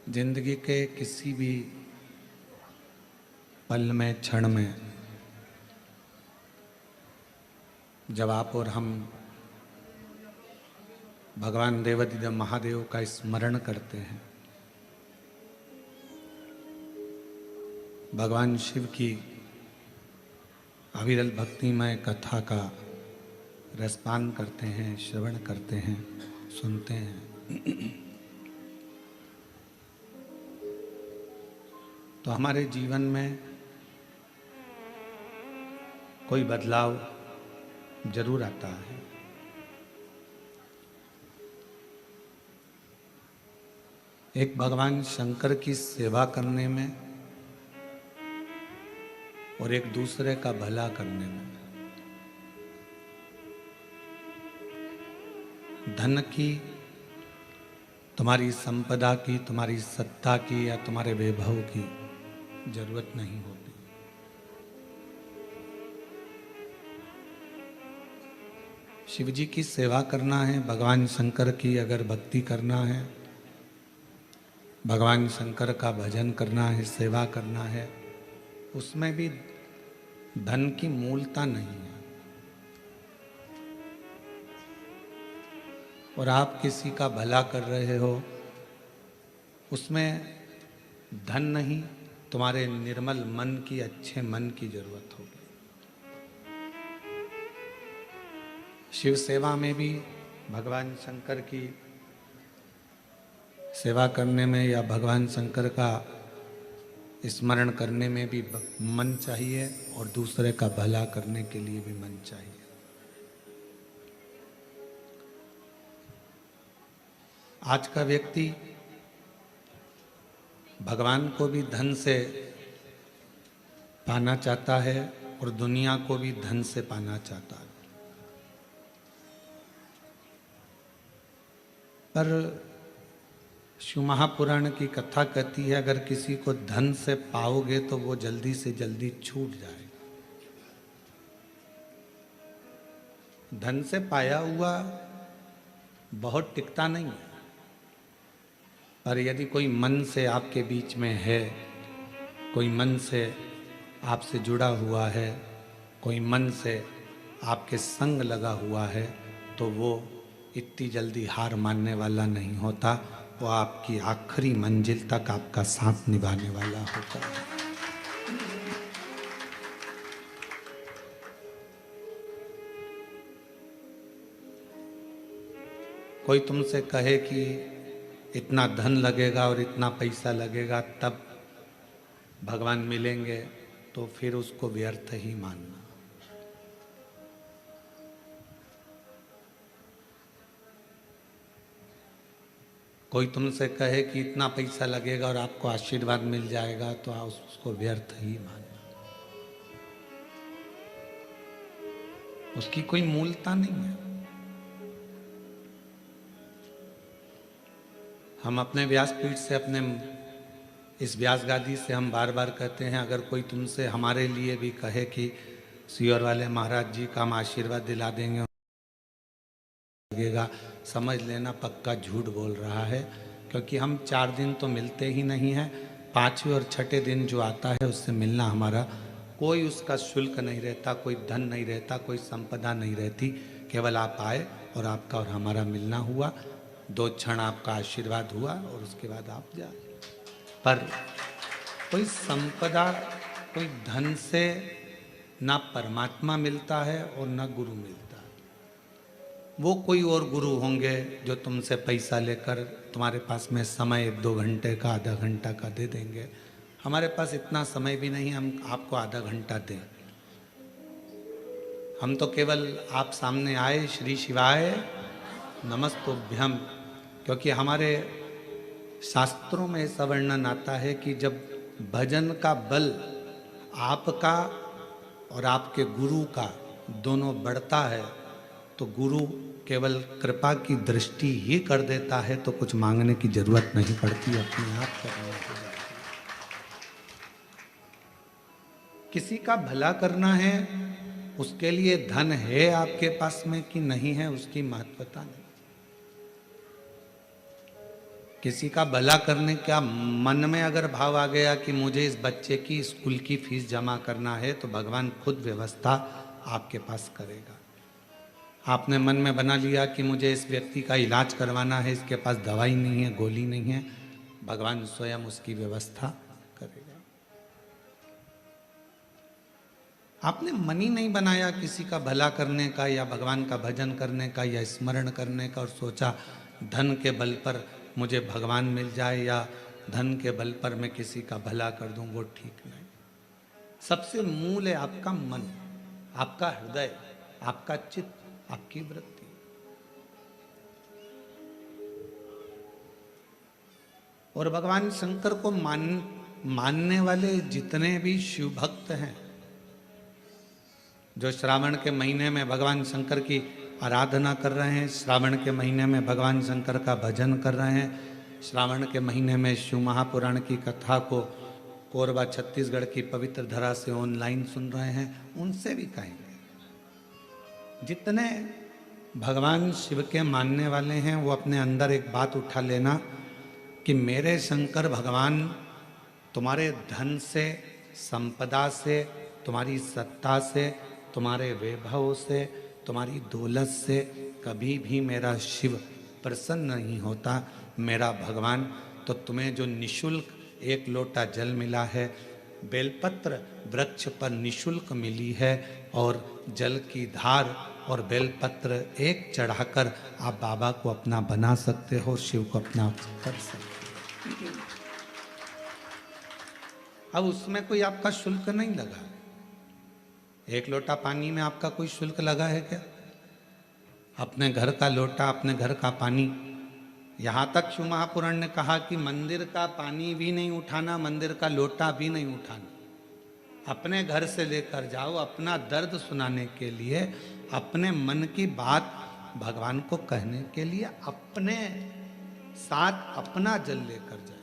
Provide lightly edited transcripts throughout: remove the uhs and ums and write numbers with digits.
जिंदगी के किसी भी पल में, क्षण में जब आप और हम भगवान देवाधिदेव महादेव का स्मरण करते हैं, भगवान शिव की अविरल भक्तिमय कथा का रसपान करते हैं, श्रवण करते हैं, सुनते हैं, तो हमारे जीवन में कोई बदलाव जरूर आता है। एक भगवान शंकर की सेवा करने में और एक दूसरे का भला करने में। धन की, तुम्हारी संपदा की, तुम्हारी सत्ता की या तुम्हारे वैभव की जरूरत नहीं होती। शिव जी की सेवा करना है, भगवान शंकर की अगर भक्ति करना है, भगवान शंकर का भजन करना है, सेवा करना है, उसमें भी धन की मूलता नहीं है। और आप किसी का भला कर रहे हो, उसमें धन नहीं, तुम्हारे निर्मल मन की, अच्छे मन की जरूरत होगी। शिव सेवा में भी भगवान शंकर की सेवा करने में या भगवान शंकर का स्मरण करने में भी मन चाहिए और दूसरे का भला करने के लिए भी मन चाहिए। आज का व्यक्ति भगवान को भी धन से पाना चाहता है और दुनिया को भी धन से पाना चाहता है। पर शिव महापुराण की कथा कहती है, अगर किसी को धन से पाओगे तो वो जल्दी से जल्दी छूट जाएगा। धन से पाया हुआ बहुत टिकता नहीं है, पर यदि कोई मन से आपके बीच में है, कोई मन से आपसे जुड़ा हुआ है, कोई मन से आपके संग लगा हुआ है, तो वो इतनी जल्दी हार मानने वाला नहीं होता। वो आपकी आखिरी मंजिल तक आपका साथ निभाने वाला होता है। कोई तुमसे कहे कि इतना धन लगेगा और इतना पैसा लगेगा तब भगवान मिलेंगे, तो फिर उसको व्यर्थ ही मानना। कोई तुमसे कहे कि इतना पैसा लगेगा और आपको आशीर्वाद मिल जाएगा, तो आप उसको व्यर्थ ही मानना। उसकी कोई मूलता नहीं है। हम अपने व्यासपीठ से, अपने इस व्यास गादी से हम बार बार कहते हैं, अगर कोई तुमसे हमारे लिए भी कहे कि सियोर वाले महाराज जी का हम आशीर्वाद दिला देंगे लगेगा, समझ लेना पक्का झूठ बोल रहा है। क्योंकि हम 4 दिन तो मिलते ही नहीं हैं। 5वें और 6ठे दिन जो आता है उससे मिलना हमारा कोई उसका शुल्क नहीं रहता, कोई धन नहीं रहता, कोई संपदा नहीं रहती। केवल आप आए और आपका और हमारा मिलना हुआ, 2 क्षण आपका आशीर्वाद हुआ और उसके बाद आप जाए। पर कोई संपदा, कोई धन से ना परमात्मा मिलता है और ना गुरु मिलता है। वो कोई और गुरु होंगे जो तुमसे पैसा लेकर तुम्हारे पास में समय 1-2 घंटे का, आधा घंटा का दे देंगे। हमारे पास इतना समय भी नहीं हम आपको आधा घंटा दें। हम तो केवल आप सामने आए, श्री शिवाय नमस्तुभ्यम, क्योंकि हमारे शास्त्रों में ऐसा वर्णन आता है कि जब भजन का बल आपका और आपके गुरु का दोनों बढ़ता है, तो गुरु केवल कृपा की दृष्टि ही कर देता है, तो कुछ मांगने की जरूरत नहीं पड़ती, अपने आप करने की जरूरत। किसी का भला करना है, उसके लिए धन है आपके पास में कि नहीं है, उसकी महत्वता नहीं। किसी का भला करने का मन में अगर भाव आ गया कि मुझे इस बच्चे की स्कूल की फीस जमा करना है, तो भगवान खुद व्यवस्था आपके पास करेगा। आपने मन में बना लिया कि मुझे इस व्यक्ति का इलाज करवाना है, इसके पास दवाई नहीं है, गोली नहीं है, भगवान स्वयं उसकी व्यवस्था करेगा। आपने मन ही नहीं बनाया किसी का भला करने का या भगवान का भजन करने का या स्मरण करने का, और सोचा धन के बल पर मुझे भगवान मिल जाए या धन के बल पर मैं किसी का भला कर दूं, वो ठीक नहीं। सबसे मूल है आपका मन, आपका हृदय, आपका चित्त, आपकी वृत्ति। और भगवान शंकर को मानने वाले जितने भी शिव भक्त हैं, जो श्रावण के महीने में भगवान शंकर की आराधना कर रहे हैं, श्रावण के महीने में भगवान शंकर का भजन कर रहे हैं, श्रावण के महीने में शिव महापुराण की कथा को कोरबा छत्तीसगढ़ की पवित्र धरा से ऑनलाइन सुन रहे हैं, उनसे भी कहेंगे, जितने भगवान शिव के मानने वाले हैं, वो अपने अंदर एक बात उठा लेना कि मेरे शंकर भगवान तुम्हारे धन से, संपदा से, तुम्हारी सत्ता से, तुम्हारे वैभव से, तुम्हारी दौलत से कभी भी मेरा शिव प्रसन्न नहीं होता। मेरा भगवान, तो तुम्हें जो निशुल्क एक लोटा जल मिला है, बेलपत्र वृक्ष पर निशुल्क मिली है, और जल की धार और बेलपत्र एक चढ़ाकर आप बाबा को अपना बना सकते हो, शिव को अपना कर सकते हो। अब उसमें कोई आपका शुल्क नहीं लगा है। एक लोटा पानी में आपका कोई शुल्क लगा है क्या? अपने घर का लोटा, अपने घर का पानी, यहाँ तक शिव महापुराण ने कहा कि मंदिर का पानी भी नहीं उठाना, मंदिर का लोटा भी नहीं उठाना, अपने घर से लेकर जाओ, अपना दर्द सुनाने के लिए, अपने मन की बात भगवान को कहने के लिए, अपने साथ अपना जल लेकर जाए।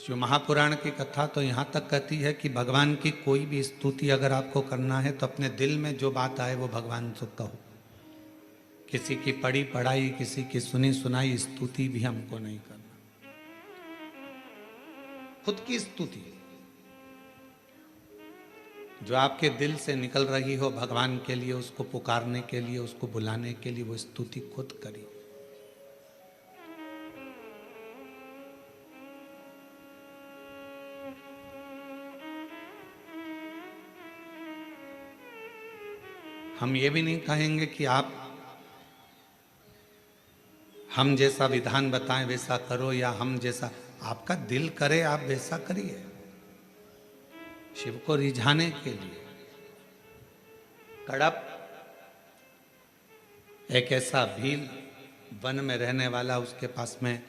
शिव महापुराण की कथा तो यहाँ तक कहती है कि भगवान की कोई भी स्तुति अगर आपको करना है, तो अपने दिल में जो बात आए वो भगवान से कहो। किसी की पढ़ी पढ़ाई, किसी की सुनी सुनाई स्तुति भी हमको नहीं करना, खुद की स्तुति जो आपके दिल से निकल रही हो भगवान के लिए, उसको पुकारने के लिए, उसको बुलाने के लिए, वो स्तुति खुद करिए। हम ये भी नहीं कहेंगे कि आप हम जैसा विधान बताएं वैसा करो, या हम जैसा आपका दिल करे आप वैसा करिए, शिव को रिझाने के लिए। कड़प एक ऐसा भील वन में रहने वाला, उसके पास में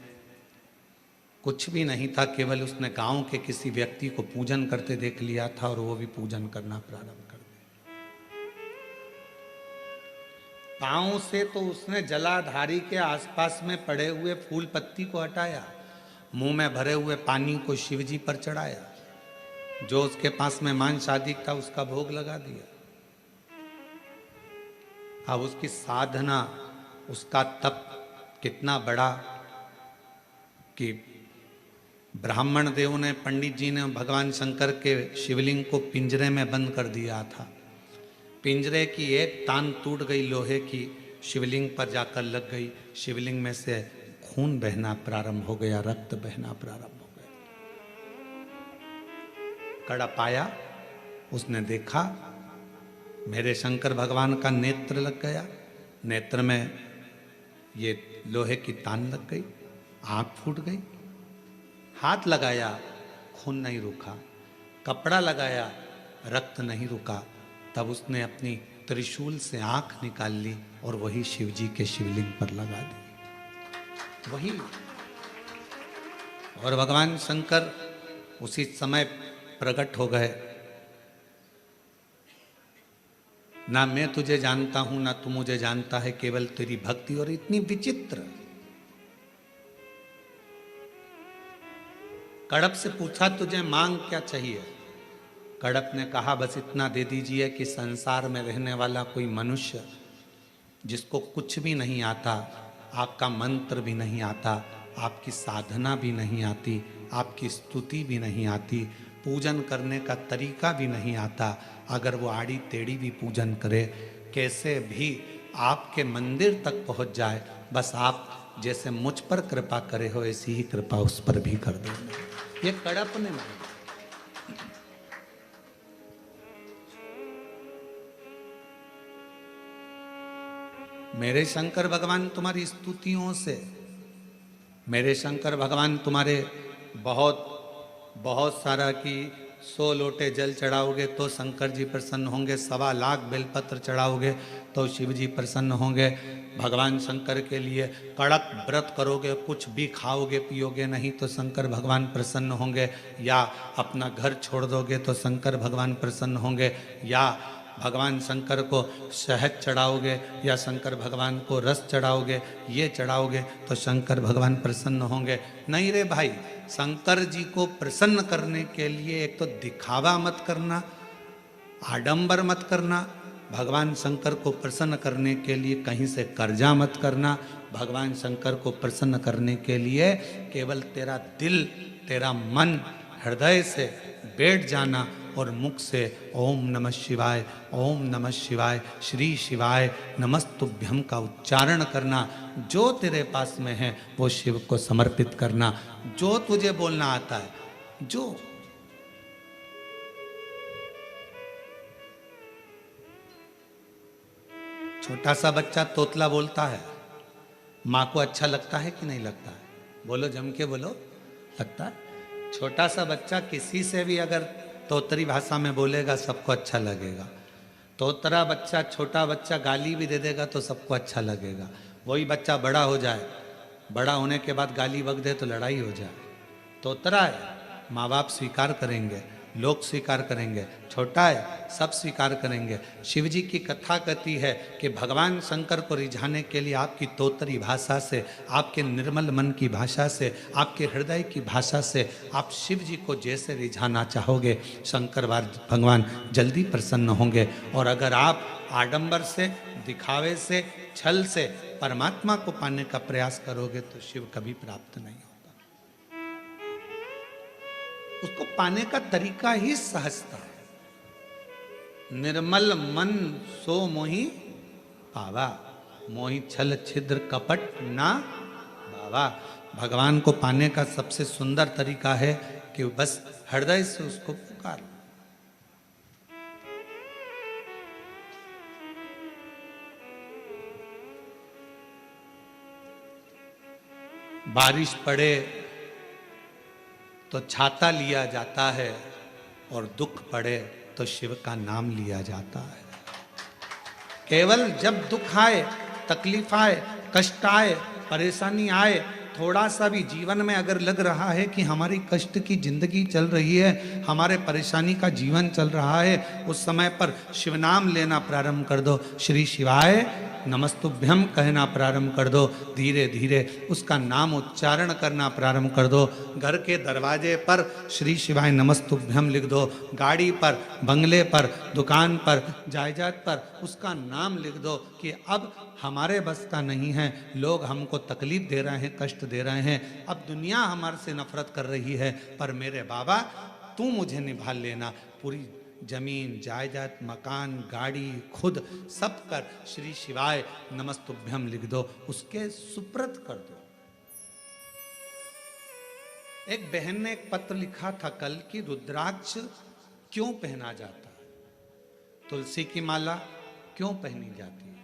कुछ भी नहीं था, केवल उसने गांव के किसी व्यक्ति को पूजन करते देख लिया था, और वो भी पूजन करना प्रारंभ कर दिया। पांव से तो उसने जलाधारी के आसपास में पड़े हुए फूल पत्ती को हटाया, मुंह में भरे हुए पानी को शिवजी पर चढ़ाया, जो उसके पास में मांस आदि था उसका भोग लगा दिया। अब उसकी साधना, उसका तप कितना बड़ा कि ब्राह्मण देव ने, पंडित जी ने भगवान शंकर के शिवलिंग को पिंजरे में बंद कर दिया था। पिंजरे की एक तान टूट गई लोहे की, शिवलिंग पर जाकर लग गई, शिवलिंग में से खून बहना प्रारंभ हो गया, रक्त बहना प्रारंभ हो गया। कड़प आया, उसने देखा मेरे शंकर भगवान का नेत्र लग गया, नेत्र में ये लोहे की तान लग गई, आंख फूट गई। हाथ लगाया, खून नहीं रुका, कपड़ा लगाया, रक्त नहीं रुका। तब उसने अपनी त्रिशूल से आंख निकाल ली और वही शिवजी के शिवलिंग पर लगा दी, वही। और भगवान शंकर उसी समय प्रकट हो गए। ना मैं तुझे जानता हूं, ना तू मुझे जानता है, केवल तेरी भक्ति। और इतनी विचित्र, कड़प से पूछा तुझे मांग क्या चाहिए? कड़प ने कहा बस इतना दे दीजिए कि संसार में रहने वाला कोई मनुष्य जिसको कुछ भी नहीं आता, आपका मंत्र भी नहीं आता, आपकी साधना भी नहीं आती, आपकी स्तुति भी नहीं आती, पूजन करने का तरीका भी नहीं आता, अगर वो आड़ी टेढ़ी भी पूजन करे, कैसे भी आपके मंदिर तक पहुंच जाए, बस आप जैसे मुझ पर कृपा करे हो ऐसी ही कृपा उस पर भी कर दो। ये कड़प ने मांगा। मेरे शंकर भगवान तुम्हारी स्तुतियों से, मेरे शंकर भगवान तुम्हारे बहुत बहुत सारा की 100 लोटे जल चढ़ाओगे तो शंकर जी प्रसन्न होंगे, 1.25 लाख बेलपत्र चढ़ाओगे तो शिव जी प्रसन्न होंगे। भगवान शंकर के लिए कड़क व्रत करोगे, कुछ भी खाओगे पियोगे नहीं तो शंकर भगवान प्रसन्न होंगे, या अपना घर छोड़ दोगे तो शंकर भगवान प्रसन्न होंगे, या भगवान शंकर को शहद चढ़ाओगे या शंकर भगवान को रस चढ़ाओगे, ये चढ़ाओगे तो शंकर भगवान प्रसन्न होंगे। नहीं रे भाई, शंकर जी को प्रसन्न करने के लिए एक तो दिखावा मत करना, आडंबर मत करना, भगवान शंकर को प्रसन्न करने के लिए कहीं से कर्जा मत करना, भगवान शंकर को प्रसन्न करने के लिए केवल तेरा दिल, तेरा मन हृदय से बैठ जाना और मुख से ओम नमः शिवाय, ओम नमः शिवाय, श्री शिवाय नमस्तुभ्यम का उच्चारण करना। जो तेरे पास में है वो शिव को समर्पित करना, जो तुझे बोलना आता है, जो छोटा सा बच्चा तोतला बोलता है, माँ को अच्छा लगता है कि नहीं लगता है? बोलो, जम के बोलो, लगता है। छोटा सा बच्चा किसी से भी अगर तोतरी भाषा में बोलेगा सबको अच्छा लगेगा। तोतरा बच्चा, छोटा बच्चा गाली भी दे देगा तो सबको अच्छा लगेगा। वही बच्चा बड़ा हो जाए, बड़ा होने के बाद गाली बक दे तो लड़ाई हो जाए। तोतरा है, माँ बाप स्वीकार करेंगे, लोग स्वीकार करेंगे, छोटा है सब स्वीकार करेंगे। शिव जी की कथा कहती है कि भगवान शंकर को रिझाने के लिए आपकी तोतरी भाषा से, आपके निर्मल मन की भाषा से, आपके हृदय की भाषा से आप शिव जी को जैसे रिझाना चाहोगे शंकर भगवान जल्दी प्रसन्न होंगे। और अगर आप आडंबर से, दिखावे से, छल से परमात्मा को पाने का प्रयास करोगे तो शिव कभी प्राप्त नहीं होगा। उसको पाने का तरीका ही सहजता है। निर्मल मन सो मोहि पावा, मोहि छल छिद्र कपट ना बावा। भगवान को पाने का सबसे सुंदर तरीका है कि बस हृदय से उसको पुकार। बारिश पड़े तो छाता लिया जाता है और दुख पड़े तो शिव का नाम लिया जाता है। केवल जब दुख आए, तकलीफ आए, कष्ट आए, परेशानी आए, थोड़ा सा भी जीवन में अगर लग रहा है कि हमारी कष्ट की जिंदगी चल रही है, हमारे परेशानी का जीवन चल रहा है, उस समय पर शिव नाम लेना प्रारंभ कर दो। श्री शिवाय नमस्तुभ्यम कहना प्रारंभ कर दो। धीरे धीरे उसका नाम उच्चारण करना प्रारंभ कर दो। घर के दरवाजे पर श्री शिवाय नमस्तुभ्यम लिख दो। गाड़ी पर, बंगले पर, दुकान पर, जायदाद पर उसका नाम लिख दो कि अब हमारे बस का नहीं है, लोग हमको तकलीफ दे रहे हैं, कष्ट दे रहे हैं, अब दुनिया हमारे से नफरत कर रही है, पर मेरे बाबा तू मुझे निभा लेना। पूरी जमीन, जायदाद, मकान, गाड़ी, खुद सब कर श्री शिवाय नमस्तुभ्यम लिख दो, उसके सुप्रत कर दो। एक बहन ने एक पत्र लिखा था कल कि रुद्राक्ष क्यों पहना जाता है, तुलसी की माला क्यों पहनी जाती है।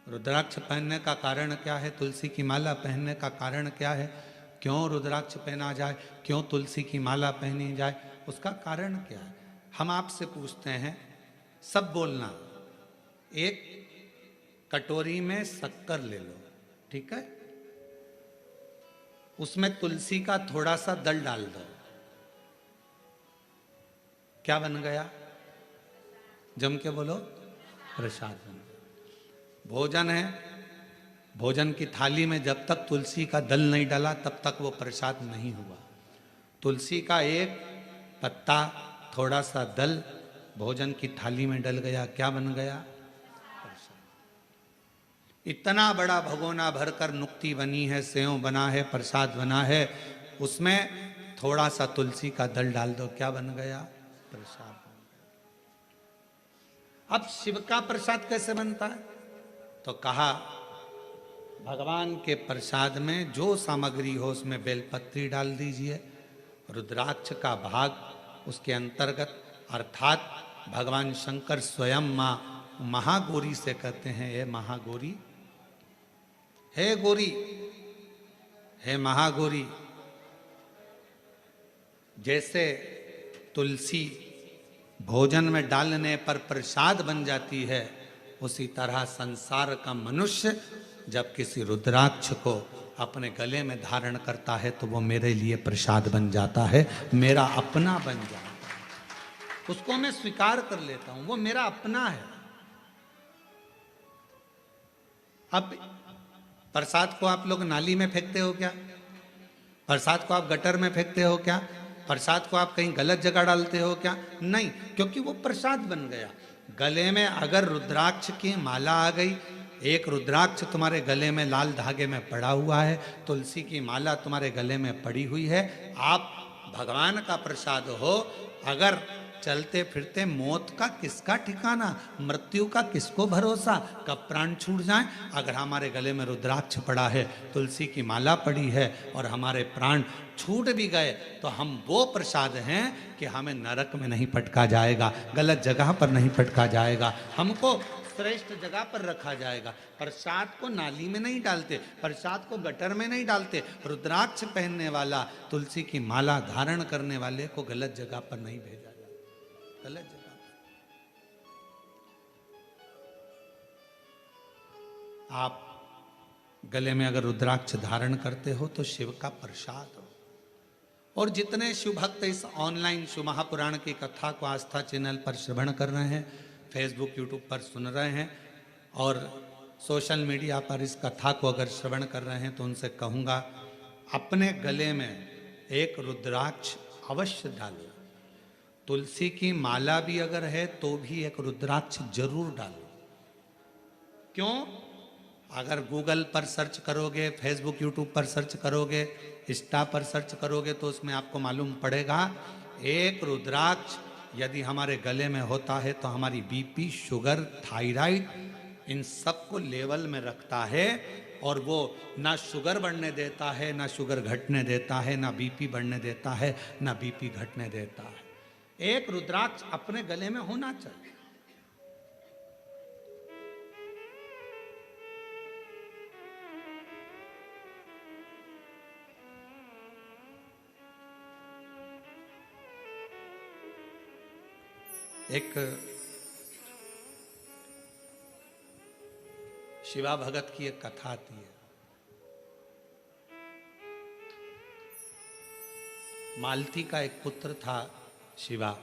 रुद्राक्ष पहनने का कारण क्या है, तुलसी की माला पहनने का कारण क्या है, क्यों रुद्राक्ष पहना जाए, क्यों तुलसी की माला पहनी जाए, उसका कारण क्या है। हम आपसे पूछते हैं, सब बोलना। एक कटोरी में शक्कर ले लो, ठीक है, उसमें तुलसी का थोड़ा सा दल डाल दो, क्या बन गया, जम के बोलो, प्रसाद बन गया। भोजन है, भोजन की थाली में जब तक तुलसी का दल नहीं डाला तब तक वो प्रसाद नहीं हुआ। तुलसी का एक पत्ता थोड़ा सा दल भोजन की थाली में डल गया, क्या बन गया? प्रसाद। इतना बड़ा भगोना भरकर नुक्ति बनी है, सेव बना है, प्रसाद बना है, उसमें थोड़ा सा तुलसी का दल डाल दो, क्या बन गया? प्रसाद बन गया। अब शिव का प्रसाद कैसे बनता है? तो कहा भगवान के प्रसाद में जो सामग्री हो उसमें बेलपत्री डाल दीजिए, रुद्राक्ष का भाग उसके अंतर्गत, अर्थात भगवान शंकर स्वयं मां महागौरी से कहते हैं, हे महागौरी, हे गौरी, हे महागौरी। जैसे तुलसी भोजन में डालने पर प्रसाद बन जाती है, उसी तरह संसार का मनुष्य जब किसी रुद्राक्ष को अपने गले में धारण करता है तो वो मेरे लिए प्रसाद बन जाता है, मेरा अपना बन जाता है, उसको मैं स्वीकार कर लेता हूं, वो मेरा अपना है। अब प्रसाद को आप लोग नाली में फेंकते हो क्या? प्रसाद को आप गटर में फेंकते हो क्या? प्रसाद को आप कहीं गलत जगह डालते हो क्या? नहीं, क्योंकि वो प्रसाद बन गया। गले में अगर रुद्राक्ष की माला आ गई, एक रुद्राक्ष तुम्हारे गले में लाल धागे में पड़ा हुआ है, तुलसी की माला तुम्हारे गले में पड़ी हुई है, आप भगवान का प्रसाद हो। अगर चलते फिरते मौत का किसका ठिकाना, मृत्यु का किसको भरोसा, कब प्राण छूट जाए। अगर हमारे गले में रुद्राक्ष पड़ा है, तुलसी की माला पड़ी है और हमारे प्राण छूट भी गए तो हम वो प्रसाद हैं कि हमें नरक में नहीं पटका जाएगा, गलत जगह पर नहीं पटका जाएगा, हमको श्रेष्ठ जगह पर रखा जाएगा। प्रसाद को नाली में नहीं डालते, प्रसाद को गटर में नहीं डालते, रुद्राक्ष पहनने वाला, तुलसी की माला धारण करने वाले को गलत जगह पर नहीं भेजा जाता, गलत जगह पर। आप गले में अगर रुद्राक्ष धारण करते हो तो शिव का प्रसाद हो। और जितने शिव भक्त इस ऑनलाइन शिव महापुराण की कथा को आस्था चैनल पर श्रवण कर रहे हैं, फेसबुक यूट्यूब पर सुन रहे हैं और सोशल मीडिया पर इस कथा को अगर श्रवण कर रहे हैं, तो उनसे कहूँगा अपने गले में एक रुद्राक्ष अवश्य डालो। तुलसी की माला भी अगर है तो भी एक रुद्राक्ष जरूर डालो। क्यों? अगर गूगल पर सर्च करोगे, फेसबुक यूट्यूब पर सर्च करोगे, इंस्टा पर सर्च करोगे तो उसमें आपको मालूम पड़ेगा एक रुद्राक्ष यदि हमारे गले में होता है तो हमारी बीपी, शुगर, थायराइड, इन सब को लेवल में रखता है और वो ना शुगर बढ़ने देता है, ना शुगर घटने देता है, ना बीपी बढ़ने देता है, ना बीपी घटने देता है। एक रुद्राक्ष अपने गले में होना चाहिए। एक शिवा भगत की एक कथा आती है। मालती का एक पुत्र था शिवा,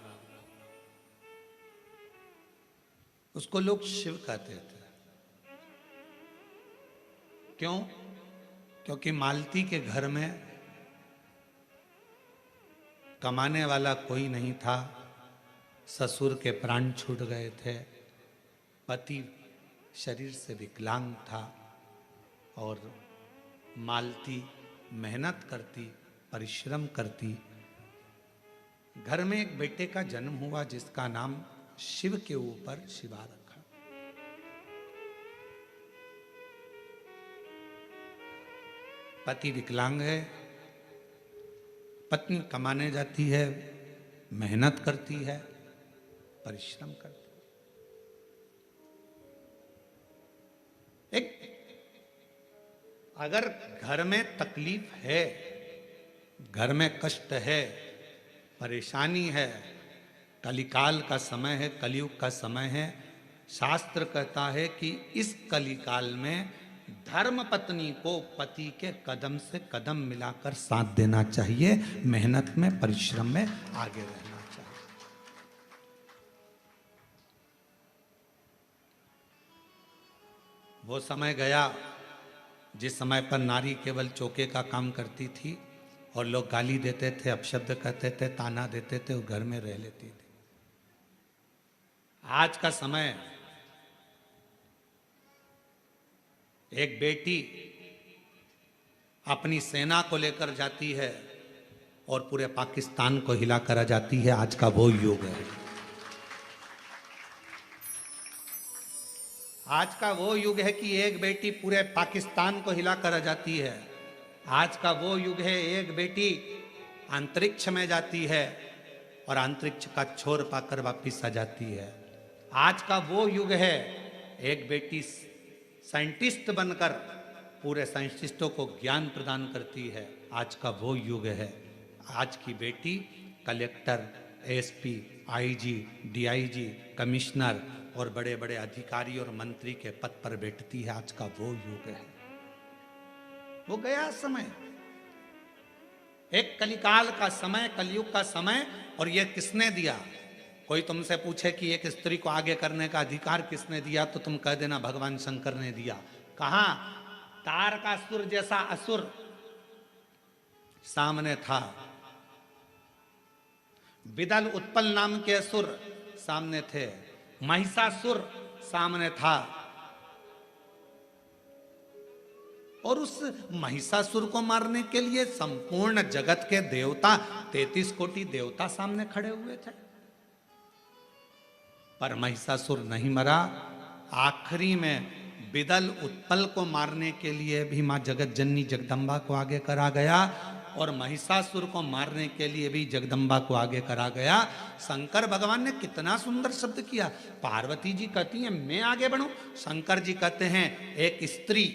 उसको लोग शिव कहते थे। क्यों? क्योंकि मालती के घर में कमाने वाला कोई नहीं था, ससुर के प्राण छूट गए थे, पति शरीर से विकलांग था और मालती मेहनत करती, परिश्रम करती। घर में एक बेटे का जन्म हुआ जिसका नाम शिव के ऊपर शिवा रखा। पति विकलांग है, पत्नी कमाने जाती है, मेहनत करती है, परिश्रम करती है। एक अगर घर में तकलीफ है, घर में कष्ट है, परेशानी है, कलिकाल का समय है, कलयुग का समय है, शास्त्र कहता है कि इस कलिकाल में धर्म पत्नी को पति के कदम से कदम मिलाकर साथ देना चाहिए, मेहनत में, परिश्रम में आगे रहना चाहिए। वो समय गया जिस समय पर नारी केवल चौके का काम करती थी, और लोग गाली देते थे, अपशब्द कहते थे, ताना देते थे, वो घर में रह लेती थी। आज का समय, एक बेटी अपनी सेना को लेकर जाती है और पूरे पाकिस्तान को हिला कर आ जाती है। आज का वो युग है। आज का वो युग है कि एक बेटी पूरे पाकिस्तान को हिला कर आ जाती है। आज का वो युग है, एक बेटी अंतरिक्ष में जाती है और अंतरिक्ष का छोर पाकर वापिस आ जाती है। आज का वो युग है, एक बेटी साइंटिस्ट बनकर पूरे साइंटिस्टों को ज्ञान प्रदान करती है। आज का वो युग है। आज की बेटी collector, SP, IG, DIG, commissioner और बड़े बड़े अधिकारी और मंत्री के पद पर बैठती है। आज का वो युग है। वो गया समय, एक कलिकाल का समय, कलयुग का समय। और ये किसने दिया? कोई तुमसे पूछे कि एक स्त्री को आगे करने का अधिकार किसने दिया, तो तुम कह देना भगवान शंकर ने दिया। कहां? तारकासुर जैसा असुर सामने था, विदल उत्पल नाम के असुर सामने थे, महिषासुर सामने था। और उस महिषासुर को मारने के लिए संपूर्ण जगत के देवता, 33 कोटि देवता सामने खड़े हुए थे, पर महिषासुर नहीं मरा। आखिरी में विदल उत्पल को मारने के लिए भी मां जगत जननी जगदम्बा को आगे करा गया और महिषासुर को मारने के लिए भी जगदम्बा को आगे करा गया। शंकर भगवान ने कितना सुंदर शब्द किया। पार्वती जी कहती हैं मैं आगे बढ़ूं, शंकर जी कहते हैं एक स्त्री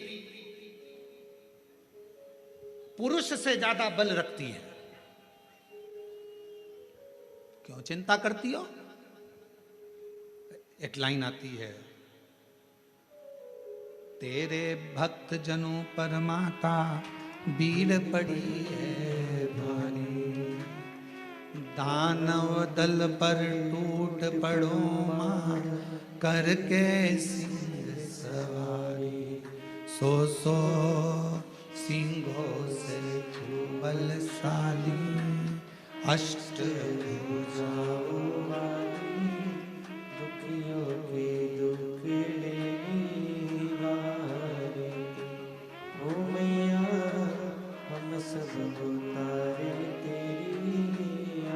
पुरुष से ज्यादा बल रखती है, क्यों चिंता करती हो? एक लाइन आती है, तेरे भक्त जनों पर माता वीर पड़ी है भारी, दानव दल पर टूट पड़ो मां करके सिंह सवारी, सो सिंहों से बलशाली, अष्ट भुजाओं वाली, दुखियों के दुख लेने वाली, ओ मैया हम सब उतारे तेरी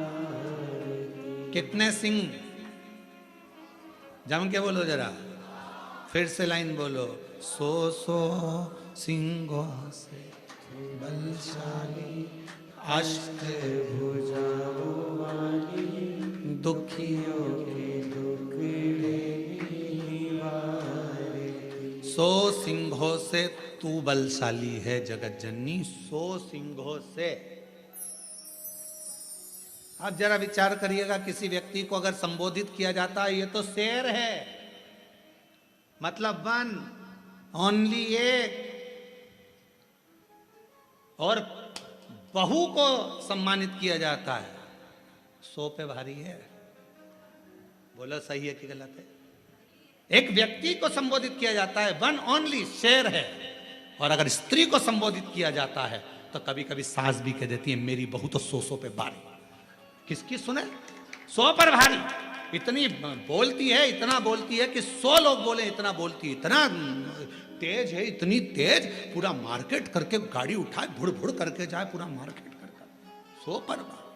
आरती। कितने सिंह? जम के बोलो जरा, फिर से लाइन बोलो, सो सिंहों से बलशाली, अष्ट भुजाओं वाली, दुखियों के दुख लेने वाली। 100 सिंहों से तू बलशाली है जगत जननी, 100 सिंहों से। आप जरा विचार करिएगा, किसी व्यक्ति को अगर संबोधित किया जाता है ये तो शेर है, मतलब वन ओनली एक, और बहू को सम्मानित किया जाता है 100 पे भारी है। बोलो सही है कि गलत है? एक व्यक्ति को संबोधित किया जाता है वन ओनली, शेर है। और अगर स्त्री को संबोधित किया जाता है तो कभी कभी सास भी कह देती है मेरी बहू तो 100 पे भारी। किसकी सुने? 100 पर भारी। इतनी बोलती है, इतना बोलती है कि 100 लोग बोले इतना बोलती है, इतना तेज है, इतनी तेज, पूरा मार्केट करके गाड़ी उठाए भुड़ भुड़ करके जाए, पूरा मार्केट करके 100 पर भारी।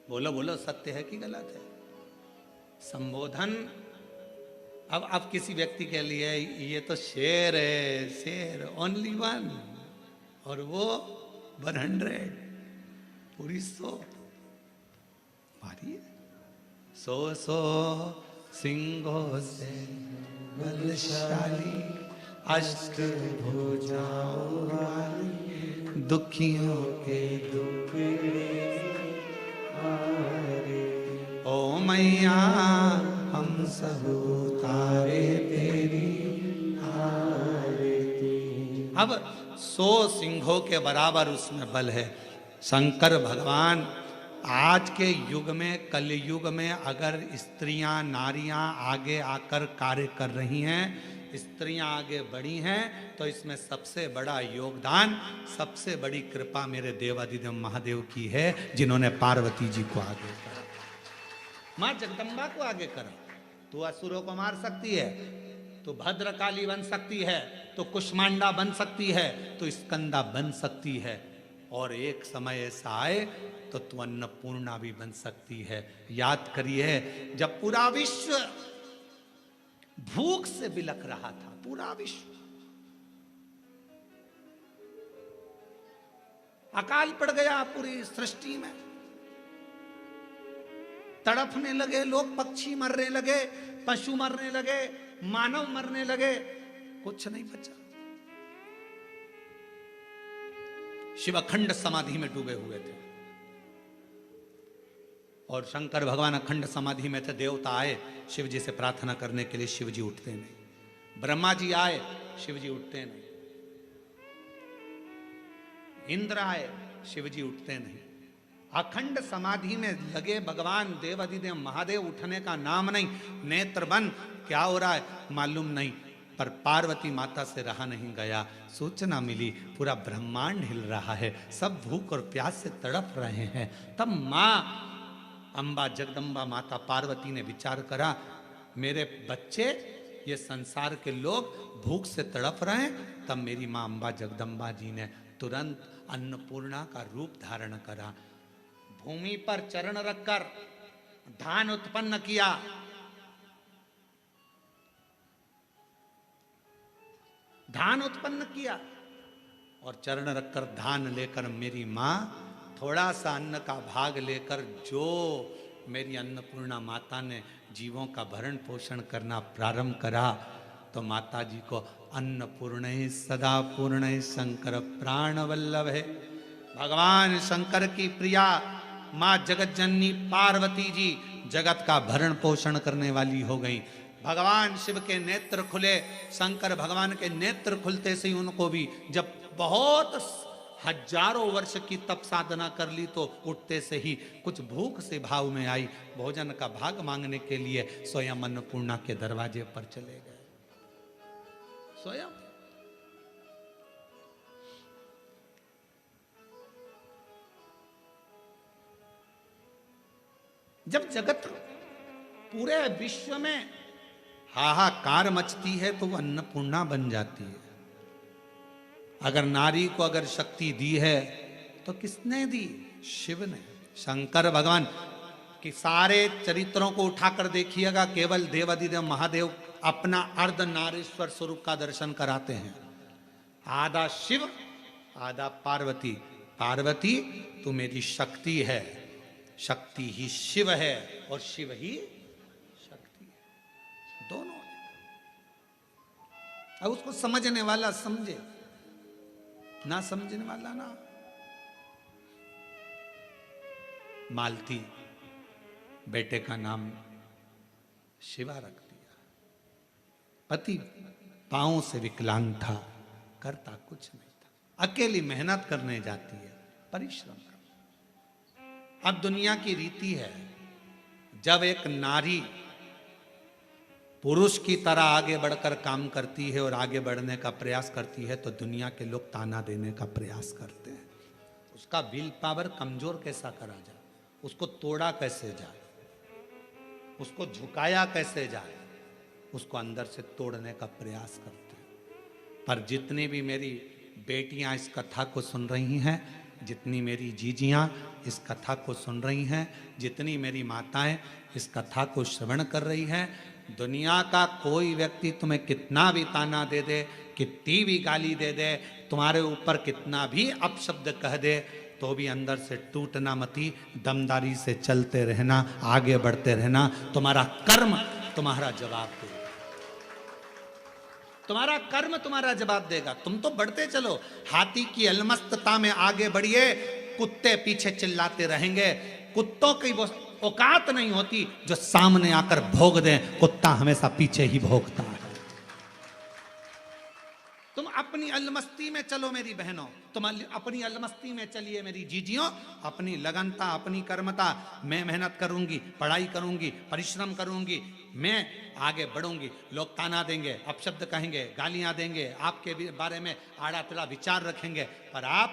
बोलो बोलो सत्य है कि गलत है? संबोधन अब किसी व्यक्ति के लिए ये तो शेर है, शेर ओनली वन, और वो 100 पूरी 100 भारी है। 100 सिंहों से बलशाली, अष्ट भुजाओं वाली, दुखियों के दुख हारे, ओ मैया हम सब उतारे तेरी आरती। अब 100 सिंहों के बराबर उसमें बल है। शंकर भगवान आज के युग में, कलयुग में, अगर स्त्रियां, नारियां आगे आकर कार्य कर रही हैं, स्त्रियां आगे बढ़ी हैं, तो इसमें सबसे बड़ा योगदान, सबसे बड़ी कृपा मेरे देवादिदेव महादेव की है, जिन्होंने पार्वती जी को आगे करा, मां जगदम्बा को आगे करा। तू असुरों को मार सकती है, तो भद्रकाली बन सकती है, तो कुष्मांडा बन सकती है, तो स्कंदा बन सकती है, और एक समय ऐसा आए तो तू अन्नपूर्णा भी बन सकती है। याद करिए, जब पूरा विश्व भूख से बिलख रहा था, पूरा विश्व, अकाल पड़ गया पूरी सृष्टि में, तड़पने लगे लोग, पक्षी मरने लगे, पशु मरने लगे, मानव मरने लगे, कुछ नहीं बचा। शिव अखंड समाधि में डूबे हुए थे, और शंकर भगवान अखंड समाधि में थे। देवता आए शिव जी से प्रार्थना करने के लिए, शिव जी उठते नहीं। ब्रह्मा जी आए, शिव जी उठते नहीं। इंद्र आए, शिव जी उठते नहीं। अखंड समाधि में लगे भगवान देवादिदेव महादेव, उठने का नाम नहीं। नेत्र बंद, क्या हो रहा है मालूम नहीं, पर पार्वती माता से रहा नहीं गया। सूचना मिली पूरा ब्रह्मांड हिल रहा है, सब भूख और प्यास से तड़प रहे हैं। तब मां अंबा जगदम्बा माता पार्वती ने विचार करा, मेरे बच्चे, ये संसार के लोग भूख से तड़प रहे हैं। तब मेरी मां अंबा जगदम्बा जी ने तुरंत अन्नपूर्णा का रूप धारण करा। भूमि पर चरण रखकर धान उत्पन्न किया। धान उत्पन्न किया और चरण रखकर धान लेकर मेरी मां थोड़ा सा अन्न का भाग लेकर, जो मेरी अन्नपूर्णा माता ने जीवों का भरण पोषण करना प्रारंभ करा, तो माता जी को अन्नपूर्ण सदा पूर्ण शंकर प्राण वल्लभ है। भगवान शंकर की प्रिया मां जगत जननी पार्वती जी जगत का भरण पोषण करने वाली हो गई। भगवान शिव के नेत्र खुले, शंकर भगवान के नेत्र खुलते से ही उनको भी, जब बहुत हजारों वर्ष की तप साधना कर ली, तो उठते से ही कुछ भूख से भाव में आई, भोजन का भाग मांगने के लिए स्वयं अन्नपूर्णा के दरवाजे पर चले गए। स्वयं जब जगत पूरे विश्व में हाहाकार मचती है, तो वो अन्नपूर्णा बन जाती है। अगर नारी को अगर शक्ति दी है, तो किसने दी? शिव ने। शंकर भगवान की सारे चरित्रों को उठाकर देखिएगा, केवल देवादिदेव महादेव अपना अर्ध नारीश्वर स्वरूप का दर्शन कराते हैं। आधा शिव, आधा पार्वती। पार्वती तू मेरी शक्ति है, शक्ति ही शिव है और शिव ही शक्ति है, दोनों। अब उसको समझने वाला समझे, ना समझने वाला ना। मालती बेटे का नाम शिवा रख दिया। पति पांव से विकलांग था, करता कुछ नहीं था। अकेली मेहनत करने जाती है, परिश्रम कर। अब दुनिया की रीति है, जब एक नारी पुरुष की तरह आगे बढ़कर काम करती है और आगे बढ़ने का प्रयास करती है, तो दुनिया के लोग ताना देने का प्रयास करते हैं। उसका विल पावर कमजोर कैसा करा जाए, उसको तोड़ा कैसे जाए, उसको झुकाया कैसे जाए, उसको अंदर से तोड़ने का प्रयास करते हैं। पर जितनी भी मेरी बेटियां इस कथा को सुन रही हैं, जितनी मेरी जीजियां इस कथा को सुन रही हैं, जितनी मेरी माताएं इस कथा को श्रवण कर रही हैं, दुनिया का कोई व्यक्ति तुम्हें कितना भी ताना दे दे, कितनी भी गाली दे दे, तुम्हारे ऊपर कितना भी अपशब्द कह दे, तो भी अंदर से टूटना मती, दमदारी से चलते रहना, आगे बढ़ते रहना। तुम्हारा कर्म तुम्हारा जवाब देगा, तुम्हारा कर्म तुम्हारा जवाब देगा। तुम तो बढ़ते चलो, हाथी की अलमस्तता में आगे बढ़िए, कुत्ते पीछे चिल्लाते रहेंगे। कुत्तों की वो औकात नहीं होती जो सामने आकर भोग दें, कुत्ता हमेशा पीछे ही भोगता है। तुम अपनी अलमस्ती में चलो मेरी बहनों, तुम अपनी अलमस्ती में चलिए मेरी जीजियों, अपनी लगनता, अपनी कर्मता, मैं मेहनत करूंगी, पढ़ाई करूंगी, परिश्रम करूंगी, मैं आगे बढ़ूंगी। लोग ताना देंगे, अपशब्द कहेंगे, गालियां देंगे, आपके बारे में आड़ा टेढ़ा विचार रखेंगे, पर आप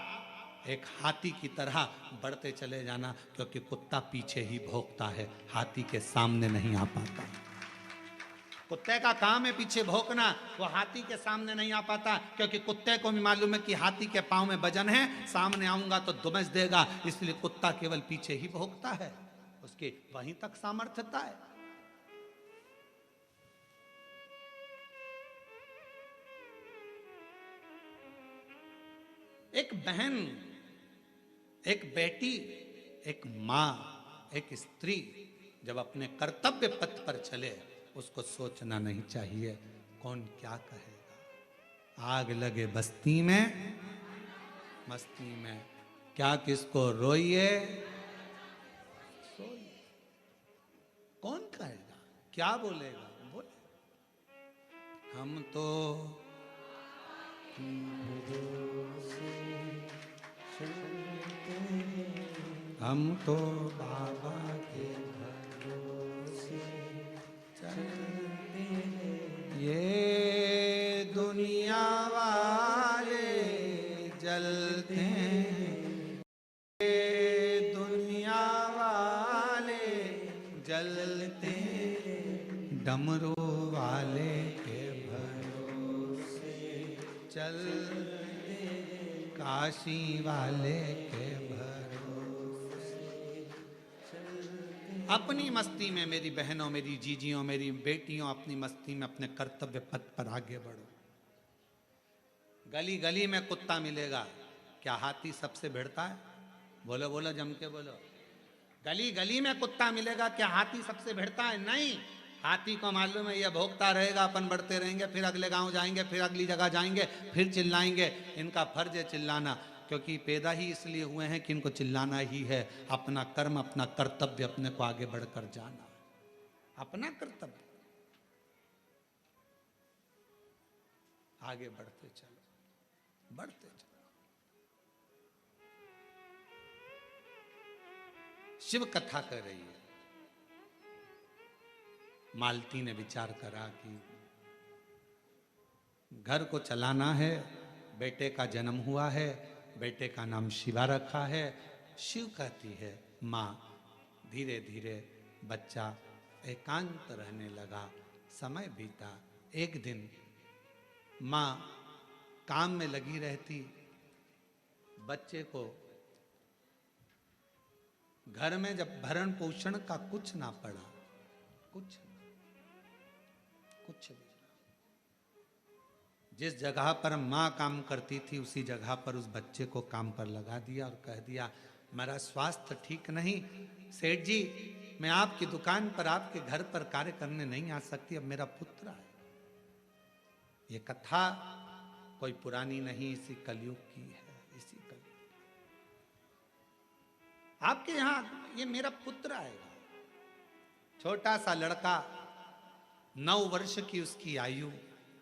एक हाथी की तरह बढ़ते चले जाना, क्योंकि कुत्ता पीछे ही भौंकता है, हाथी के सामने नहीं आ पाता। कुत्ते का काम है पीछे भौंकना, वो हाथी के सामने नहीं आ पाता, क्योंकि कुत्ते को भी मालूम है कि हाथी के पांव में वजन है, सामने आऊंगा तो दुमस देगा, इसलिए कुत्ता केवल पीछे ही भौंकता है, उसके वहीं तक सामर्थ्यता है। एक बहन, एक बेटी, एक मां, एक स्त्री जब अपने कर्तव्य पथ पर चले, उसको सोचना नहीं चाहिए कौन क्या कहेगा। आग लगे बस्ती में, मस्ती में, क्या किसको रोइए सोइए, कौन कहेगा, क्या बोलेगा, बोले। हम तो हम तो बाबा के भरोसे चलते हैं, ये दुनिया वाले जलते हैं, ये दुनिया वाले जलते हैं, डमरू वाले के भरोसे चलते, काशी वाले के अपनी मस्ती में मेरी बहनों, मेरी जीजियों, मेरी बेटियों, अपनी मस्ती में अपने कर्तव्य पथ पर आगे बढ़ो। गली गली में कुत्ता मिलेगा, क्या हाथी सबसे भिड़ता है? बोलो बोलो, जम के बोलो। गली गली में कुत्ता मिलेगा, क्या हाथी सबसे भिड़ता है? नहीं। हाथी को मालूम है ये भोगता रहेगा, अपन बढ़ते रहेंगे, फिर अगले गांव जाएंगे, फिर अगली जगह जाएंगे, फिर चिल्लाएंगे। इनका फर्ज है चिल्लाना, क्योंकि पैदा ही इसलिए हुए हैं कि इनको चिल्लाना ही है। अपना कर्म, अपना कर्तव्य, अपने को आगे बढ़कर जाना, अपना कर्तव्य, आगे बढ़ते चलो, बढ़ते चलो। शिव कथा कर रही है। मालती ने विचार करा कि घर को चलाना है, बेटे का जन्म हुआ है, बेटे का नाम शिवा रखा है। शिव कहती है माँ। धीरे धीरे बच्चा एकांत रहने लगा, समय बीता। एक दिन माँ काम में लगी रहती, बच्चे को घर में जब भरण पोषण का कुछ ना पड़ा, कुछ भी, जिस जगह पर माँ काम करती थी उसी जगह पर उस बच्चे को काम पर लगा दिया और कह दिया मेरा स्वास्थ्य ठीक नहीं, सेठ जी मैं आपकी दुकान पर, आपके घर पर कार्य करने नहीं आ सकती, अब मेरा पुत्र है। ये कथा कोई पुरानी नहीं, इसी कलयुग की है, इसी कलयुग। आपके यहां ये मेरा पुत्र आएगा। छोटा सा लड़का, 9 वर्ष की उसकी आयु,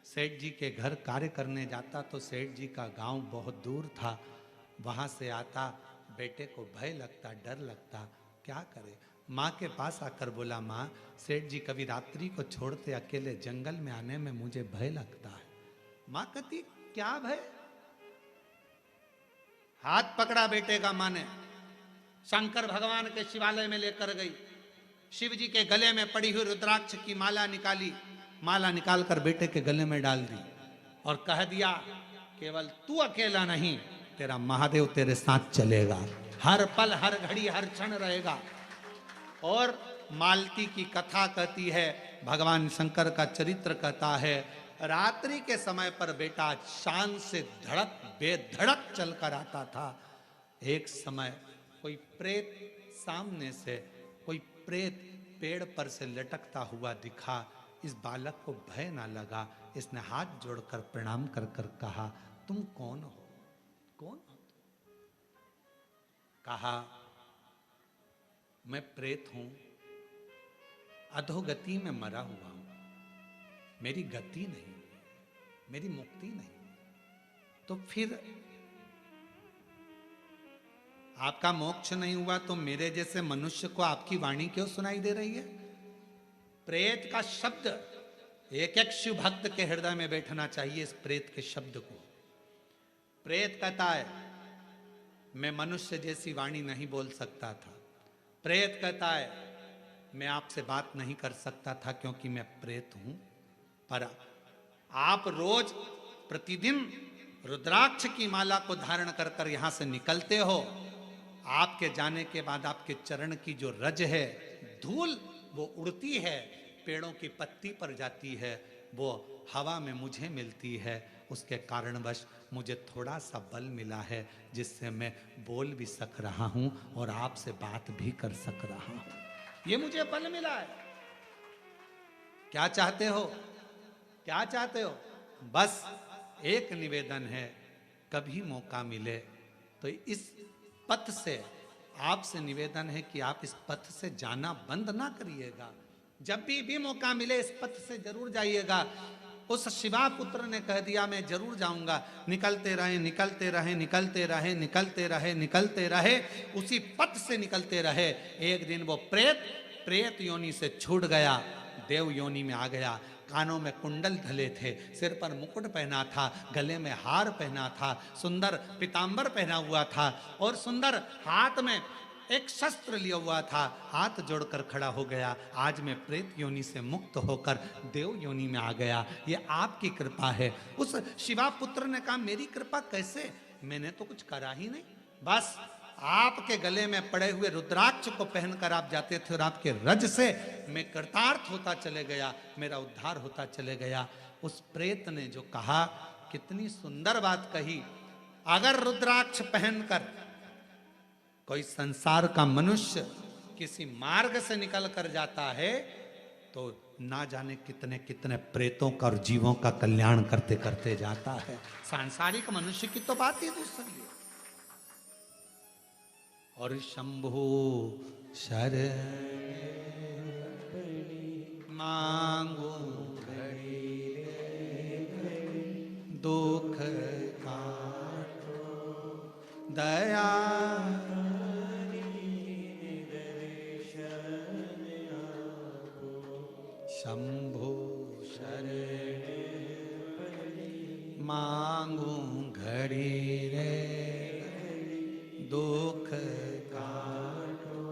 सेठ जी के घर कार्य करने जाता तो सेठ जी का गांव बहुत दूर था। वहां से आता, बेटे को भय लगता, डर लगता, क्या करे। माँ के पास आकर बोला माँ, सेठ जी कभी रात्रि को छोड़ते अकेले जंगल में आने में मुझे भय लगता है। माँ कहती क्या भय? हाथ पकड़ा बेटे का माँ ने, शंकर भगवान के शिवालय में लेकर गई, शिव जी के गले में पड़ी हुई रुद्राक्ष की माला निकाली, माला निकालकर बेटे के गले में डाल दी और कह दिया केवल तू अकेला नहीं, तेरा महादेव तेरे साथ चलेगा, हर पल हर घड़ी हर क्षण रहेगा। और मालती की कथा कहती है, भगवान शंकर का चरित्र कहता है, रात्रि के समय पर बेटा शान से धड़क बेधड़क चलकर आता था। एक समय कोई प्रेत सामने से, कोई प्रेत पेड़ पर से लटकता हुआ दिखा। इस बालक को भय ना लगा, इसने हाथ जोड़कर प्रणाम कर कर कहा तुम कौन हो? कौन हो? कहा मैं प्रेत हूं, अधोगति में मरा हुआ हूं, मेरी गति नहीं, मेरी मुक्ति नहीं। तो फिर आपका मोक्ष नहीं हुआ तो मेरे जैसे मनुष्य को आपकी वाणी क्यों सुनाई दे रही है? प्रेत का शब्द एक एक शिव भक्त के हृदय में बैठना चाहिए। इस प्रेत के शब्द को, प्रेत कहता है मैं मनुष्य जैसी वाणी नहीं बोल सकता था। प्रेत कहता है मैं आपसे बात नहीं कर सकता था क्योंकि मैं प्रेत हूं। पर आप रोज प्रतिदिन रुद्राक्ष की माला को धारण कर कर यहां से निकलते हो। आपके जाने के बाद आपके चरण की जो रज है, धूल, वो उड़ती है, पेड़ों की पत्ती पर जाती है, वो हवा में मुझे मिलती है। उसके कारणवश मुझे थोड़ा सा बल मिला है जिससे मैं बोल भी सक रहा हूं और आपसे बात भी कर सक रहा हूं। ये मुझे बल मिला है। क्या चाहते हो? क्या चाहते हो? बस एक निवेदन है, कभी मौका मिले तो इस पथ से आपसे निवेदन है कि आप इस पथ से जाना बंद ना करिएगा। जब भी मौका मिले इस पथ से जरूर जाइएगा। उस शिवा पुत्र ने कह दिया मैं जरूर जाऊंगा। निकलते रहे, निकलते रहे, निकलते रहे, निकलते रहे, निकलते रहे, उसी पथ से निकलते रहे। एक दिन वो प्रेत योनि से छूट गया, देव योनि में आ गया। कानों में कुंडल धले थे, सिर पर मुकुट पहना था, गले में हार पहना था, सुंदर पीतांबर पहना हुआ था और सुंदर हाथ में एक शस्त्र लिया हुआ था। हाथ जोड़कर खड़ा हो गया, आज मैं प्रेत योनि से मुक्त होकर देव योनि में आ गया। ये आपकी कृपा है। उस शिवा पुत्र ने कहा मेरी कृपा कैसे? मैंने तो कुछ करा ही नहीं। बस आपके गले में पड़े हुए रुद्राक्ष को पहनकर आप जाते थे और आपके रज से मैं कृतार्थ होता चले गया, मेरा उद्धार होता चले गया। उस प्रेत ने जो कहा, कितनी सुंदर बात कही। अगर रुद्राक्ष पहनकर कोई संसार का मनुष्य किसी मार्ग से निकल कर जाता है तो ना जाने कितने कितने प्रेतों का और जीवों का कल्याण करते करते जाता है। सांसारिक मनुष्य की तो बात ही दूसरी है। और शंभु शरण मांगो दुख काटो दया शंभु शरण मांगू घड़ी रे दुख काटो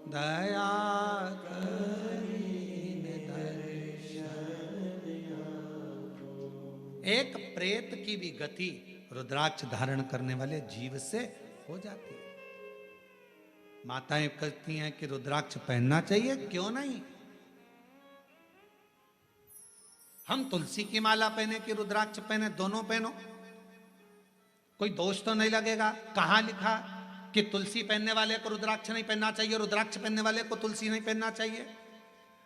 दया करीने दर्शन। एक प्रेत की भी गति रुद्राक्ष धारण करने वाले जीव से हो जाती है। माताएं कहती हैं कि रुद्राक्ष पहनना चाहिए, क्यों नहीं? हम तुलसी की माला पहने कि रुद्राक्ष पहने, दोनों पहनो, कोई दोष तो नहीं लगेगा। कहां लिखा कि तुलसी पहनने वाले को रुद्राक्ष नहीं पहनना चाहिए, रुद्राक्ष पहनने वाले को तुलसी नहीं पहनना चाहिए?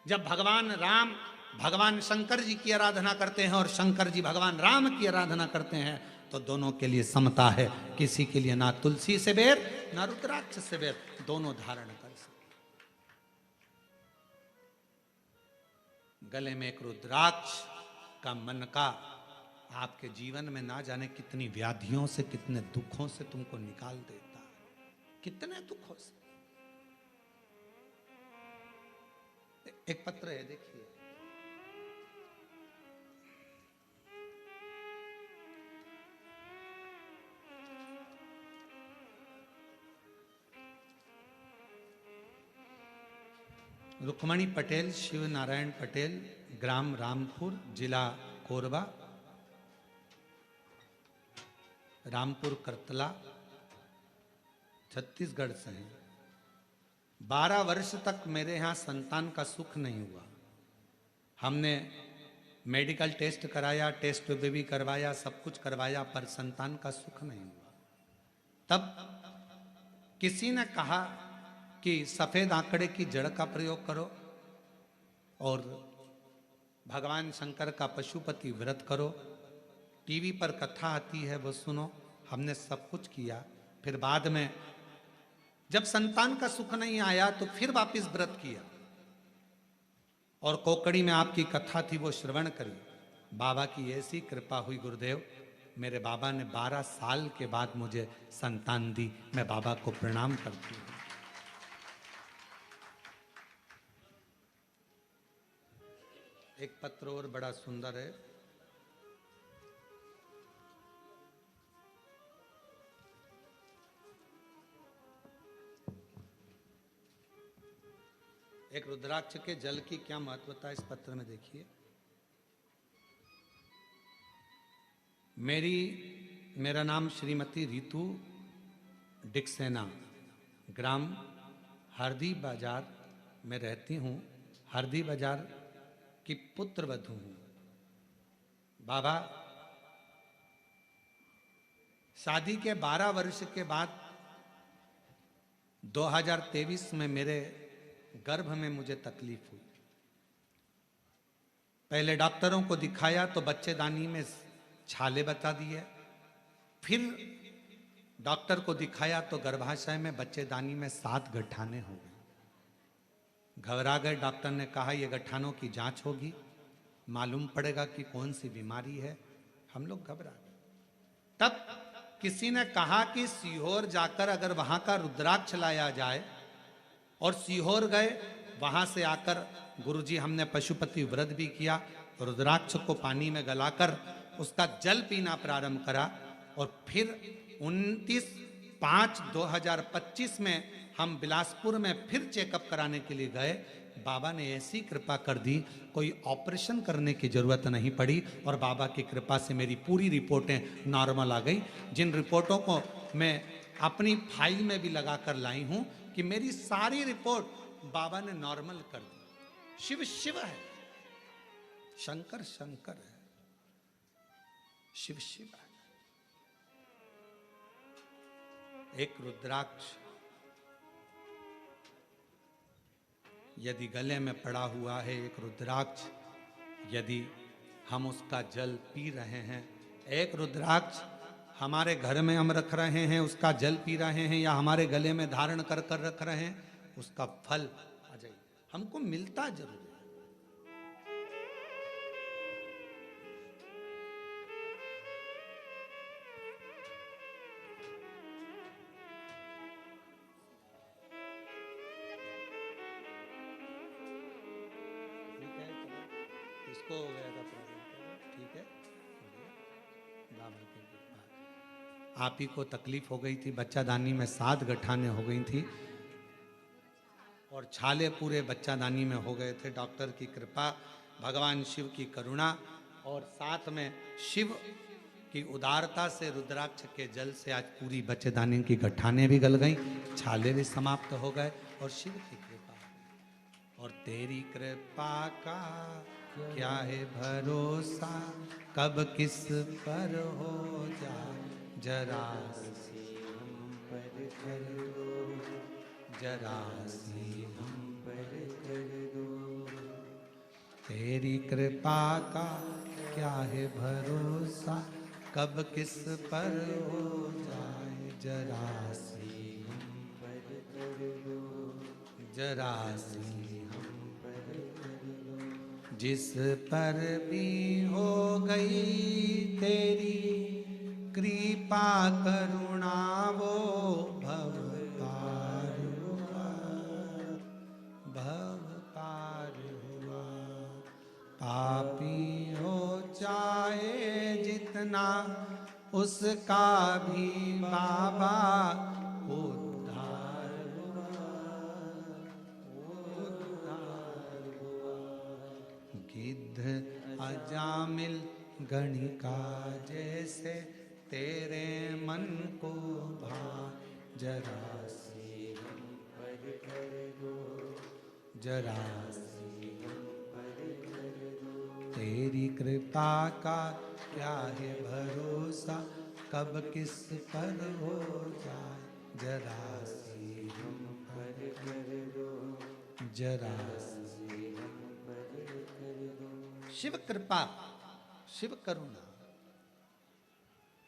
जब भगवान राम भगवान शंकर जी की आराधना करते हैं और शंकर जी भगवान राम की आराधना करते हैं तो दोनों के लिए समता है। किसी के लिए ना तुलसी से बैर ना रुद्राक्ष से बैर, दोनों धारण कर सकते। गले में एक रुद्राक्ष का मनका आपके जीवन में ना जाने कितनी व्याधियों से, कितने दुखों से तुमको निकाल देता है, कितने दुखों से। एक पत्र है, देखिए। रुक्मणी पटेल, शिव नारायण पटेल, ग्राम रामपुर, जिला कोरबा, रामपुर करतला, छत्तीसगढ़ से हैं। 12 वर्ष तक मेरे यहाँ संतान का सुख नहीं हुआ। हमने मेडिकल टेस्ट कराया, टेस्ट बेबी करवाया, सब कुछ करवाया, पर संतान का सुख नहीं हुआ। तब किसी ने कहा कि सफेद आंकड़े की जड़ का प्रयोग करो और भगवान शंकर का पशुपति व्रत करो, टीवी पर कथा आती है वो सुनो। हमने सब कुछ किया। फिर बाद में जब संतान का सुख नहीं आया तो फिर वापस व्रत किया और कोकड़ी में आपकी कथा थी वो श्रवण करी। बाबा की ऐसी कृपा हुई गुरुदेव, मेरे बाबा ने 12 साल के बाद मुझे संतान दी। मैं बाबा को प्रणाम करती हूँ। एक पत्र और बड़ा सुंदर है। एक रुद्राक्ष के जल की क्या महत्वता है इस पत्र में देखिए। मेरा नाम श्रीमती रितु डिक्सेना, ग्राम हरदी बाजार में रहती हूँ। हरदी बाजार की पुत्र वधू हूँ। बाबा, शादी के 12 वर्ष के बाद 2023 में मेरे गर्भ में मुझे तकलीफ हुई। पहले डॉक्टरों को दिखाया तो बच्चेदानी में छाले बता दिए। फिर डॉक्टर को दिखाया तो गर्भाशय में बच्चेदानी में 7 गठाने हो गए। घबरा गए। डॉक्टर ने कहा ये गठानों की जांच होगी, मालूम पड़ेगा कि कौन सी बीमारी है। हम लोग घबरा गए। तब किसी ने कहा कि सीहोर जाकर अगर वहां का रुद्राक्ष लाया जाए, और सीहोर गए। वहां से आकर गुरुजी हमने पशुपति व्रत भी किया। रुद्राक्ष को पानी में गलाकर उसका जल पीना प्रारंभ करा। और फिर 29/5/2025 में हम बिलासपुर में फिर चेकअप कराने के लिए गए। बाबा ने ऐसी कृपा कर दी, कोई ऑपरेशन करने की जरूरत नहीं पड़ी। और बाबा की कृपा से मेरी पूरी रिपोर्टें नॉर्मल आ गई, जिन रिपोर्टों को मैं अपनी फाइल में भी लगा कर लाई हूं कि मेरी सारी रिपोर्ट बाबा ने नॉर्मल कर दी। शिव शिव है, शंकर शंकर है, शिव शिव है। एक रुद्राक्ष यदि गले में पड़ा हुआ है, एक रुद्राक्ष यदि हम उसका जल पी रहे हैं, एक रुद्राक्ष हमारे घर में हम रख रहे हैं, उसका जल पी रहे हैं, या हमारे गले में धारण कर कर रख रहे हैं, उसका फल आ जाए। हमको मिलता जरूर है। इसको हो गया था प्रॉब्लम, ठीक है। आप ही को तकलीफ हो गई थी, बच्चादानी में 7 गठाने हो गई थी और छाले पूरे बच्चादानी में हो गए थे। डॉक्टर की कृपा, भगवान शिव की करुणा और साथ में शिव की उदारता से रुद्राक्ष के जल से आज पूरी बच्चेदानी की गठाने भी गल गई, छाले भी समाप्त हो गए और शिव की कृपा। और तेरी कृपा का क्या है भरोसा, कब किस पर हो जाए, जरा सी हम पर कर दो, जरा सी हम पर कर दो। तेरी कृपा का क्या है भरोसा, कब किस पर हो जाए, जरा सी हम पर कर दो, जरा सी हम पर कर दो। जिस पर भी हो गई तेरी कृपा करुणा, वो भव पार हुआ, भव पार हुआ। पापी हो चाहे जितना, उसका भी बाबा उद्धार हुआ, उद्धार हुआ। गिद्ध अजामिल गणिका जैसे तेरे मन को भा, जरा सी हम पर कर दो, जरा सी हम पर कर दो। तेरी कृपा का क्या है भरोसा, कब किस पर हो जाए, जरा सी हम पर कर दो, जरा सी हम पर कर दो। शिव कृपा, शिव करुणा।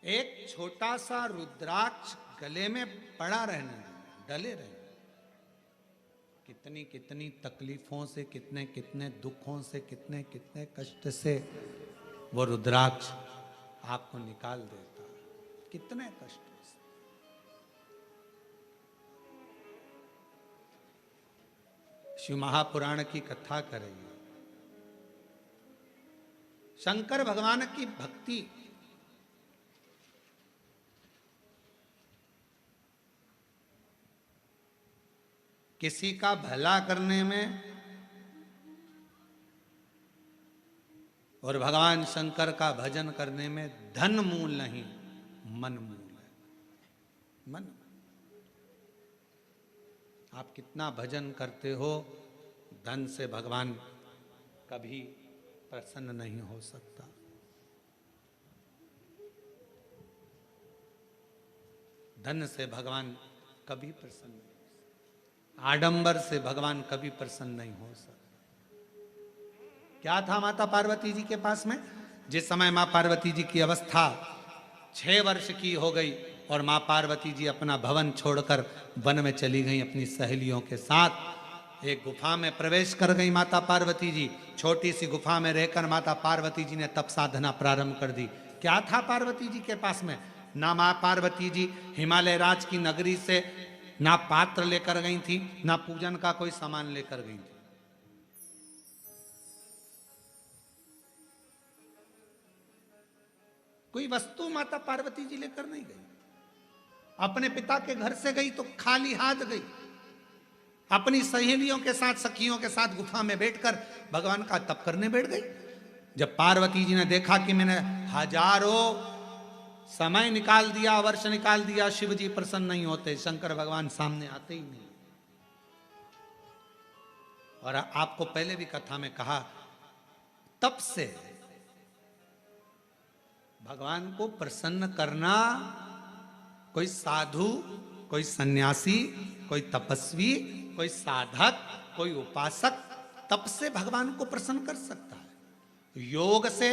एक छोटा सा रुद्राक्ष गले में पड़ा रहने, डले रहने, कितनी कितनी तकलीफों से, कितने कितने दुखों से, कितने कितने कष्ट से वो रुद्राक्ष आपको निकाल देता। कितने कष्ट से। शिव महापुराण की कथा करेंगे। शंकर भगवान की भक्ति किसी का भला करने में और भगवान शंकर का भजन करने में धन मूल नहीं, मन मूल है। मन। आप कितना भजन करते हो, धन से भगवान कभी प्रसन्न नहीं हो सकता। धन से भगवान कभी प्रसन्न नहीं, आडंबर से भगवान कभी प्रसन्न नहीं हो सकता। क्या था माता पार्वती जी के पास में? जिस समय मां पार्वती जी की अवस्था 6 वर्ष की हो गई और मां पार्वती जी अपना भवन छोड़कर वन में चली गई अपनी सहेलियों के साथ। एक गुफा में प्रवेश कर गई माता पार्वती जी। छोटी सी गुफा में रहकर माता पार्वती जी ने तप साधना प्रारंभ कर दी। क्या था पार्वती जी के पास में? ना मां पार्वती जी हिमालय राज की नगरी से ना पात्र लेकर गई थी, ना पूजन का कोई सामान लेकर गई थी। कोई वस्तु माता पार्वती जी लेकर नहीं गई। अपने पिता के घर से गई तो खाली हाथ गई। अपनी सहेलियों के साथ, सखियों के साथ गुफा में बैठकर भगवान का तप करने बैठ गई। जब पार्वती जी ने देखा कि मैंने हजारों समय निकाल दिया, वर्ष निकाल दिया, शिव जी प्रसन्न नहीं होते, शंकर भगवान सामने आते ही नहीं। और आपको पहले भी कथा में कहा, तप से भगवान को प्रसन्न करना कोई साधु, कोई सन्यासी, कोई तपस्वी, कोई साधक, कोई उपासक तप से भगवान को प्रसन्न कर सकता है। योग से,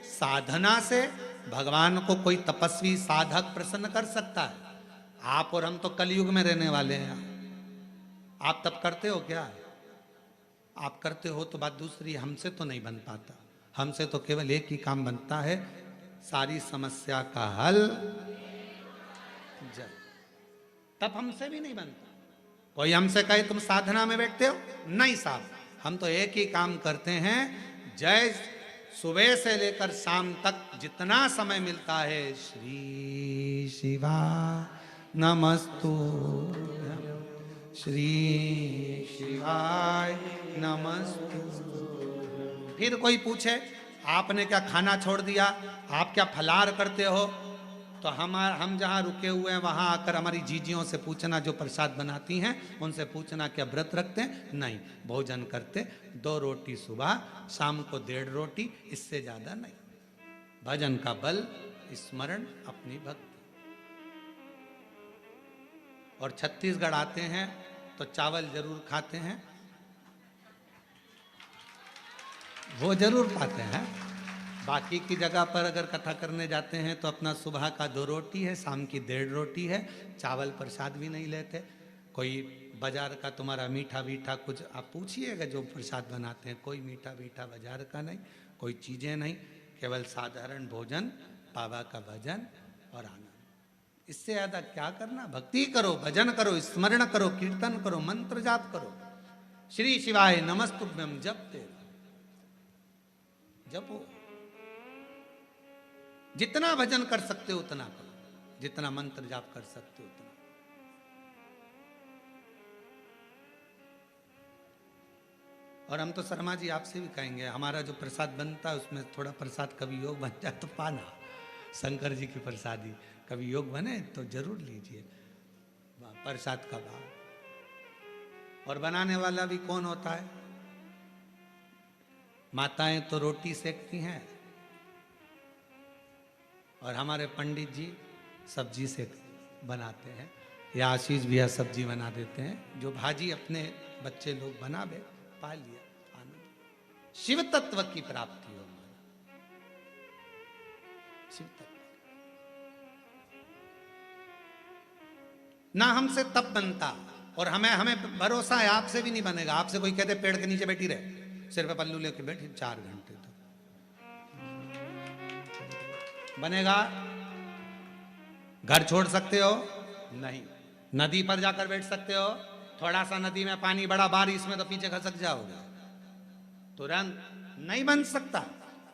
साधना से भगवान को कोई तपस्वी साधक प्रसन्न कर सकता है। आप और हम तो कलयुग में रहने वाले हैं। आप तप करते हो क्या? आप करते हो तो बात दूसरी, हमसे तो नहीं बन पाता। हमसे तो केवल एक ही काम बनता है, सारी समस्या का हल जल। तब हमसे भी नहीं बनता। कोई हमसे कहे तुम साधना में बैठते हो, नहीं साहब, हम तो एक ही काम करते हैं। जय सुबह से लेकर शाम तक जितना समय मिलता है, श्री शिवा नमस्तुभ्यं, श्री शिवाय नमस्तुभ्यं। फिर कोई पूछे आपने क्या खाना छोड़ दिया, आप क्या फलाहार करते हो, तो हम जहाँ रुके हुए हैं वहाँ आकर हमारी जीजियों से पूछना, जो प्रसाद बनाती हैं उनसे पूछना क्या व्रत रखते हैं? नहीं, भोजन करते 2 रोटी सुबह, शाम को 1.5 रोटी, इससे ज़्यादा नहीं। भजन का बल, स्मरण, अपनी भक्ति। और छत्तीसगढ़ आते हैं तो चावल जरूर खाते हैं, वो जरूर पाते हैं। बाकी की जगह पर अगर कथा करने जाते हैं तो अपना सुबह का 2 रोटी है, शाम की 1.5 रोटी है, चावल प्रसाद भी नहीं लेते। कोई बाजार का तुम्हारा मीठा मीठा कुछ आप पूछिएगा जो प्रसाद बनाते हैं, कोई मीठा मीठा बाजार का नहीं, कोई चीज़ें नहीं, केवल साधारण भोजन, बाबा का भजन और आनंद। इससे ज़्यादा क्या करना? भक्ति करो, भजन करो, स्मरण करो, कीर्तन करो, मंत्र जाप करो, श्री शिवाय नमस्तुभ्यम जपते जपो। जितना भजन कर सकते हो उतना करो, जितना मंत्र जाप कर सकते हो उतना। और हम तो शर्मा जी आपसे भी कहेंगे, हमारा जो प्रसाद बनता है उसमें थोड़ा प्रसाद कभी योग बन जाए तो पाना। शंकर जी की प्रसादी कभी योग बने तो जरूर लीजिए प्रसाद का भाव। और बनाने वाला भी कौन होता है? माताएं तो रोटी सेकती हैं और हमारे पंडित जी सब्जी से बनाते हैं, या आशीष भैया सब्जी बना देते हैं। जो भाजी अपने बच्चे लोग बनावे, पा लिया आनंद। शिव तत्व की प्राप्ति हो, शिव तत्व। ना हमसे तप बनता, और हमें भरोसा है आपसे भी नहीं बनेगा। आपसे कोई कहते पेड़ के नीचे बैठी रहे, सिर पे पल्लू लेके बैठी 4 घंटे तक, बनेगा? घर छोड़ सकते हो? नहीं। नदी पर जाकर बैठ सकते हो? थोड़ा सा नदी में पानी बड़ा, बारिश में तो पीछे खसक जाओगे, तुरंत नहीं बन सकता।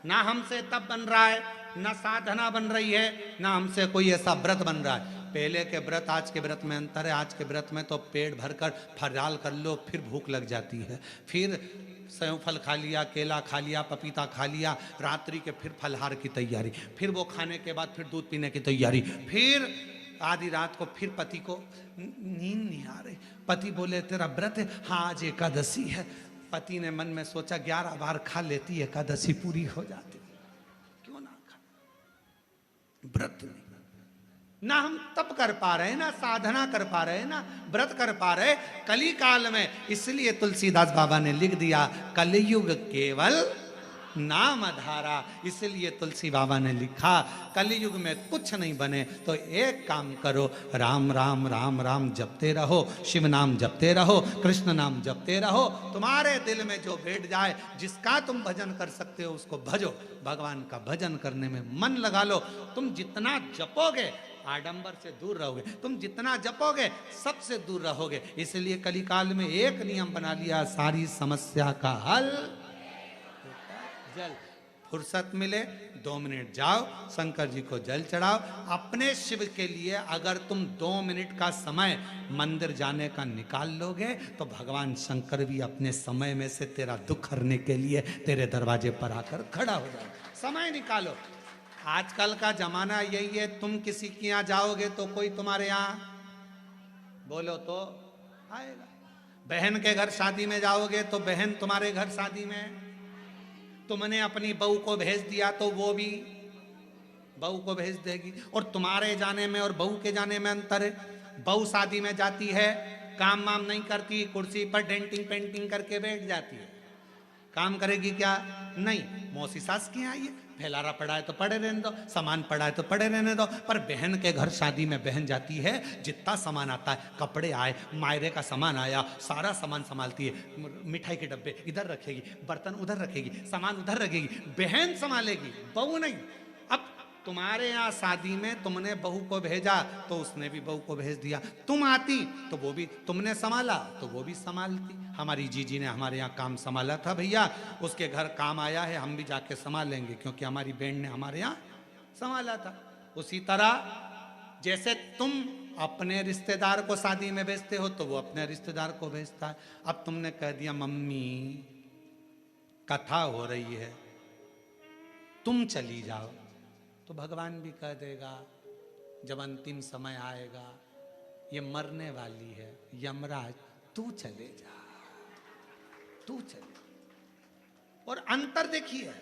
ना हमसे तब बन रहा है, ना साधना बन रही है, ना हमसे कोई ऐसा व्रत बन रहा है। पहले के व्रत आज के व्रत में अंतर है। आज के व्रत में तो पेट भरकर फराल कर लो, फिर भूख लग जाती है, फिर सेव फल खा लिया, केला खा लिया, पपीता खा लिया, रात्रि के फिर फलहार की तैयारी, फिर वो खाने के बाद फिर दूध पीने की तैयारी, फिर आधी रात को फिर पति को नींद नहीं आ रही, पति बोले तेरा व्रत है, हाँ आज एकादशी है। पति ने मन में सोचा 11 बार खा लेती एकादशी पूरी हो जाती, क्यों ना खा। व्रत नहीं, ना हम तप कर पा रहे, ना साधना कर पा रहे, ना व्रत कर पा रहे कली काल में। इसलिए तुलसीदास बाबा ने लिख दिया कलयुग केवल नाम धारा। इसलिए तुलसी बाबा ने लिखा कलयुग में कुछ नहीं बने तो एक काम करो, राम राम राम राम जपते रहो, शिव नाम जपते रहो, कृष्ण नाम जपते रहो। तुम्हारे दिल में जो बैठ जाए, जिसका तुम भजन कर सकते हो उसको भजो। भगवान का भजन करने में मन लगा लो। तुम जितना जपोगे आडंबर से दूर रहोगे, तुम जितना जपोगे सबसे दूर रहोगे। इसलिए कलिकाल में एक नियम बना लिया, सारी समस्या का हल जल। फुर्सत मिले 2 मिनट जाओ शंकर जी को जल चढ़ाओ। अपने शिव के लिए अगर तुम 2 मिनट का समय मंदिर जाने का निकाल लोगे तो भगवान शंकर भी अपने समय में से तेरा दुख हरने के लिए तेरे दरवाजे पर आकर खड़ा हो जाए। समय निकालो। आजकल का जमाना यही है, तुम किसी के यहाँ जाओगे तो कोई तुम्हारे यहाँ बोलो तो आएगा। बहन के घर शादी में जाओगे तो बहन तुम्हारे घर शादी में, तुमने अपनी बहू को भेज दिया तो वो भी बहू को भेज देगी। और तुम्हारे जाने में और बहू के जाने में अंतर है। बहू शादी में जाती है, काम वाम नहीं करती, कुर्सी पर डेंटिंग पेंटिंग करके बैठ जाती है, काम करेगी क्या? नहीं। मौसी सास की आई है, फैलारा पड़ा है तो पड़े रहने दो, सामान पड़ा है तो पड़े रहने दो। पर बहन के घर शादी में बहन जाती है, जितना सामान आता है, कपड़े आए, मायरे का सामान आया, सारा सामान संभालती है। मिठाई के डब्बे इधर रखेगी, बर्तन उधर रखेगी, सामान उधर रखेगी, बहन संभालेगी, बहू नहीं। अब तुम्हारे यहाँ शादी में तुमने बहू को भेजा तो उसने भी बहू को भेज दिया, तुम आती तो वो भी, तुमने संभाला तो वो भी संभालती। हमारी जीजी ने हमारे यहाँ काम संभाला था भैया, उसके घर काम आया है, हम भी जाके संभालेंगे क्योंकि हमारी बहन ने हमारे यहाँ संभाला था। उसी तरह जैसे तुम अपने रिश्तेदार को शादी में भेजते हो तो वो अपने रिश्तेदार को भेजता है। अब तुमने कह दिया मम्मी कथा हो रही है तुम चली जाओ, तो भगवान भी कह देगा जब अंतिम समय आएगा, ये मरने वाली है, यमराज तू चले जा, तू चले। और अंतर देखिए,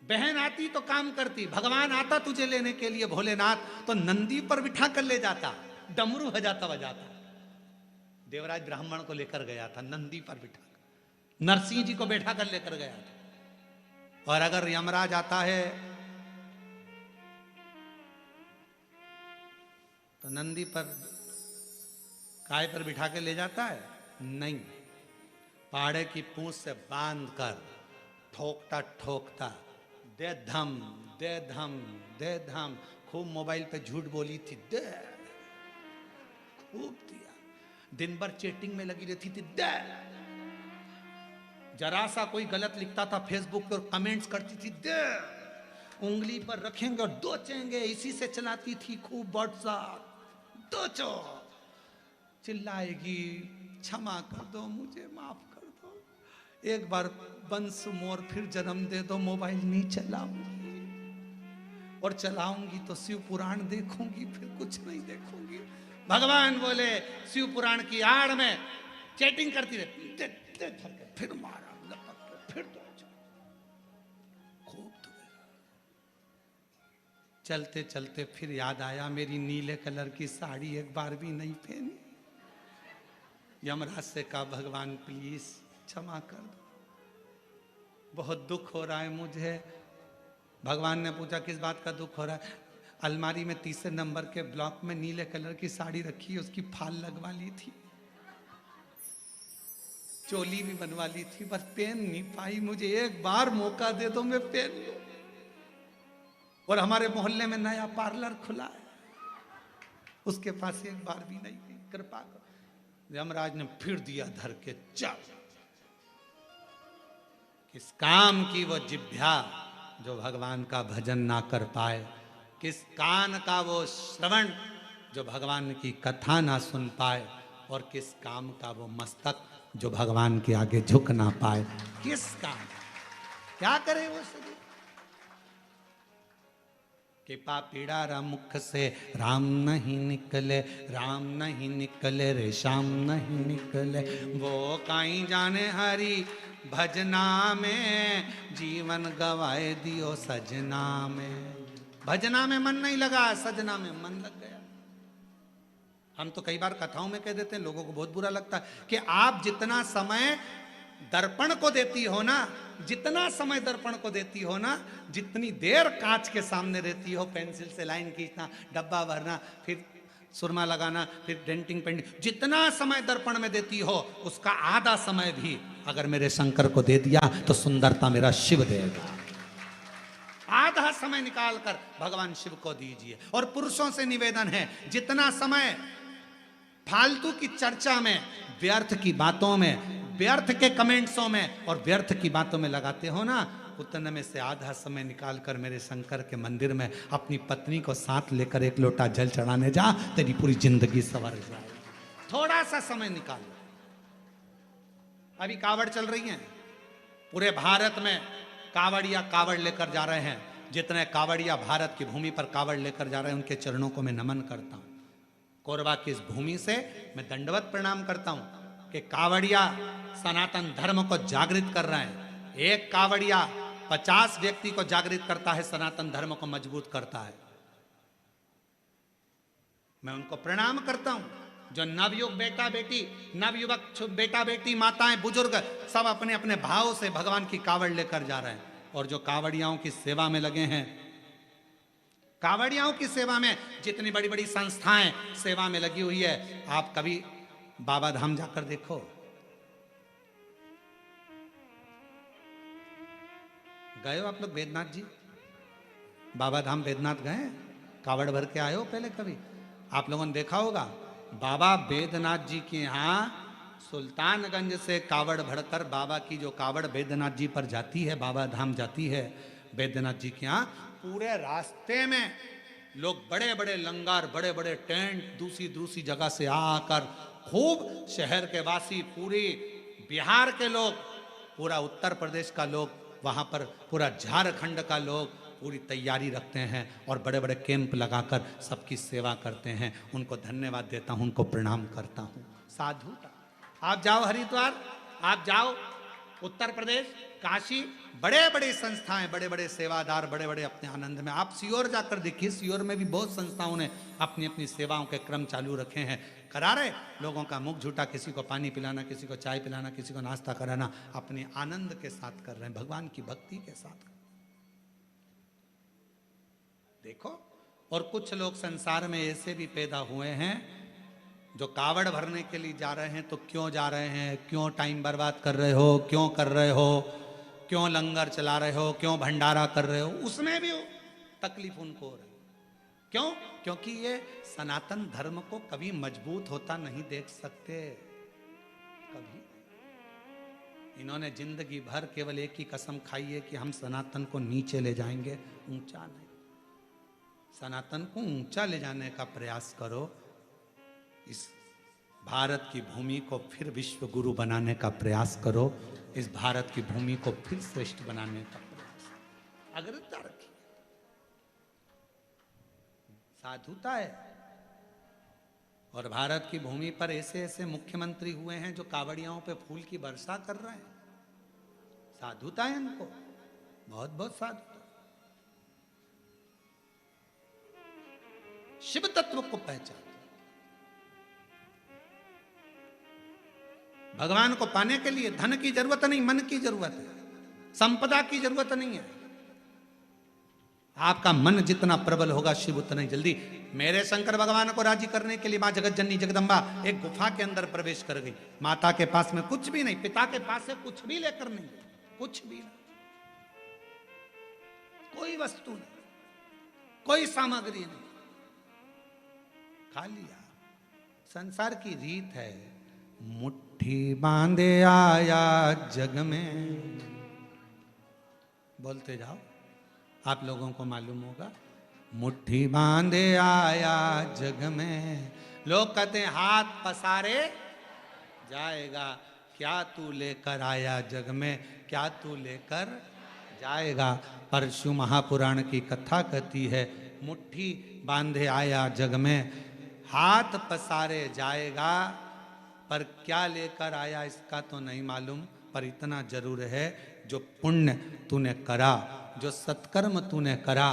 बहन आती तो काम करती, भगवान आता तुझे लेने के लिए भोलेनाथ तो नंदी पर बिठा कर ले जाता, डमरू बजाता बजाता। देवराज ब्राह्मण को लेकर गया था नंदी पर बिठा कर, नरसिंह जी को बैठा कर लेकर गया था। और अगर यमराज आता है तो नंदी पर काय पर बिठा के ले जाता है? नहीं, पाड़े की पूंछ से बांध कर ठोकता ठोकता दे धम दे धम दे धम। खूब मोबाइल पे झूठ बोली थी, दे, खूब दिया। दिन भर चैटिंग में लगी रहती थी, दे। जरा सा कोई गलत लिखता था फेसबुक पर कमेंट्स करती थी, दे। उंगली पर रखेंगे और दोचेंगे, इसी से चलाती थी खूब व्हाट्सएप, दोचो। चिल्लाएगी क्षमा कर दो, मुझे माफ कर दो, एक बार वंस मोर फिर जन्म दे दो, मोबाइल नहीं चलाऊंगी, और चलाऊंगी तो शिव पुराण देखूंगी, फिर कुछ नहीं देखूंगी। भगवान बोले शिव पुराण की आड़ में चैटिंग करती रहती, दे, दे, दे, फिर मारा लपक, फिर दो, खूब धुए। चलते चलते फिर याद आया मेरी नीले कलर की साड़ी एक बार भी नहीं पहनी। यमराज से कहा भगवान प्लीज क्षमा कर दो, बहुत दुख हो रहा है मुझे। भगवान ने पूछा किस बात का दुख हो रहा है? अलमारी में 3 नंबर के ब्लॉक में नीले कलर की साड़ी रखी है, उसकी फाल लगवा ली थी, चोली भी बनवा ली थी, बस पहन नहीं पाई, मुझे एक बार मौका दे दो मैं पहन लूं। और हमारे मोहल्ले में नया पार्लर खुला है, उसके पास एक बार भी नहीं गई। कृपा करो। यमराज ने फिर दिया धर के, चल। किस काम की वो जिह्वा जो भगवान का भजन ना कर पाए, किस कान का वो श्रवण जो भगवान की कथा ना सुन पाए, और किस काम का वो मस्तक जो भगवान के आगे झुक ना पाए। किस काम, क्या करे वो शरीर। कृपा पीड़ा मुख से राम नहीं निकले, राम नहीं निकले रे श्याम नहीं निकले। वो काई जाने हरि भजना में, जीवन गवाए दियो सजना में। भजना में मन नहीं लगा, सजना में मन लग गया। हम तो कई बार कथाओं में कह देते हैं, लोगों को बहुत बुरा लगता है कि आप जितना समय दर्पण को देती हो ना, जितना समय दर्पण को देती हो ना, जितनी देर कांच के सामने रहती हो, पेंसिल से लाइन खींचना, डब्बा भरना, फिर सुरमा लगाना, फिर डेंटिंग पेंटिंग, जितना समय दर्पण में देती हो, उसका आधा समय भी अगर मेरे शंकर को दे दिया तो सुंदरता मेरा शिव देगा। आधा समय निकाल कर भगवान शिव को दीजिए। और पुरुषों से निवेदन है, जितना समय फालतू की चर्चा में, व्यर्थ की बातों में, व्यर्थ के कमेंट्सों में और व्यर्थ की बातों में लगाते हो ना, उतने में से आधा समय निकाल कर मेरे शंकर के मंदिर में अपनी पत्नी को साथ लेकर एक लोटा जल चढ़ाने जा, तेरी पूरी जिंदगी संवर जाए। थोड़ा सा समय निकाल। अभी कावड़ चल रही है, पूरे भारत में कावड़िया कावड़ लेकर जा रहे हैं। जितने कावड़िया भारत की भूमि पर कावड़ लेकर जा रहे हैं, उनके चरणों को मैं नमन करता हूं। कोरबा की इस भूमि से मैं दंडवत प्रणाम करता हूं कि कावड़िया सनातन धर्म को जागृत कर रहे हैं। एक कावड़िया 50 व्यक्ति को जागृत करता है, सनातन धर्म को मजबूत करता है। मैं उनको प्रणाम करता हूं। जो नवयुग बेटा बेटी, नवयुवक बेटा बेटी, माताएं बुजुर्ग, सब अपने अपने भाव से भगवान की कावड़ लेकर जा रहे हैं। और जो कावड़ियाओं की सेवा में लगे हैं, कावड़ियाओं की सेवा में जितनी बड़ी बड़ी संस्थाएं सेवा में लगी हुई है, आप कभी बाबा धाम जाकर देखो। गए हो आप लोग बैद्यनाथ जी? बाबा धाम बैद्यनाथ गए? कावड़ भर के आए हो पहले कभी? आप लोगों ने देखा होगा, बाबा बैद्यनाथ जी के यहाँ सुल्तानगंज से कावड़ भरकर बाबा की जो कावड़ बैद्यनाथ जी पर जाती है, बाबा धाम जाती है बैद्यनाथ जी के यहाँ, पूरे रास्ते में लोग बड़े बड़े लंगर, बड़े बड़े टेंट, दूसरी दूसरी जगह से आकर खूब शहर के वासी, पूरी बिहार के लोग, पूरा उत्तर प्रदेश का लोग, वहाँ पर पूरा झारखंड का लोग पूरी तैयारी रखते हैं और बड़े बड़े कैंप लगाकर सबकी सेवा करते हैं। उनको धन्यवाद देता हूँ, उनको प्रणाम करता हूँ। साधु, आप जाओ हरिद्वार, आप जाओ उत्तर प्रदेश, काशी, बड़े बड़े संस्थाएं, बड़े बड़े सेवादार, बड़े बड़े अपने आनंद में। आप सीहोर जाकर देखिए, सीहोर में भी बहुत संस्थाओं ने अपनी अपनी सेवाओं के क्रम चालू रखे हैं, करा रहे लोगों का मुख झूठा, किसी को पानी पिलाना, किसी को चाय पिलाना, किसी को नाश्ता कराना, अपने आनंद के साथ कर रहे हैं, भगवान की भक्ति के साथ। देखो, और कुछ लोग संसार में ऐसे भी पैदा हुए हैं जो कावड़ भरने के लिए जा रहे हैं। तो क्यों जा रहे हैं, क्यों टाइम बर्बाद कर रहे हो, क्यों कर रहे हो, क्यों लंगर चला रहे हो, क्यों भंडारा कर रहे हो, उसमें भी तकलीफ उनको हो रही। क्यों? क्योंकि ये सनातन धर्म को कभी मजबूत होता नहीं देख सकते, कभी। इन्होंने जिंदगी भर केवल एक ही कसम खाई है कि हम सनातन को नीचे ले जाएंगे, ऊंचा नहीं। सनातन को ऊंचा ले जाने का प्रयास करो। इस भारत की भूमि को फिर विश्व गुरु बनाने का प्रयास करो। इस भारत की भूमि को फिर श्रेष्ठ बनाने का प्रयास, अग्रता रखिए। साधुता है। और भारत की भूमि पर ऐसे ऐसे मुख्यमंत्री हुए हैं जो कावड़ियाओं पे फूल की वर्षा कर रहे हैं। साधुता है इनको, बहुत बहुत साधुता। शिव तत्व को पहचान। भगवान को पाने के लिए धन की जरूरत नहीं, मन की जरूरत है, संपदा की जरूरत नहीं है। आपका मन जितना प्रबल होगा, शिव उतना ही जल्दी। मेरे शंकर भगवान को राजी करने के लिए मां जगत जननी जगदम्बा एक गुफा के अंदर प्रवेश कर गई। माता के पास में कुछ भी नहीं, पिता के पास से कुछ भी लेकर नहीं, कुछ भी नहीं, कोई वस्तु नहीं। कोई सामग्री नहीं, खा लिया। संसार की रीत है, मुट्ठी बांधे आया जग में। बोलते जाओ, आप लोगों को मालूम होगा। मुट्ठी बांधे आया जग में, लोग कहते हैं हाथ पसारे जाएगा। क्या तू लेकर आया जग में, क्या तू लेकर जाएगा। परशु महापुराण की कथा कहती है, मुट्ठी बांधे आया जग में, हाथ पसारे जाएगा, पर क्या लेकर आया इसका तो नहीं मालूम। पर इतना जरूर है, जो पुण्य तूने करा, जो सत्कर्म तूने करा,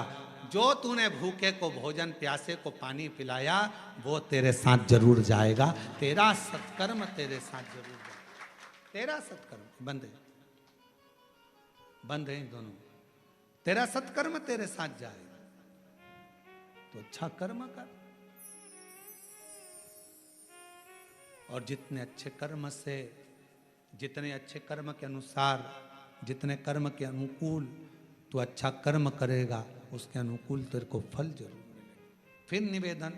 जो तूने भूखे को भोजन, प्यासे को पानी पिलाया, वो तेरे साथ जरूर जाएगा। तेरा सत्कर्म तेरे साथ जरूर जाएगा। तेरा सत्कर्म बंद है, बंद है दोनों। तेरा सत्कर्म तेरे साथ जाएगा, तो अच्छा कर्म कर। और जितने अच्छे कर्म से, जितने अच्छे कर्म के अनुसार, जितने कर्म के अनुकूल तू अच्छा कर्म करेगा, उसके अनुकूल तेरे को फल जरूर मिलेगा। फिर निवेदन,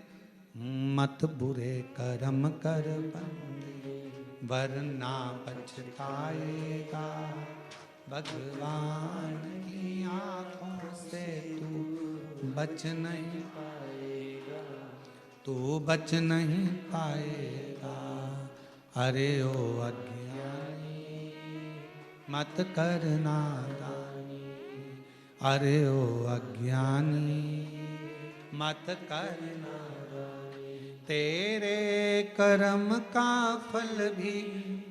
मत बुरे कर्म कर बंदे, वरना पछताएगा। भगवान की आंखों से तू बच नहीं पाएगा, तू बच नहीं पाएगा। अरे ओ अज्ञानी मत करना दानी, अरे ओ अज्ञानी मत करना दानी। तेरे कर्म का फल भी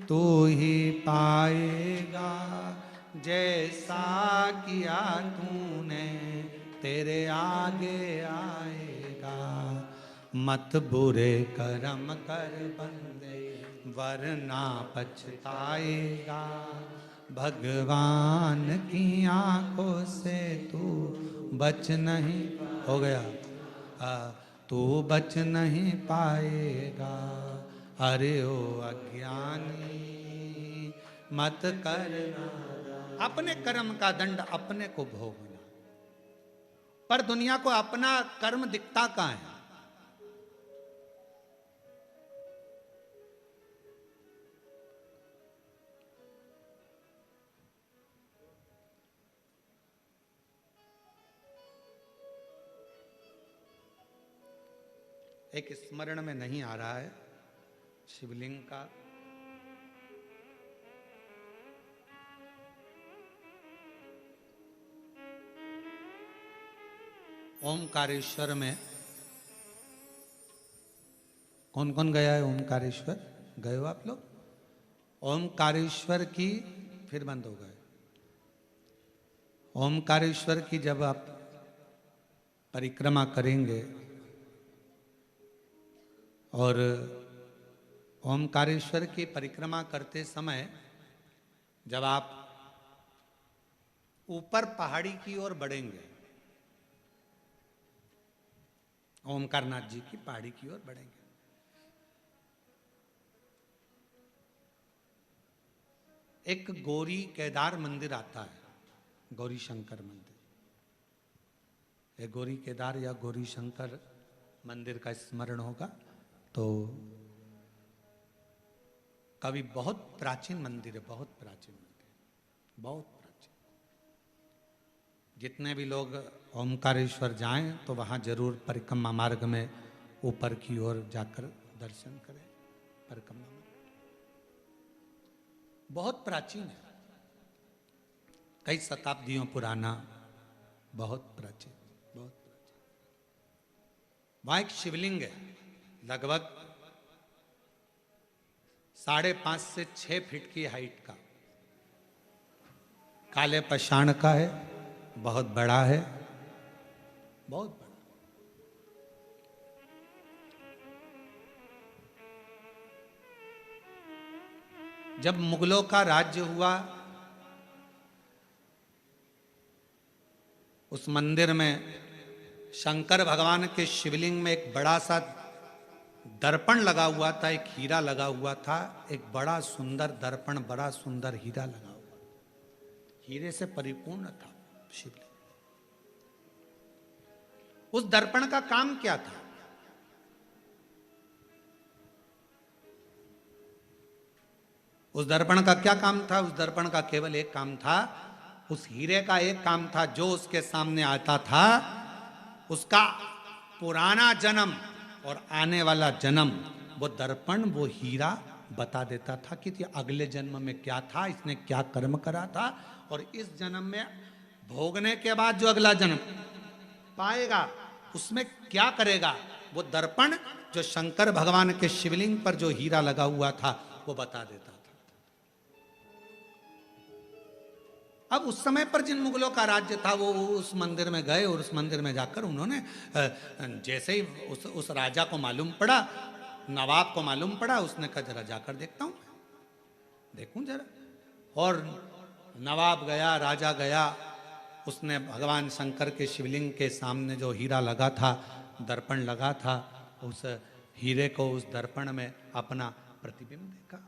तू ही पाएगा, जैसा किया तूने तेरे आगे आएगा। मत बुरे कर्म कर बंदे, वरना पछताएगा। भगवान की आंखों से तू बच नहीं, हो गया, तू बच नहीं पाएगा। अरे ओ अज्ञानी मत करना, अपने कर्म का दंड अपने को भोगना। पर दुनिया को अपना कर्म दिखता कहाँ है। एक स्मरण में नहीं आ रहा है शिवलिंग का, ओमकारेश्वर में कौन कौन गया है ओमकारेश्वर? गए हो आप लोग? ओमकारेश्वर की, फिर बंद हो गए। ओमकारेश्वर की जब आप परिक्रमा करेंगे और ओमकारेश्वर की परिक्रमा करते समय जब आप ऊपर पहाड़ी की ओर बढ़ेंगे, ओमकारनाथ जी की पहाड़ी की ओर बढ़ेंगे, एक गौरी केदार मंदिर आता है, गौरी शंकर मंदिर। एक गौरी केदार या गौरी शंकर मंदिर का स्मरण होगा तो कभी, बहुत प्राचीन मंदिर है, बहुत प्राचीन मंदिर, बहुत प्राचीन। जितने भी लोग ओमकारेश्वर जाएं तो वहाँ जरूर परिक्रमा मार्ग में ऊपर की ओर जाकर दर्शन करें। परिक्रमा मार्ग बहुत प्राचीन है, कई शताब्दियों पुराना, बहुत प्राचीन, बहुत प्राचीन। वहाँ एक शिवलिंग है, लगभग 5.5 से 6 फीट की हाइट का, काले पाषाण का है, बहुत बड़ा है, बहुत बड़ा। जब मुगलों का राज्य हुआ, उस मंदिर में शंकर भगवान के शिवलिंग में एक बड़ा सा दर्पण लगा हुआ था, एक हीरा लगा हुआ था, एक बड़ा सुंदर दर्पण, बड़ा सुंदर हीरा लगा हुआ, हीरे से परिपूर्ण था शिवलिंग। उस दर्पण का काम क्या था? उस दर्पण का क्या काम था? उस दर्पण का केवल एक काम था, उस हीरे का एक काम था, जो उसके सामने आता था उसका पुराना जन्म और आने वाला जन्म वो दर्पण, वो हीरा बता देता था कि ये अगले जन्म में क्या था, इसने क्या कर्म करा था, और इस जन्म में भोगने के बाद जो अगला जन्म पाएगा उसमें क्या करेगा। वो दर्पण जो शंकर भगवान के शिवलिंग पर जो हीरा लगा हुआ था वो बता देता था। अब उस समय पर जिन मुगलों का राज्य था वो उस मंदिर में गए और उस मंदिर में जाकर उन्होंने जैसे ही उस राजा को मालूम पड़ा, नवाब को मालूम पड़ा, उसने कहा जरा जाकर देखता हूं, देखूं जरा। और नवाब गया, राजा गया, उसने भगवान शंकर के शिवलिंग के सामने जो हीरा लगा था, दर्पण लगा था, उस हीरे को उस दर्पण में अपना प्रतिबिंब देखा।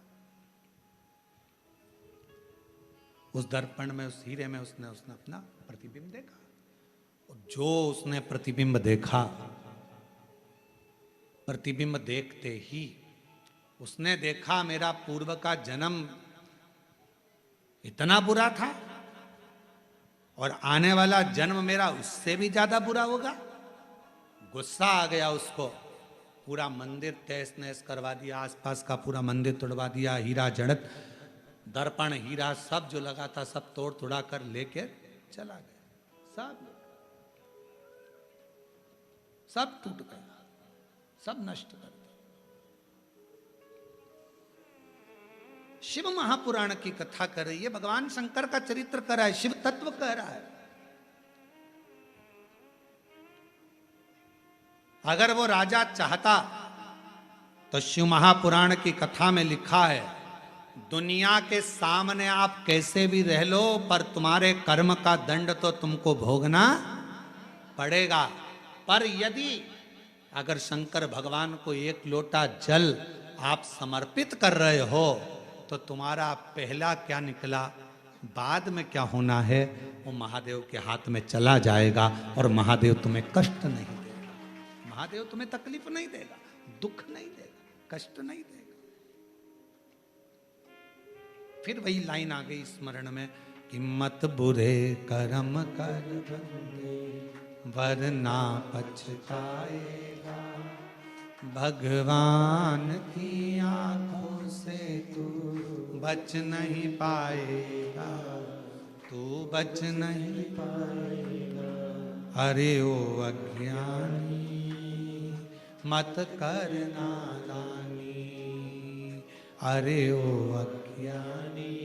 उस दर्पण में, उस हीरे में उसने अपना प्रतिबिंब देखा। और जो उसने प्रतिबिंब देखा, प्रतिबिंब देखते ही उसने देखा मेरा पूर्व का जन्म इतना बुरा था और आने वाला जन्म मेरा उससे भी ज्यादा बुरा होगा। गुस्सा आ गया उसको, पूरा मंदिर तहस नहस करवा दिया, आसपास का पूरा मंदिर तोड़वा दिया, हीरा जड़त, दर्पण हीरा सब जो लगा था सब तोड़ तोड़ा कर लेके चला गया। सब टूट गया, सब नष्ट कर दिया। शिव महापुराण की कथा कर रही है, भगवान शंकर का चरित्र कर रहा है, शिव तत्व कह रहा है। अगर वो राजा चाहता तो शिव महापुराण की कथा में लिखा है, दुनिया के सामने आप कैसे भी रह लो पर तुम्हारे कर्म का दंड तो तुमको भोगना पड़ेगा। पर यदि अगर शंकर भगवान को एक लोटा जल आप समर्पित कर रहे हो तो तुम्हारा पहला क्या निकला, बाद में क्या होना है, वो महादेव के हाथ में चला जाएगा और महादेव तुम्हें कष्ट नहीं देगा, महादेव तुम्हें तकलीफ नहीं देगा, दुख नहीं देगा, कष्ट नहीं देगा। फिर वही लाइन आ गई स्मरण में कि मत बुरे कर्म कर बंदे वरना पछताएगा, भगवान की आंखों से तू बच नहीं पाएगा, तू बच नहीं पाएगा। अरे ओ अज्ञानी मत कर नादानी, अरे ओ अज्ञानी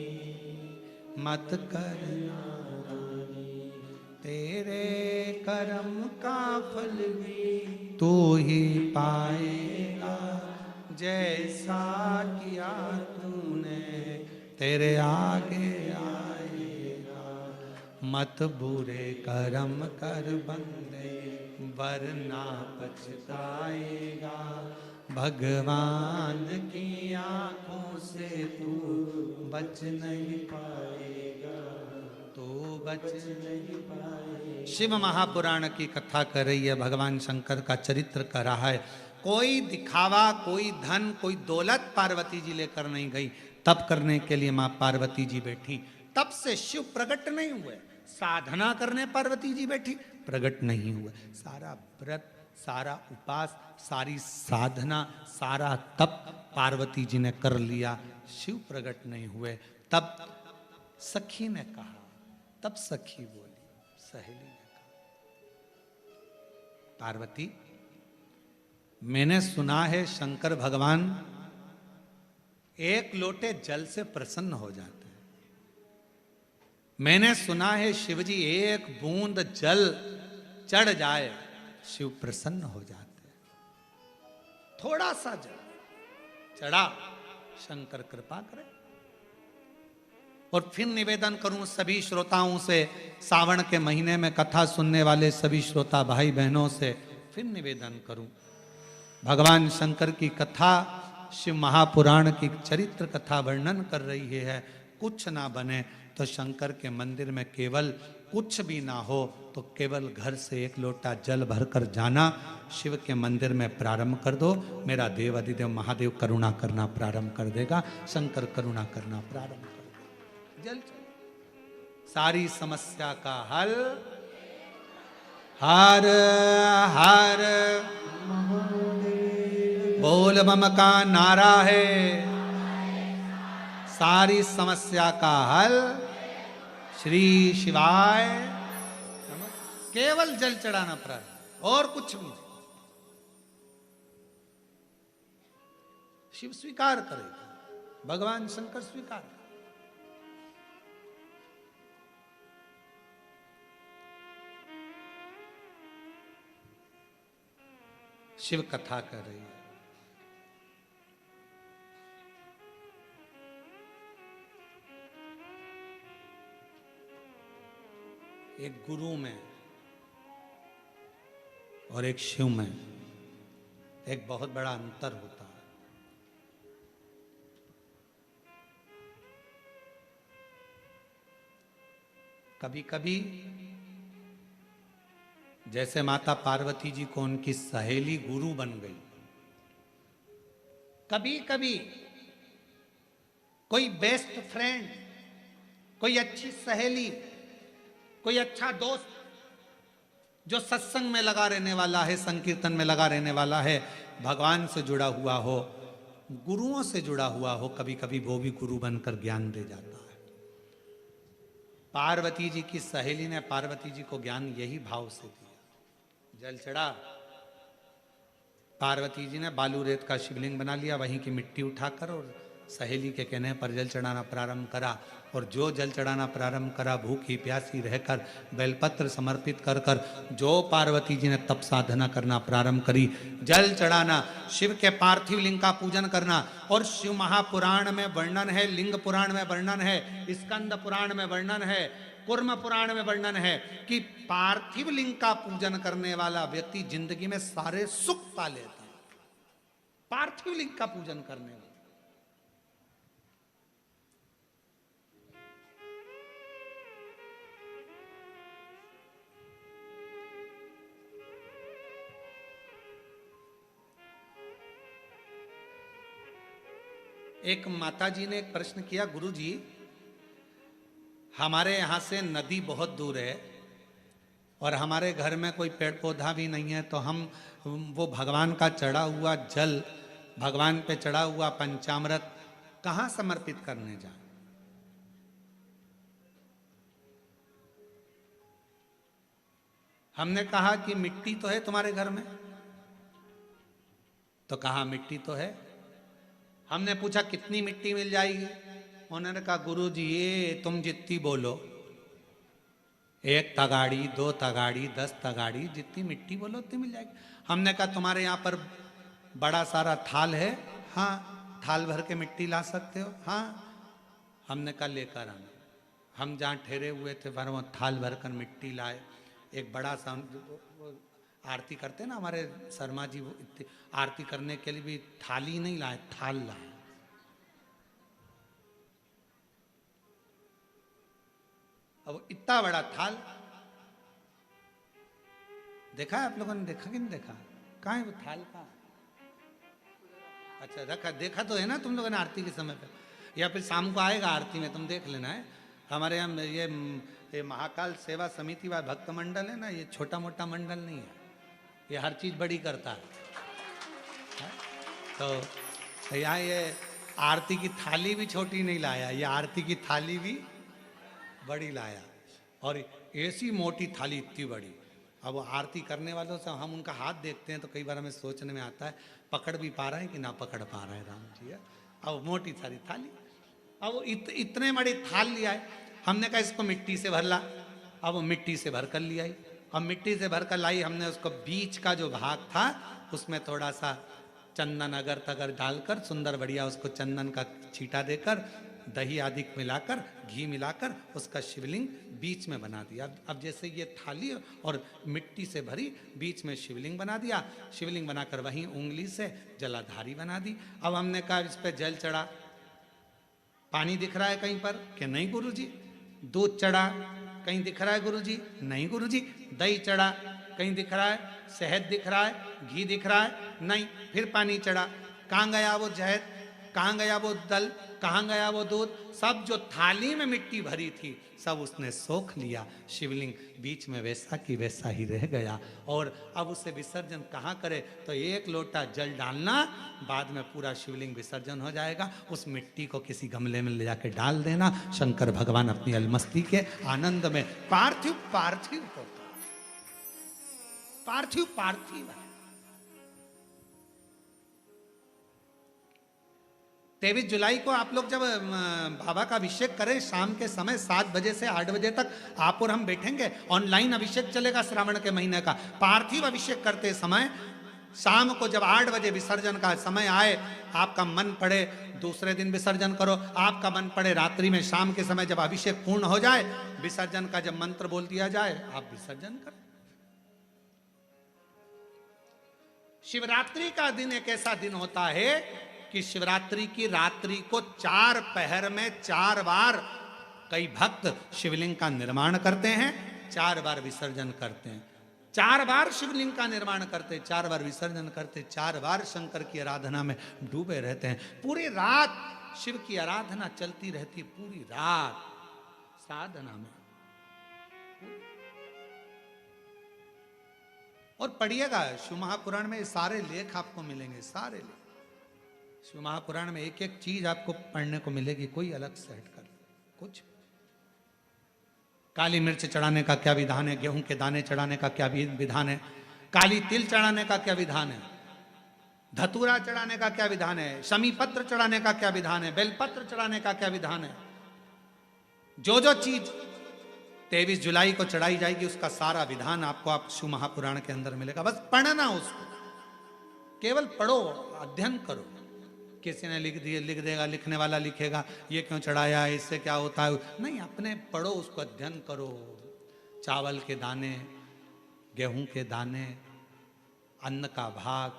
मत कर नादानी, तेरे कर्म का फल भी तू ही पाएगा, जैसा किया तूने तेरे आगे आएगा। मत बुरे कर्म कर बंदे वरना पछताएगा, भगवान की आंखों से तू बच नहीं पाएगा, तू बच नहीं पाएगा। शिव महापुराण की कथा कर रही है, भगवान शंकर का चरित्र कर रहा है। कोई दिखावा, कोई धन, कोई दौलत पार्वती जी लेकर नहीं गई। तप करने के लिए मां पार्वती जी बैठी, तब से शिव प्रकट नहीं हुए। साधना करने पार्वती जी बैठी, प्रकट नहीं हुए। सारा व्रत, सारा उपास, सारी साधना, सारा तप पार्वती जी ने कर लिया, शिव प्रकट नहीं हुए। तब सखी ने कहा, तब सखी बोली, सहेली ने कहा, पार्वती मैंने सुना है शंकर भगवान एक लोटे जल से प्रसन्न हो जाते हैं। मैंने सुना है शिवजी एक बूंद जल चढ़ जाए शिव प्रसन्न हो जाते हैं। थोड़ा सा जल चढ़ा, शंकर कृपा करे। और फिर निवेदन करूं सभी श्रोताओं से, सावन के महीने में कथा सुनने वाले सभी श्रोता भाई बहनों से फिर निवेदन करूं, भगवान शंकर की कथा, शिव महापुराण की चरित्र कथा वर्णन कर रही है। कुछ ना बने, तो शंकर के मंदिर में केवल कुछ भी ना हो तो केवल घर से एक लोटा जल भरकर जाना, शिव के मंदिर में प्रारंभ कर दो, मेरा देव अधिदेव महादेव करुणा करना प्रारंभ कर देगा, शंकर करुणा करना प्रारंभ कर देगा। जल सारी समस्या का हल हर हर बोल बम का नारा है, सारी समस्या का हल श्री शिवाय। केवल जल चढ़ाना प्रारंभ और कुछ भी नहीं। शिव स्वीकार करेगा, भगवान शंकर स्वीकार करेगा। शिव कथा कर रही है। एक गुरु में और एक शिव में एक बहुत बड़ा अंतर होता है। कभी कभी जैसे माता पार्वती जी को उनकी सहेली गुरु बन गई, कभी कभी कोई बेस्ट फ्रेंड, कोई अच्छी सहेली, कोई अच्छा दोस्त जो सत्संग में लगा रहने वाला है, संकीर्तन में लगा रहने वाला है, भगवान से जुड़ा हुआ हो, गुरुओं से जुड़ा हुआ हो, कभी कभी वो भी गुरु बनकर ज्ञान दे जाता है। पार्वती जी की सहेली ने पार्वती जी को ज्ञान यही भाव से दिया। जल चढ़ा, पार्वती जी ने बालू रेत का शिवलिंग बना लिया, वहीं की मिट्टी उठाकर और सहेली के कहने पर जल चढ़ाना प्रारंभ करा। और जो जल चढ़ाना प्रारंभ करा, भूखी प्यासी रहकर बेलपत्र समर्पित कर कर जो पार्वती जी ने तप साधना करना प्रारंभ करी, जल चढ़ाना, शिव के पार्थिव लिंग का पूजन करना। और शिव महापुराण में वर्णन है, लिंग पुराण में वर्णन है, स्कंद पुराण में वर्णन है, कुर्म पुराण में वर्णन है कि पार्थिव लिंग का पूजन करने वाला व्यक्ति जिंदगी में सारे सुख पा लेता है। पार्थिव लिंग का पूजन करने वाला। एक माता जी ने एक प्रश्न किया, गुरु जी हमारे यहाँ से नदी बहुत दूर है और हमारे घर में कोई पेड़ पौधा भी नहीं है, तो हम वो भगवान का चढ़ा हुआ जल, भगवान पे चढ़ा हुआ पंचामृत कहाँ समर्पित करने जाए? हमने कहा कि मिट्टी तो है तुम्हारे घर में, तो कहा मिट्टी तो है। हमने पूछा कितनी मिट्टी मिल जाएगी? उन्होंने कहा गुरु जी ये तुम जितनी बोलो, 1 तगाड़ी 2 तगाड़ी 10 तगाड़ी, जितनी मिट्टी बोलो उतनी मिल जाएगी। हमने कहा तुम्हारे यहाँ पर बड़ा सारा थाल है? हाँ। थाल भर के मिट्टी ला सकते हो? हाँ। हमने कहा लेकर आना। हम जहाँ ठहरे हुए थे वहाँ वो थाल भरकर मिट्टी लाए। एक बड़ा सा आरती करते ना हमारे शर्मा जी, वो आरती करने के लिए भी थाली नहीं लाए, थाल लाए। अब इतना बड़ा थाल देखा है आप लोगों ने? देखा कि नहीं देखा? कहाँ है वो थाल? कहाँ? अच्छा रखा, देखा तो है ना तुम लोगों ने आरती के समय पे, या फिर शाम को आएगा आरती में, तुम देख लेना है। हमारे यहाँ ये महाकाल सेवा समिति व भक्त मंडल है ना, ये छोटा मोटा मंडल नहीं है, ये हर चीज बड़ी करता है। तो यहाँ ये आरती की थाली भी छोटी नहीं लाया, ये आरती की थाली भी बड़ी लाया, और ऐसी मोटी थाली इतनी बड़ी। अब वो आरती करने वालों से हम उनका हाथ देखते हैं तो कई बार हमें सोचने में आता है पकड़ भी पा रहे हैं कि ना पकड़ पा रहे हैं राम जी है। अब मोटी सारी थाली, अब वो इतने बड़ी थाल लिया है। हमने कहा इसको मिट्टी से भर ला। अब वो मिट्टी से भर कर लिया। अब मिट्टी से भर कर लाई, हमने उसको बीच का जो भाग था उसमें थोड़ा सा चंदन अगर तगर डालकर सुंदर बढ़िया उसको चंदन का छींटा देकर दही आदि मिलाकर घी मिलाकर उसका शिवलिंग बीच में बना दिया। अब जैसे ये थाली और मिट्टी से भरी बीच में शिवलिंग बना दिया। शिवलिंग बनाकर वहीं उंगली से जलाधारी बना दी। अब हमने कहा इस पे जल चढ़ा, पानी दिख रहा है कहीं पर कि नहीं गुरुजी? दूध चढ़ा, कहीं दिख रहा है गुरुजी? नहीं गुरुजी। दही चढ़ा, कहीं दिख रहा है? शहद दिख रहा है? घी दिख रहा है? नहीं। फिर पानी चढ़ा, कहाँ गया वो शहद? कहाँ गया वो दल? कहाँ गया वो दूध? सब जो थाली में मिट्टी भरी थी सब उसने सोख लिया। शिवलिंग बीच में वैसा की वैसा ही रह गया। और अब उसे विसर्जन कहाँ करे? तो एक लोटा जल डालना, बाद में पूरा शिवलिंग विसर्जन हो जाएगा। उस मिट्टी को किसी गमले में ले जाके डाल देना। शंकर भगवान अपनी अलमस्ती के आनंद में, पार्थिव पार्थिव होता, पार्थिव पार्थिव है। 23 जुलाई को आप लोग जब बाबा का अभिषेक करें, शाम के समय 7 बजे से 8 बजे तक आप और हम बैठेंगे। ऑनलाइन अभिषेक चलेगा श्रावण के महीने का। पार्थिव अभिषेक करते समय शाम को जब 8 बजे विसर्जन का समय आए, आपका मन पड़े दूसरे दिन विसर्जन करो, आपका मन पड़े रात्रि में, शाम के समय जब अभिषेक पूर्ण हो जाए, विसर्जन का जब मंत्र बोल दिया जाए, आप विसर्जन करें। शिवरात्रि का दिन एक ऐसा दिन होता है कि शिवरात्रि की रात्रि को 4 पहर में 4 बार कई भक्त शिवलिंग का निर्माण करते हैं, 4 बार विसर्जन करते हैं। 4 बार शिवलिंग का निर्माण करते, 4 बार विसर्जन करते, 4 बार शंकर की आराधना में डूबे रहते हैं। पूरी रात शिव की आराधना चलती रहती, पूरी रात साधना में। और पढ़िएगा शिव महापुराण में सारे लेख आपको मिलेंगे, सारे लेख। शिव महापुराण में एक एक चीज आपको पढ़ने को मिलेगी, कोई अलग से हटकर कुछ। काली मिर्च चढ़ाने का क्या विधान है? गेहूं के दाने चढ़ाने का क्या विधान है? काली तिल चढ़ाने का क्या विधान है? धतूरा चढ़ाने का क्या विधान है? शमी पत्र चढ़ाने का क्या विधान है? बेलपत्र चढ़ाने का क्या विधान है? जो जो चीज 23 जुलाई को चढ़ाई जाएगी उसका सारा विधान आपको आप शिव महापुराण के अंदर मिलेगा। बस पढ़ना उसको, केवल पढ़ो, अध्ययन करो। किसी ने लिख दिए, लिख देगा, लिखने वाला लिखेगा ये क्यों चढ़ाया, इससे क्या होता है, नहीं, अपने पढ़ो, उसको अध्ययन करो। चावल के दाने, गेहूं के दाने, अन्न का भाग,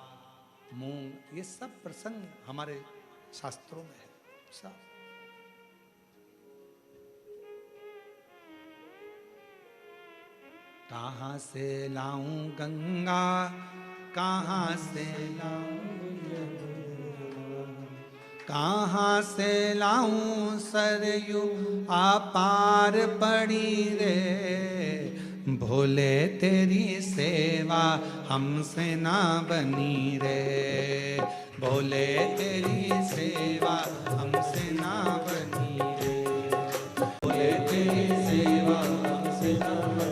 मूंग, ये सब प्रसंग हमारे शास्त्रों में है सब। कहाँ से लाऊं गंगा, कहाँ से लाऊं, कहाँ से लाऊं सरयू अपार पड़ी रे, भोले तेरी सेवा हमसे ना बनी रे, भोले तेरी सेवा हमसे ना बनी रे, भोले तेरी सेवा हमसे ना बनी।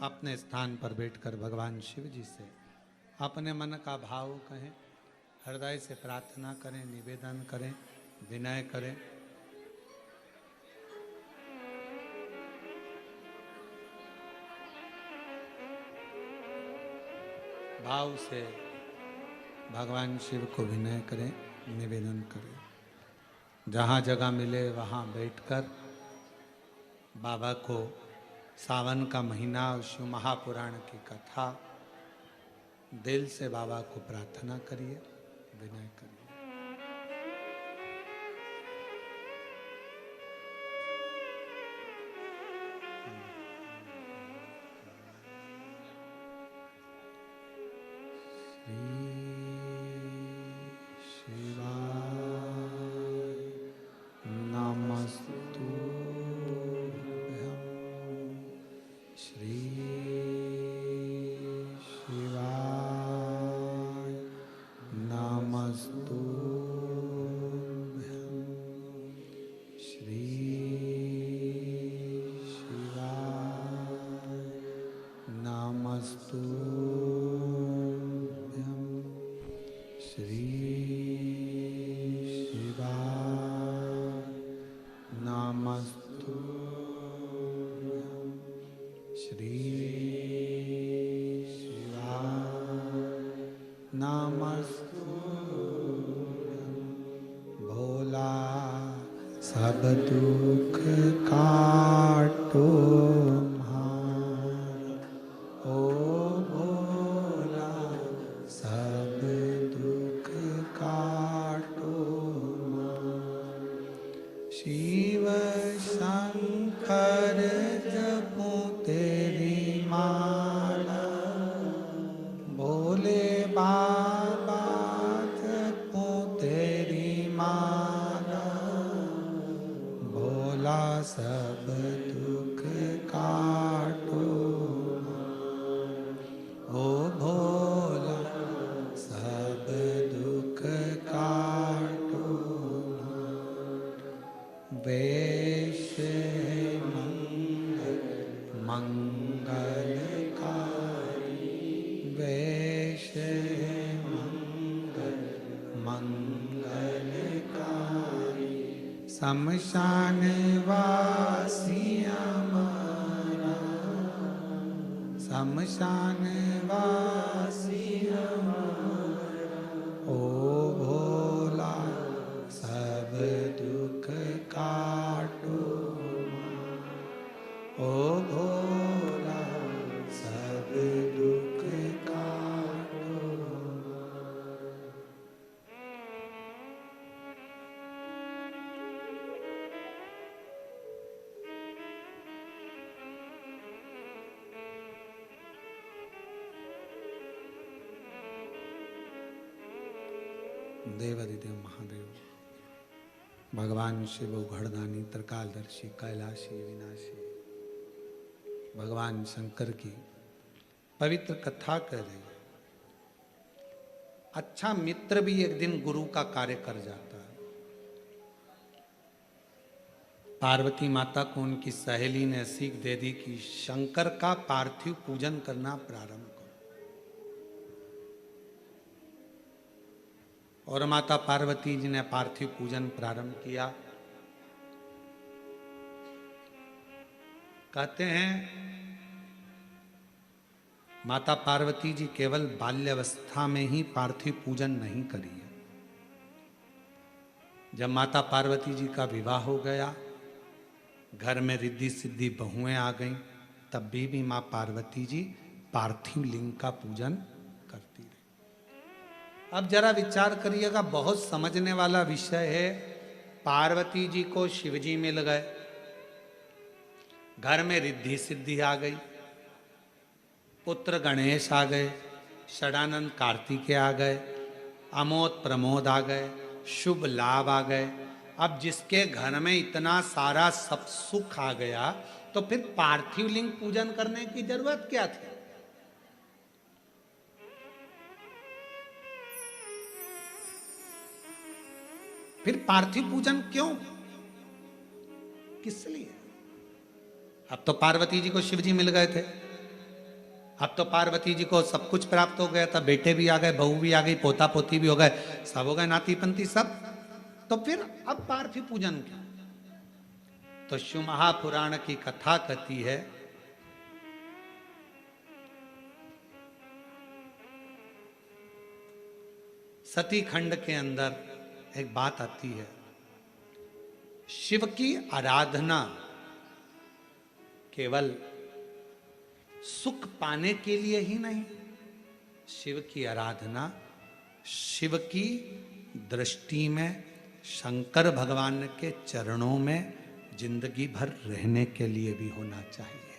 अपने स्थान पर बैठकर भगवान शिव जी से अपने मन का भाव कहें, हृदय से प्रार्थना करें, निवेदन करें, विनय करें। भाव से भगवान शिव को विनय करें, निवेदन करें। जहाँ जगह मिले वहाँ बैठकर बाबा को सावन का महीना और शिव महापुराण की कथा दिल से बाबा को प्रार्थना करिए, विनय करिए। सब दुख काटो म्हारा, ओ भोला सब दुख काटो शिव शंकर जपूं तेरी माला, भोले बाबा जपूं तेरी माला, भोला सब दुख काटो, ओ भोला सब दुख काटो, वेश मंगल मंगलकारी, वेश मंगल मंगलकारी, शमशान वासी हमारा, शमशान वासी हमारा, ओ भोला सब दुख काटो, ओ भोला सब दुख काटो। देवादिदेव महादेव, भगवान शिव घड़दानी त्रिकालदर्शी कैलाशी विनाशी, भगवान शंकर की पवित्र कथा कर रही है। अच्छा मित्र भी एक दिन गुरु का कार्य कर जाता है। पार्वती माता को उनकी सहेली ने सीख दे दी कि शंकर का पार्थिव पूजन करना प्रारंभ करो, और माता पार्वती जी ने पार्थिव पूजन प्रारंभ किया। कहते हैं माता पार्वती जी केवल बाल्यावस्था में ही पार्थिव पूजन नहीं करी है। जब माता पार्वती जी का विवाह हो गया, घर में रिद्धि सिद्धि बहुएं आ गईं, तब भी मां पार्वती जी पार्थिव लिंग का पूजन करती रही। अब जरा विचार करिएगा, बहुत समझने वाला विषय है। पार्वती जी को शिवजी मिल गए, घर में रिद्धि सिद्धि आ गई, पुत्र गणेश आ गए, षडानंद कार्तिकेय आ गए, अमोद प्रमोद आ गए, शुभ लाभ आ गए। अब जिसके घर में इतना सारा सब सुख आ गया, तो फिर पार्थिव लिंग पूजन करने की जरूरत क्या थी? फिर पार्थिव पूजन क्यों, किस लिए? अब तो पार्वती जी को शिवजी मिल गए थे, अब तो पार्वती जी को सब कुछ प्राप्त हो गया था, बेटे भी आ गए, बहू भी आ गई, पोता पोती भी हो गए, सब हो गए, नाती पंती सब। तो फिर अब पार्थिव पूजन क्या? तो शिव महापुराण की कथा कहती है, सती खंड के अंदर एक बात आती है, शिव की आराधना केवल सुख पाने के लिए ही नहीं, शिव की आराधना शिव की दृष्टि में शंकर भगवान के चरणों में जिंदगी भर रहने के लिए भी होना चाहिए।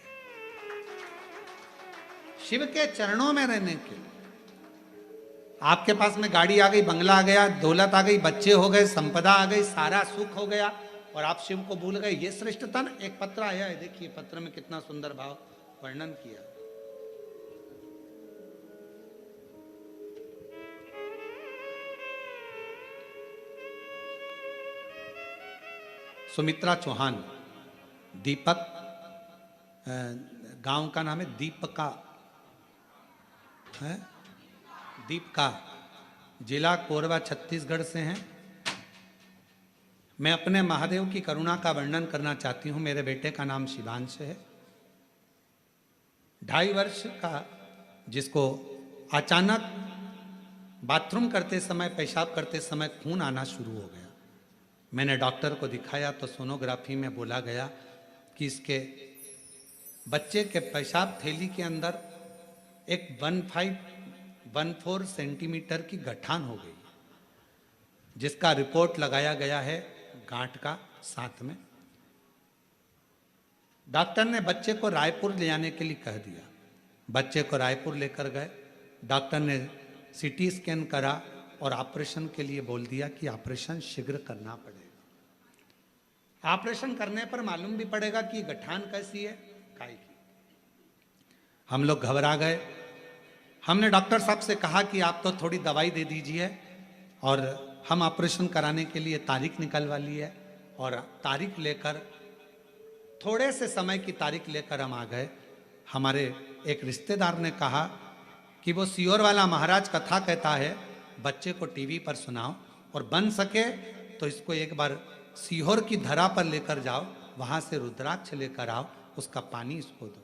शिव के चरणों में रहने के लिए। आपके पास में गाड़ी आ गई, बंगला आ गया, दौलत आ गई, बच्चे हो गए, संपदा आ गई, सारा सुख हो गया, और आप शिव को भूल गए, ये श्रेष्ठता न? एक पत्र आया है, देखिए पत्र में कितना सुंदर भाव वर्णन किया। सुमित्रा चौहान, दीपक, गांव का नाम है दीपका, है दीपका, जिला कोरबा छत्तीसगढ़ से हैं। मैं अपने महादेव की करुणा का वर्णन करना चाहती हूँ। मेरे बेटे का नाम शिवांश है, 2.5 वर्ष का, जिसको अचानक बाथरूम करते समय, पेशाब करते समय खून आना शुरू हो गया। मैंने डॉक्टर को दिखाया तो सोनोग्राफी में बोला गया कि इसके बच्चे के पेशाब थैली के अंदर एक 1.5-1.4 सेंटीमीटर की गठान हो गई, जिसका रिपोर्ट लगाया गया है गांठ का साथ में। डॉक्टर ने बच्चे को रायपुर ले जाने के लिए कह दिया। बच्चे को रायपुर लेकर गए। डॉक्टर ने सीटी स्कैन करा और ऑपरेशन के लिए बोल दिया कि ऑपरेशन शीघ्र करना पड़ेगा। ऑपरेशन करने पर मालूम भी पड़ेगा कि गठान कैसी है, काय की। हम लोग घबरा गए। हमने डॉक्टर साहब से कहा कि आप तो थोड़ी दवाई दे दीजिए, और हम ऑपरेशन कराने के लिए तारीख निकलवा ली है। और तारीख लेकर, थोड़े से समय की तारीख लेकर हम आ गए। हमारे एक रिश्तेदार ने कहा कि वो सीहोर वाला महाराज कथा कहता है, बच्चे को टीवी पर सुनाओ, और बन सके तो इसको एक बार सीहोर की धरा पर लेकर जाओ, वहां से रुद्राक्ष लेकर आओ, उसका पानी इसको दो,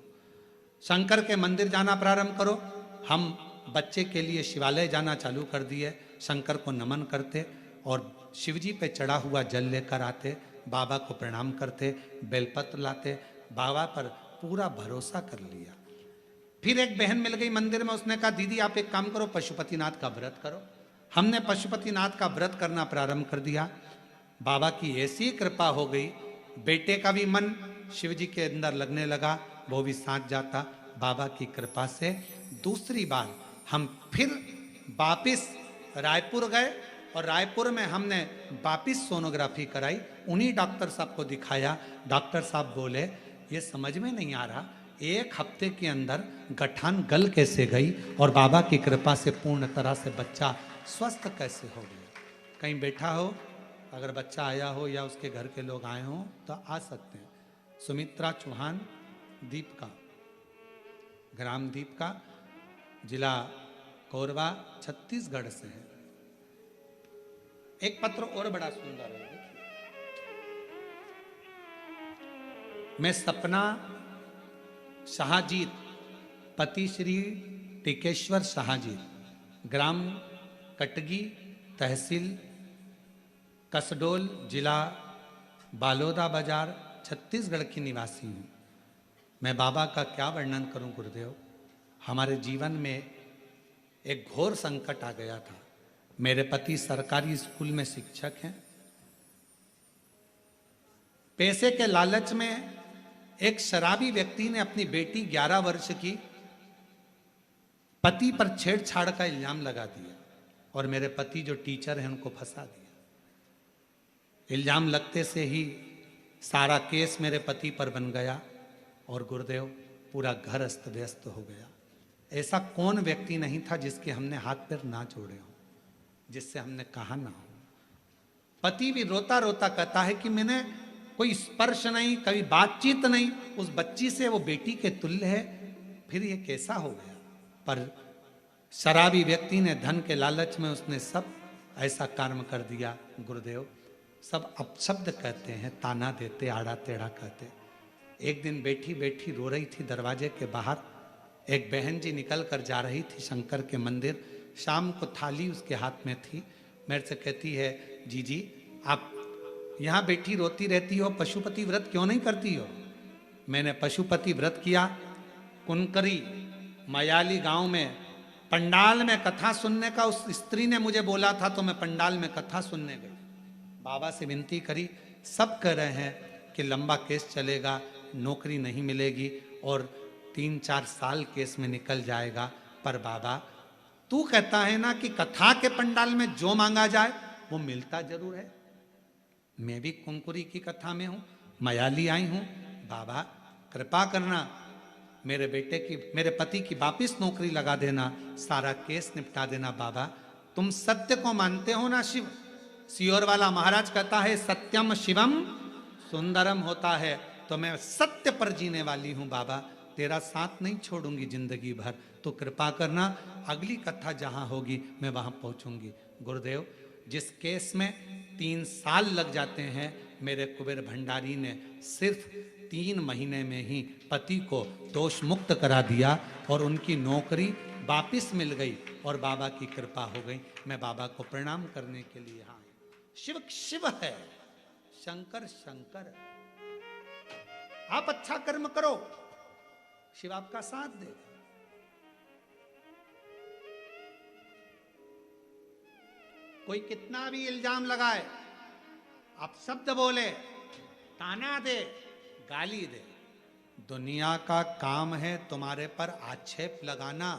शंकर के मंदिर जाना प्रारंभ करो। हम बच्चे के लिए शिवालय जाना चालू कर दिए, शंकर को नमन करते और शिवजी पे चढ़ा हुआ जल लेकर आते, बाबा को प्रणाम करते, बेलपत्र लाते, बाबा पर पूरा भरोसा कर लिया। फिर एक बहन मिल गई मंदिर में, उसने कहा दीदी आप एक काम करो, पशुपतिनाथ का व्रत करो। हमने पशुपतिनाथ का व्रत करना प्रारंभ कर दिया। बाबा की ऐसी कृपा हो गई, बेटे का भी मन शिव जी के अंदर लगने लगा, वो भी साथ जाता। बाबा की कृपा से दूसरी बार हम फिर वापिस रायपुर गए, और रायपुर में हमने वापिस सोनोग्राफी कराई। उन्हीं डॉक्टर साहब को दिखाया। डॉक्टर साहब बोले ये समझ में नहीं आ रहा, एक हफ्ते के अंदर गठान गल कैसे गई और बाबा की कृपा से पूर्ण तरह से बच्चा स्वस्थ कैसे हो गया। कहीं बैठा हो, अगर बच्चा आया हो या उसके घर के लोग आए हों तो आ सकते हैं। सुमित्रा चौहान, दीप का, ग्राम दीप का, जिला कोरबा, छत्तीसगढ़ से है। एक पत्र और बड़ा सुंदर है, मैं सपना शाहजीत, पति श्री टिकेश्वर शाहजीत, ग्राम कटगी, तहसील कसडोल, जिला बालोदा बाजार, छत्तीसगढ़ की निवासी हूँ। मैं बाबा का क्या वर्णन करूं गुरुदेव। हमारे जीवन में एक घोर संकट आ गया था। मेरे पति सरकारी स्कूल में शिक्षक हैं। पैसे के लालच में एक शराबी व्यक्ति ने अपनी बेटी 11 वर्ष की पति पर छेड़छाड़ का इल्जाम लगा दिया, और मेरे पति जो टीचर हैं उनको फंसा दिया। इल्जाम लगते से ही सारा केस मेरे पति पर बन गया, और गुरुदेव पूरा घर अस्त व्यस्त हो गया। ऐसा कौन व्यक्ति नहीं था जिसके हमने हाथ पैर ना जोड़े हों, जिससे हमने कहा ना हो। पति भी रोता रोता कहता है कि मैंने कोई स्पर्श नहीं, कभी बातचीत नहीं, उस बच्ची से वो बेटी के तुल्य है, फिर ये कैसा हो गया। पर शराबी व्यक्ति ने धन के लालच में उसने सब ऐसा कर्म कर दिया। गुरुदेव सब अपशब्द कहते हैं, ताना देते, आड़ा टेढ़ा कहते। एक दिन बैठी बैठी रो रही थी दरवाजे के बाहर। एक बहन जी निकल कर जा रही थी शंकर के मंदिर। शाम को थाली उसके हाथ में थी। मेरे से कहती है जी आप यहाँ बैठी रोती रहती हो, पशुपति व्रत क्यों नहीं करती हो। मैंने पशुपति व्रत किया। कुनकरी मयाली गांव में पंडाल में कथा सुनने का उस स्त्री ने मुझे बोला था, तो मैं पंडाल में कथा सुनने गई। बाबा से विनती करी। सब कह रहे हैं कि लंबा केस चलेगा, नौकरी नहीं मिलेगी और 3-4 साल केस में निकल जाएगा। पर बाबा तू कहता है ना कि कथा के पंडाल में जो मांगा जाए वो मिलता जरूर है। मैं भी कुंकुरी की कथा में हूं, मयाली आई हूं। बाबा कृपा करना, मेरे बेटे की, मेरे पति की वापिस नौकरी लगा देना, सारा केस निपटा देना। बाबा तुम सत्य को मानते हो ना शिव। सीहोर वाला महाराज कहता है सत्यम शिवम सुंदरम होता है, तो मैं सत्य पर जीने वाली हूं। बाबा तेरा साथ नहीं छोड़ूंगी जिंदगी भर, तो कृपा करना अगली कथा जहां होगी मैं वहां पहुंचूंगी। गुरुदेव जिस केस में 3 साल लग जाते हैं, मेरे कुबेर भंडारी ने सिर्फ 3 महीने में ही पति को दोष मुक्त करा दिया और उनकी नौकरी वापिस मिल गई और बाबा की कृपा हो गई। मैं बाबा को प्रणाम करने के लिए यहाँ शिव शिव है, शंकर शंकर। आप अच्छा कर्म करो, शिव आपका साथ देगा। कोई कितना भी इल्जाम लगाए, अपशब्द बोले, ताना दे, गाली दे। दुनिया का काम है तुम्हारे पर आक्षेप लगाना।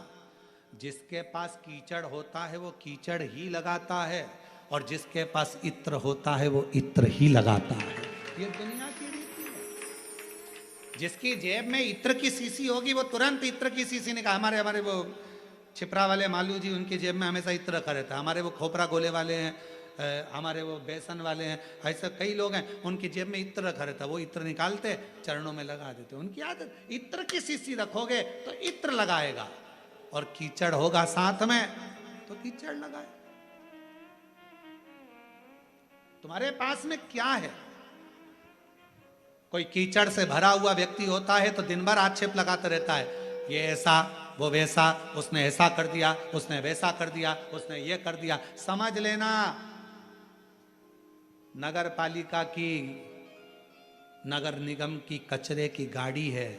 जिसके पास कीचड़ होता है वो कीचड़ ही लगाता है, और जिसके पास इत्र होता है वो इत्र ही लगाता है। ये दुनिया की रीति है। जिसकी जेब में इत्र की शीशी होगी वो तुरंत इत्र की शीशी निकाल। हमारे वो छिपरा वाले मालू जी, उनकी जेब में हमेशा इत्र रखा रहता है। हमारे वो खोपरा गोले वाले हैं, हमारे वो बेसन वाले हैं, ऐसे कई लोग हैं, उनकी जेब में इत्र रखा रहता है। वो इत्र निकालते चरणों में लगा देते। उनकी आदत, इत्र की शीशी रखोगे तो इत्र लगाएगा, और कीचड़ होगा साथ में तो कीचड़ लगाए। तुम्हारे पास में क्या है? कोई कीचड़ से भरा हुआ व्यक्ति होता है तो दिन भर आक्षेप लगाता रहता है, ये ऐसा, वो वैसा, उसने ऐसा कर दिया, उसने वैसा कर दिया, उसने ये कर दिया। समझ लेना, नगर पालिका की, नगर निगम की कचरे की गाड़ी है।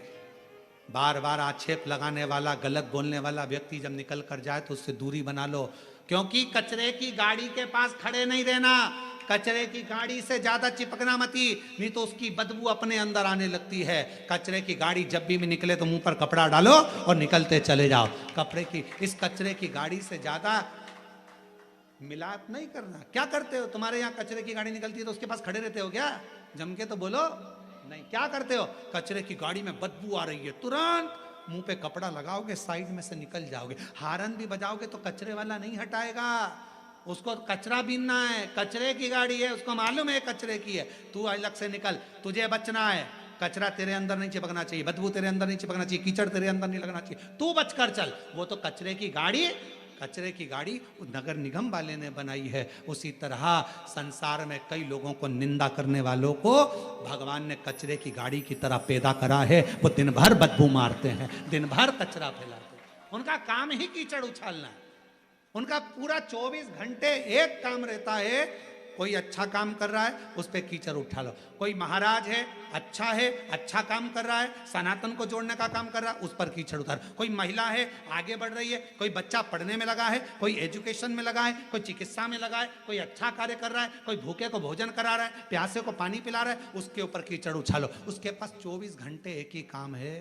बार बार आक्षेप लगाने वाला, गलत बोलने वाला व्यक्ति जब निकल कर जाए तो उससे दूरी बना लो, क्योंकि कचरे की गाड़ी के पास खड़े नहीं रहना। कचरे की गाड़ी से ज्यादा चिपकना मती, नहीं तो उसकी बदबू अपने अंदर आने लगती है। कचरे की गाड़ी जब भी निकले तो मुंह पर कपड़ा डालो और निकलते चले जाओ। इस कचरे की गाड़ी से ज्यादा मिलाप नहीं करना। क्या करते हो? तुम्हारे यहाँ कचरे की गाड़ी निकलती है तो उसके पास खड़े रहते हो क्या? जम के तो बोलो। नहीं, क्या करते हो? कचरे की गाड़ी में बदबू आ रही है, तुरंत मुंह पे कपड़ा लगाओगे, साइड में से निकल जाओगे। हारन भी बजाओगे तो कचरे वाला नहीं हटाएगा, उसको कचरा बीनना है। कचरे की गाड़ी है, उसको मालूम है कचरे की है। तू अलग से निकल, तुझे बचना है। कचरा तेरे अंदर नहीं चिपकना चाहिए, बदबू तेरे अंदर नहीं चिपकना चाहिए, कीचड़ तेरे अंदर नहीं लगना चाहिए। तू बचकर चल। वो तो कचरे की गाड़ी, कचरे की गाड़ी नगर निगम वाले ने बनाई है। उसी तरह संसार में कई लोगों को निंदा करने वालों को भगवान ने कचरे की गाड़ी की तरह पैदा करा है। वो दिन भर बदबू मारते हैं, दिन भर कचरा फैलाते हैं। उनका काम ही कीचड़ उछालना है। उनका पूरा 24 घंटे एक काम रहता है। कोई अच्छा काम कर रहा है उस पर कीचड़ उठा लो। कोई महाराज है, अच्छा काम कर रहा है, सनातन को जोड़ने का काम कर रहा है, उस पर कीचड़ उतार। कोई महिला है, आगे बढ़ रही है, कोई बच्चा पढ़ने में लगा है, कोई एजुकेशन में लगा है, कोई चिकित्सा में लगा है, कोई अच्छा कार्य कर रहा है, कोई भूखे को भोजन करा रहा है, प्यासे को पानी पिला रहा है, उसके ऊपर कीचड़ उछालो। उसके पास 24 घंटे एक ही काम है,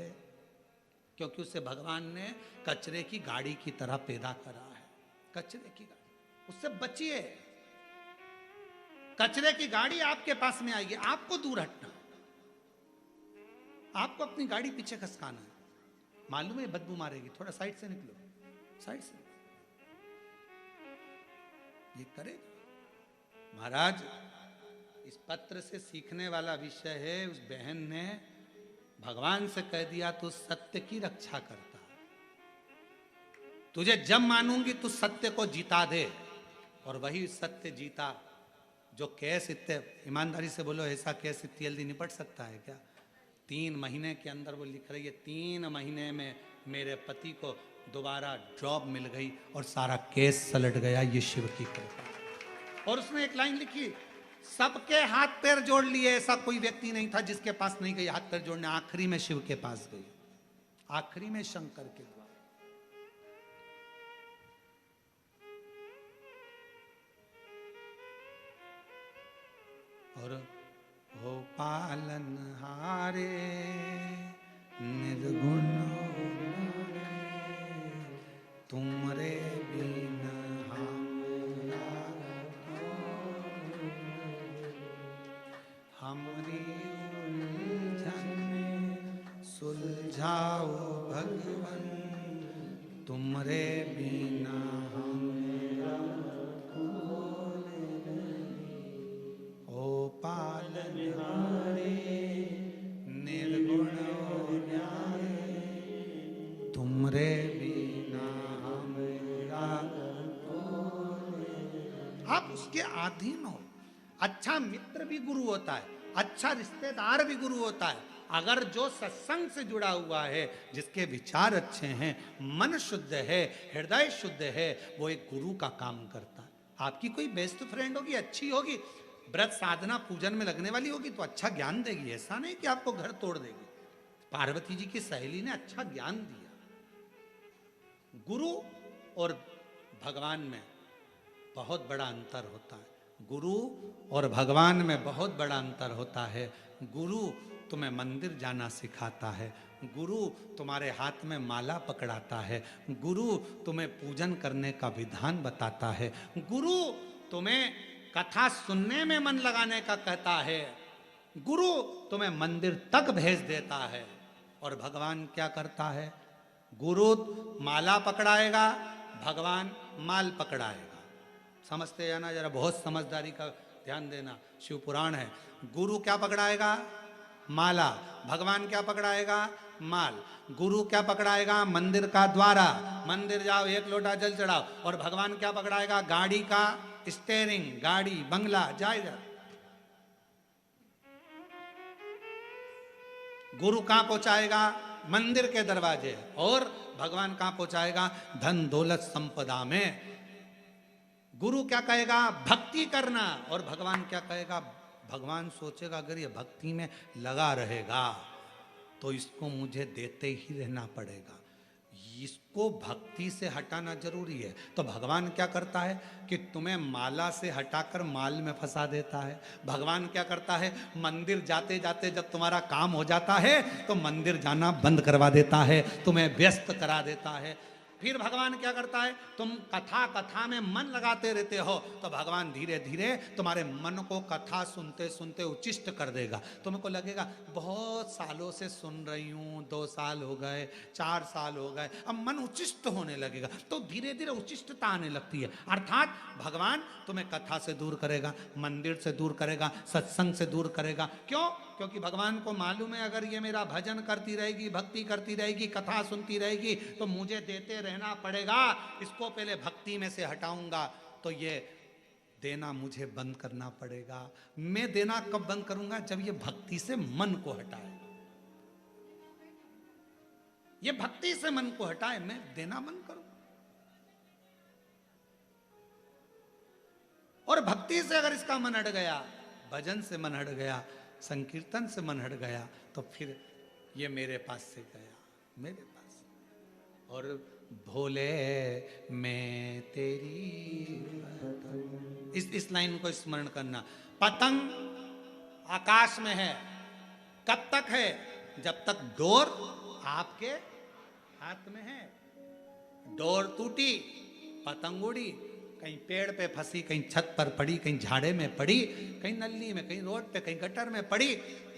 क्योंकि उसे भगवान ने कचरे की गाड़ी की तरह पैदा करा है। कचरे की गाड़ी, उससे बचिए। कचरे की गाड़ी आपके पास में आएगी, आपको दूर हटना, आपको अपनी गाड़ी पीछे खसकाना है। मालूम है बदबू मारेगी, थोड़ा साइड से निकलो, साइड से। ये करेगा। महाराज, इस पत्र से सीखने वाला विषय है, उस बहन ने भगवान से कह दिया तू सत्य की रक्षा करता, तुझे जब मानूंगी तू सत्य को जीता दे। और वही सत्य जीता। जो केस इतने, ईमानदारी से बोलो, ऐसा केस इतनी जल्दी निपट सकता है क्या? 3 महीने के अंदर वो लिख रही है, 3 महीने में मेरे पति को दोबारा जॉब मिल गई और सारा केस सलट गया। ये शिव की कृपा। और उसने एक लाइन लिखी, सबके हाथ पैर जोड़ लिए, ऐसा कोई व्यक्ति नहीं था जिसके पास नहीं गई हाथ पैर जोड़ने। आखिरी में शिव के पास गई, आखिरी में शंकर के द्वारा। और हो पालन हारे निर्गुण तुमरे बिन हमरी उलझन सुलझाओ भगवन, तुमरे बिना पालनहारे निर्गुण तुमरे बिना हमरा। आप उसके अधीन हो। अच्छा मित्र भी गुरु होता है, अच्छा रिश्तेदार भी गुरु होता है। अगर जो सत्संग से जुड़ा हुआ है, जिसके विचार अच्छे हैं, मन शुद्ध है, हृदय शुद्ध है, वो एक गुरु का काम करता है। आपकी कोई बेस्ट फ्रेंड होगी, अच्छी होगी, व्रत साधना पूजन में लगने वाली होगी तो अच्छा ज्ञान देगी। ऐसा नहीं कि आपको घर तोड़ देगी। पार्वती जी की सहेली ने अच्छा ज्ञान दिया। गुरु और भगवान में बहुत बड़ा अंतर होता है। गुरु और भगवान में बहुत बड़ा अंतर होता है। गुरु तुम्हें मंदिर जाना सिखाता है, गुरु तुम्हारे हाथ में माला पकड़ाता है, गुरु तुम्हें पूजन करने का विधान बताता है, गुरु तुम्हें कथा सुनने में मन लगाने का कहता है, गुरु तुम्हें मंदिर तक भेज देता है। और भगवान क्या करता है? गुरु माला पकड़ाएगा, भगवान माल पकड़ाएगा। समझते जाना जरा, बहुत समझदारी का ध्यान देना। शिव पुराण है। गुरु क्या पकड़ाएगा? माला। भगवान क्या पकड़ाएगा? माल। गुरु क्या पकड़ाएगा? मंदिर का द्वारा। मंदिर जाओ, एक लोटा जल चढ़ाओ। और भगवान क्या पकड़ाएगा? गाड़ी का स्टेयरिंग, गाड़ी, बंगला, जाए। गुरु कहां पहुंचाएगा? मंदिर के दरवाजे। और भगवान कहां पहुंचाएगा? धन दौलत संपदा में। गुरु क्या कहेगा? भक्ति करना। और भगवान क्या कहेगा? भगवान सोचेगा अगर ये भक्ति में लगा रहेगा तो इसको मुझे देते ही रहना पड़ेगा, इसको भक्ति से हटाना जरूरी है। तो भगवान क्या करता है कि तुम्हें माला से हटाकर माल में फंसा देता है। भगवान क्या करता है? मंदिर जाते जाते जब तुम्हारा काम हो जाता है तो मंदिर जाना बंद करवा देता है, तुम्हें व्यस्त करा देता है। फिर भगवान क्या करता है? तुम कथा में मन लगाते रहते हो तो भगवान धीरे धीरे तुम्हारे मन को कथा सुनते सुनते उच्चिष्ट कर देगा। तुमको लगेगा बहुत सालों से सुन रही हूँ, 2 साल हो गए, 4 साल हो गए, अब मन उच्चिष्ट होने लगेगा। तो धीरे धीरे उच्चिष्टता आने लगती है। अर्थात भगवान तुम्हें कथा से दूर करेगा, मंदिर से दूर करेगा, सत्संग से दूर करेगा। क्यों? क्योंकि भगवान को मालूम है अगर ये मेरा भजन करती रहेगी, भक्ति करती रहेगी, कथा सुनती रहेगी तो मुझे देते रहना पड़ेगा। इसको पहले भक्ति में से हटाऊंगा तो ये देना मुझे बंद करना पड़ेगा। मैं देना कब बंद करूंगा? जब ये भक्ति से मन को हटाए। ये भक्ति से मन को हटाए, मैं देना बंद करूं। और भक्ति से अगर इसका मन हट गया, भजन से मन हट गया, संकीर्तन से मन हट गया तो फिर ये मेरे पास से गया, मेरे पास। और भोले मैं तेरी पतंग, इस लाइन को स्मरण करना। पतंग आकाश में है, कब तक है? जब तक डोर आपके हाथ में है। डोर टूटी, पतंग उड़ी, कहीं पेड़ पे फंसी, कहीं छत पर पड़ी, कहीं झाड़े में पड़ी, कहीं नली में, कहीं रोड पे, कहीं गटर में पड़ी।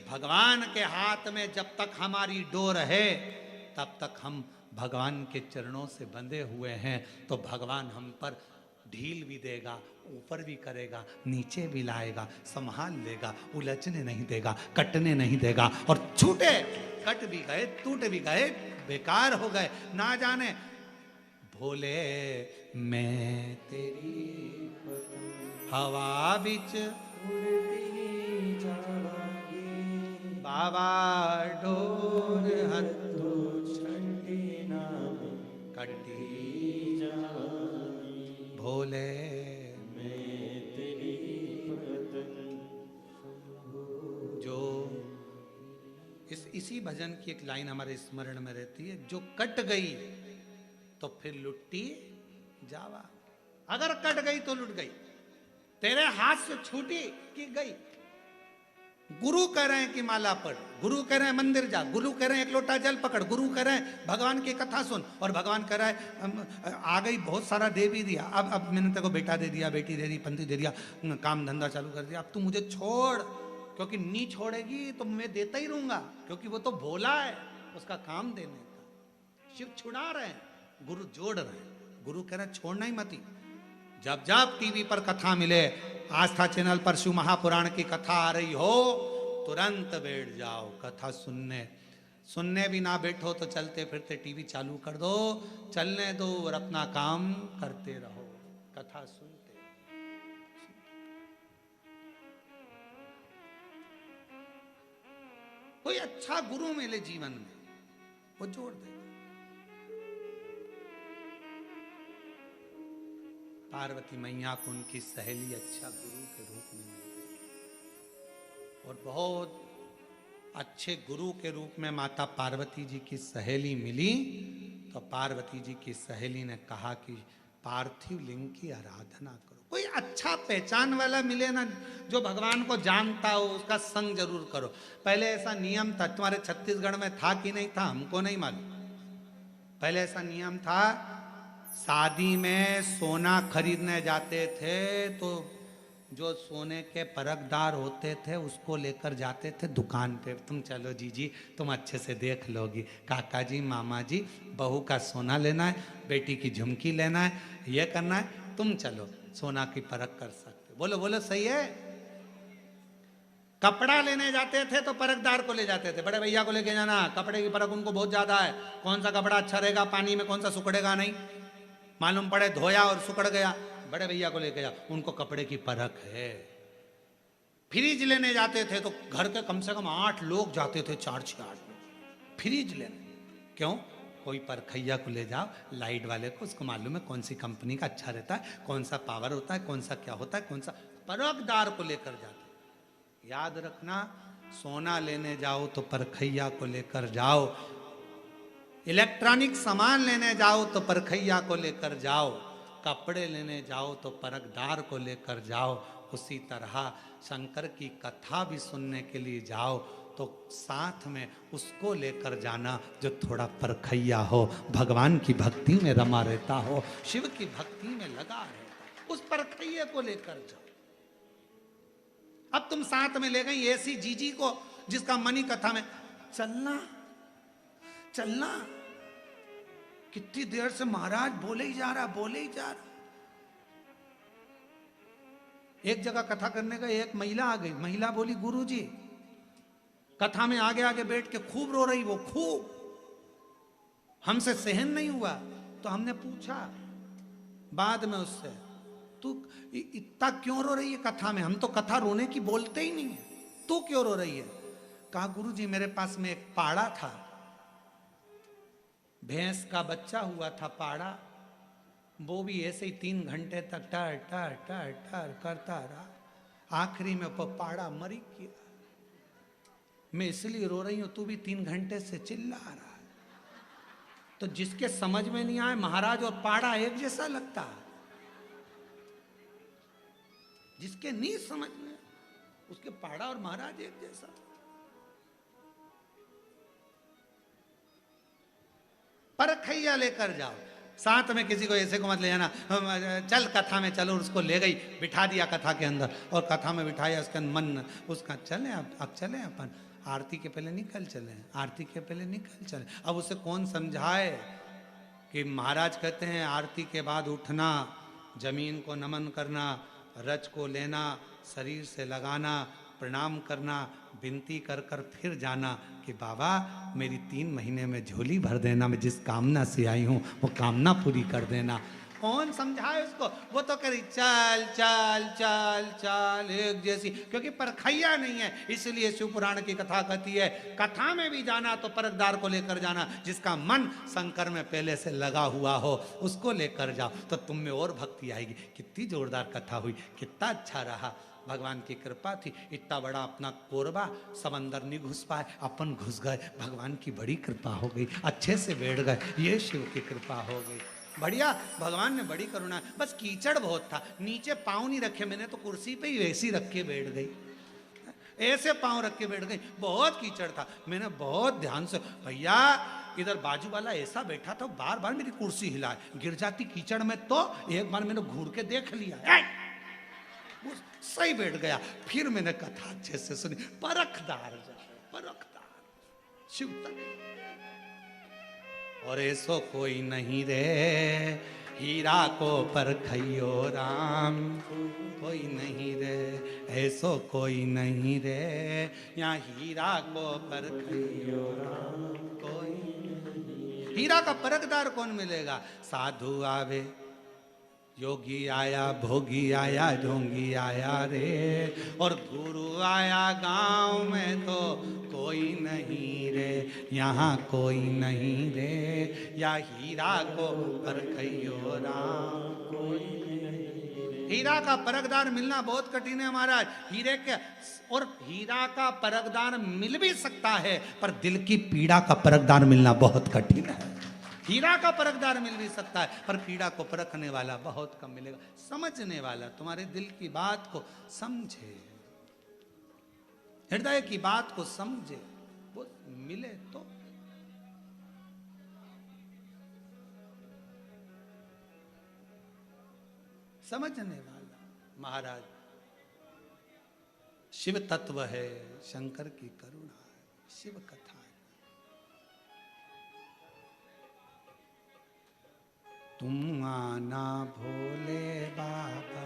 भगवान के हाथ में जब तक हमारी डोर है तब तक हम भगवान के चरणों से बंधे हुए हैं। तो भगवान हम पर ढील भी देगा, ऊपर भी करेगा, नीचे भी लाएगा, संभाल लेगा, उलझने नहीं देगा, कटने नहीं देगा। और छूटे, कट भी गए, टूट भी गए, बेकार हो गए, ना जाने। भोले मैं तेरी हवा बिच उड़ती जावांगी, बाबा डोर हथो छंडी नाम कटी जावांगी। भोले मैं तेरी जो इसी भजन की एक लाइन हमारे स्मरण में रहती है, जो कट गई तो फिर लुट्टी जावा। अगर कट गई तो लुट गई, तेरे हाथ से छूटी कि गई। गुरु कह रहे हैं कि माला पढ़, गुरु कह रहे हैं मंदिर जा, गुरु कह रहे हैं एक लोटा जल पकड़, गुरु कह रहे हैं भगवान की कथा सुन। और भगवान कह रहा है आ गई बहुत सारा दे भी दिया, अब मैंने तेरे को बेटा दे दिया, बेटी दे दी, पंथी दे दिया, काम धंधा चालू कर दिया, अब तू मुझे छोड़। क्योंकि नहीं छोड़ेगी तो मैं देता ही रहूंगा, क्योंकि वो तो भोला है, उसका काम देने का। शिव छुड़ा रहे हैं, गुरु जोड़ रहे हैं। गुरु कह रहे हैं छोड़ना ही मती। जब जब टीवी पर कथा मिले, आस्था चैनल पर शिव महापुराण की कथा आ रही हो, तुरंत बैठ जाओ कथा सुनने। सुनने भी ना बैठो तो चलते फिरते टीवी चालू कर दो, चलने दो और अपना काम करते रहो, कथा सुनते। कोई अच्छा गुरु मिले जीवन में, वो जोड़ देगा। पार्वती मैया को उनकी सहेली अच्छा गुरु के रूप में मिल गई, और बहुत अच्छे गुरु के रूप में माता पार्वती जी की सहेली मिली। तो पार्वती जी की सहेली ने कहा कि पार्थिव लिंग की आराधना करो। कोई अच्छा पहचान वाला मिले ना, जो भगवान को जानता हो, उसका संग जरूर करो। पहले ऐसा नियम था, तुम्हारे छत्तीसगढ़ में था कि नहीं था हमको नहीं मालूम। पहले ऐसा नियम था, शादी में सोना खरीदने जाते थे तो जो सोने के परखदार होते थे उसको लेकर जाते थे दुकान पे। तुम चलो जीजी, तुम अच्छे से देख लोगी, काका जी मामा जी, बहू का सोना लेना है, बेटी की झुमकी लेना है, ये करना है, तुम चलो सोना की परख कर सकते। बोलो बोलो सही है। कपड़ा लेने जाते थे तो परखदार को ले जाते थे, बड़े भैया को लेके जाना, कपड़े की परख उनको बहुत ज्यादा है, कौन सा कपड़ा अच्छा रहेगा पानी में, कौन सा सुखड़ेगा नहीं, मालूम पड़े धोया और सुखड़ गया, बड़े भैया को लेके जा, उनको कपड़े की परख है। फ्रिज लेने जाते थे तो घर के कम से कम 8 लोग जाते थे, 4-6 लोग फ्रिज लेने। क्यों? कोई परखैया को ले जाओ, लाइट वाले को, उसको मालूम है कौन सी कंपनी का अच्छा रहता है, कौन सा पावर होता है, कौन सा क्या होता है, कौन सा, परखदार को लेकर जाते। याद रखना, सोना लेने जाओ तो परखैया को लेकर जाओ, इलेक्ट्रॉनिक सामान लेने जाओ तो परखैया को लेकर जाओ, कपड़े लेने जाओ तो परखदार को लेकर जाओ। उसी तरह शंकर की कथा भी सुनने के लिए जाओ तो साथ में उसको लेकर जाना जो थोड़ा परखैया हो, भगवान की भक्ति में रमा रहता हो, शिव की भक्ति में लगा रहता, उस परखैये को लेकर जाओ। अब तुम साथ में ले गई ऐसी जीजी को जिसका मनी कथा में चलना चलना, कितनी देर से महाराज बोले ही जा रहा, बोले ही जा रहा। एक जगह कथा करने का, एक महिला आ गई, महिला बोली गुरुजी, कथा में आगे आगे बैठ के खूब रो रही, वो खूब, हमसे सहन नहीं हुआ। तो हमने पूछा बाद में उससे, तू इतना क्यों रो रही है कथा में, हम तो कथा रोने की बोलते ही नहीं है, तू क्यों रो रही है? कहा गुरुजी मेरे पास में एक पाड़ा था, भैंस का बच्चा हुआ था पाड़ा, वो भी ऐसे ही 3 घंटे तक टर टर टर टर करता रहा, आखिरी में वो पाड़ा मरी गया, मैं इसलिए रो रही हूं, तू भी 3 घंटे से चिल्ला रहा। तो जिसके समझ में नहीं आए, महाराज और पाड़ा एक जैसा लगता है, जिसके नहीं समझ में उसके पाड़ा और महाराज एक जैसा। परखैया लेकर जाओ, साथ में किसी को ऐसे को मत ले जाना, चल कथा में चलो, उसको ले गई बिठा दिया कथा के अंदर, और कथा में बिठाया उसका मन, उसका चले अब चले अपन, आरती के पहले निकल चले, आरती के पहले निकल चले। अब उसे कौन समझाए कि महाराज कहते हैं आरती के बाद उठना, जमीन को नमन करना, रज को लेना, शरीर से लगाना, प्रणाम करना, विनती कर कर फिर जाना कि बाबा मेरी 3 महीने में झोली भर देना, मैं जिस कामना से आई हूँ वो कामना पूरी कर देना। कौन समझाए उसको? वो तो करी चल चल चल चल एक जैसी, क्योंकि परखैया नहीं है, इसलिए शिव पुराण की कथा कहती है कथा में भी जाना तो परखदार को लेकर जाना, जिसका मन शंकर में पहले से लगा हुआ हो उसको लेकर जाओ, तो तुम में और भक्ति आएगी। कितनी जोरदार कथा हुई, कितना अच्छा रहा, भगवान की कृपा थी। इतना बड़ा अपना कोरबा, सब अंदर नहीं घुस पाए, अपन घुस गए, भगवान की बड़ी कृपा हो गई, अच्छे से बैठ गए, ये शिव की कृपा हो गई, बढ़िया, भगवान ने बड़ी करुणा। बस कीचड़ बहुत था, नीचे पाँव नहीं रखे, मैंने तो कुर्सी पे ही वैसी रख के बैठ गई, ऐसे पाँव रख के बैठ गई, बहुत कीचड़ था, मैंने बहुत ध्यान से, भैया इधर बाजू वाला ऐसा बैठा था, बार बार मेरी कुर्सी हिलाए, गिर जाती कीचड़ में, तो एक बार मैंने घूर के देख लिया, सही बैठ गया। फिर मैंने कथा अच्छे से सुनी, परखदार शिव तक। और ऐसो कोई नहीं रे हीरा को परखैयो राम, कोई नहीं रे, ऐसो कोई नहीं रे यहाँ हीरा को परखैयो राम, कोई। हीरा का परखदार कौन मिलेगा? साधु आवे, योगी आया, भोगी आया, ढोंगी आया रे, और गुरु आया गांव में तो कोई नहीं रे, यहाँ कोई नहीं रे, या हीरा को परखैयो राम, कोई नहीं। हीरा का परखदार मिलना बहुत कठिन है महाराज, हीरे के, और हीरा का परखदार मिल भी सकता है पर दिल की पीड़ा का परखदार मिलना बहुत कठिन है। हीरा का परखदार मिल भी सकता है, पर पीड़ा को परखने वाला बहुत कम मिलेगा। समझने वाला, तुम्हारे दिल की बात को समझे, हृदय की बात को समझे, वो मिले तो। समझने वाला महाराज शिव तत्व है, शंकर की करुणा है, शिव कथा है। तुम आना भोले बाबा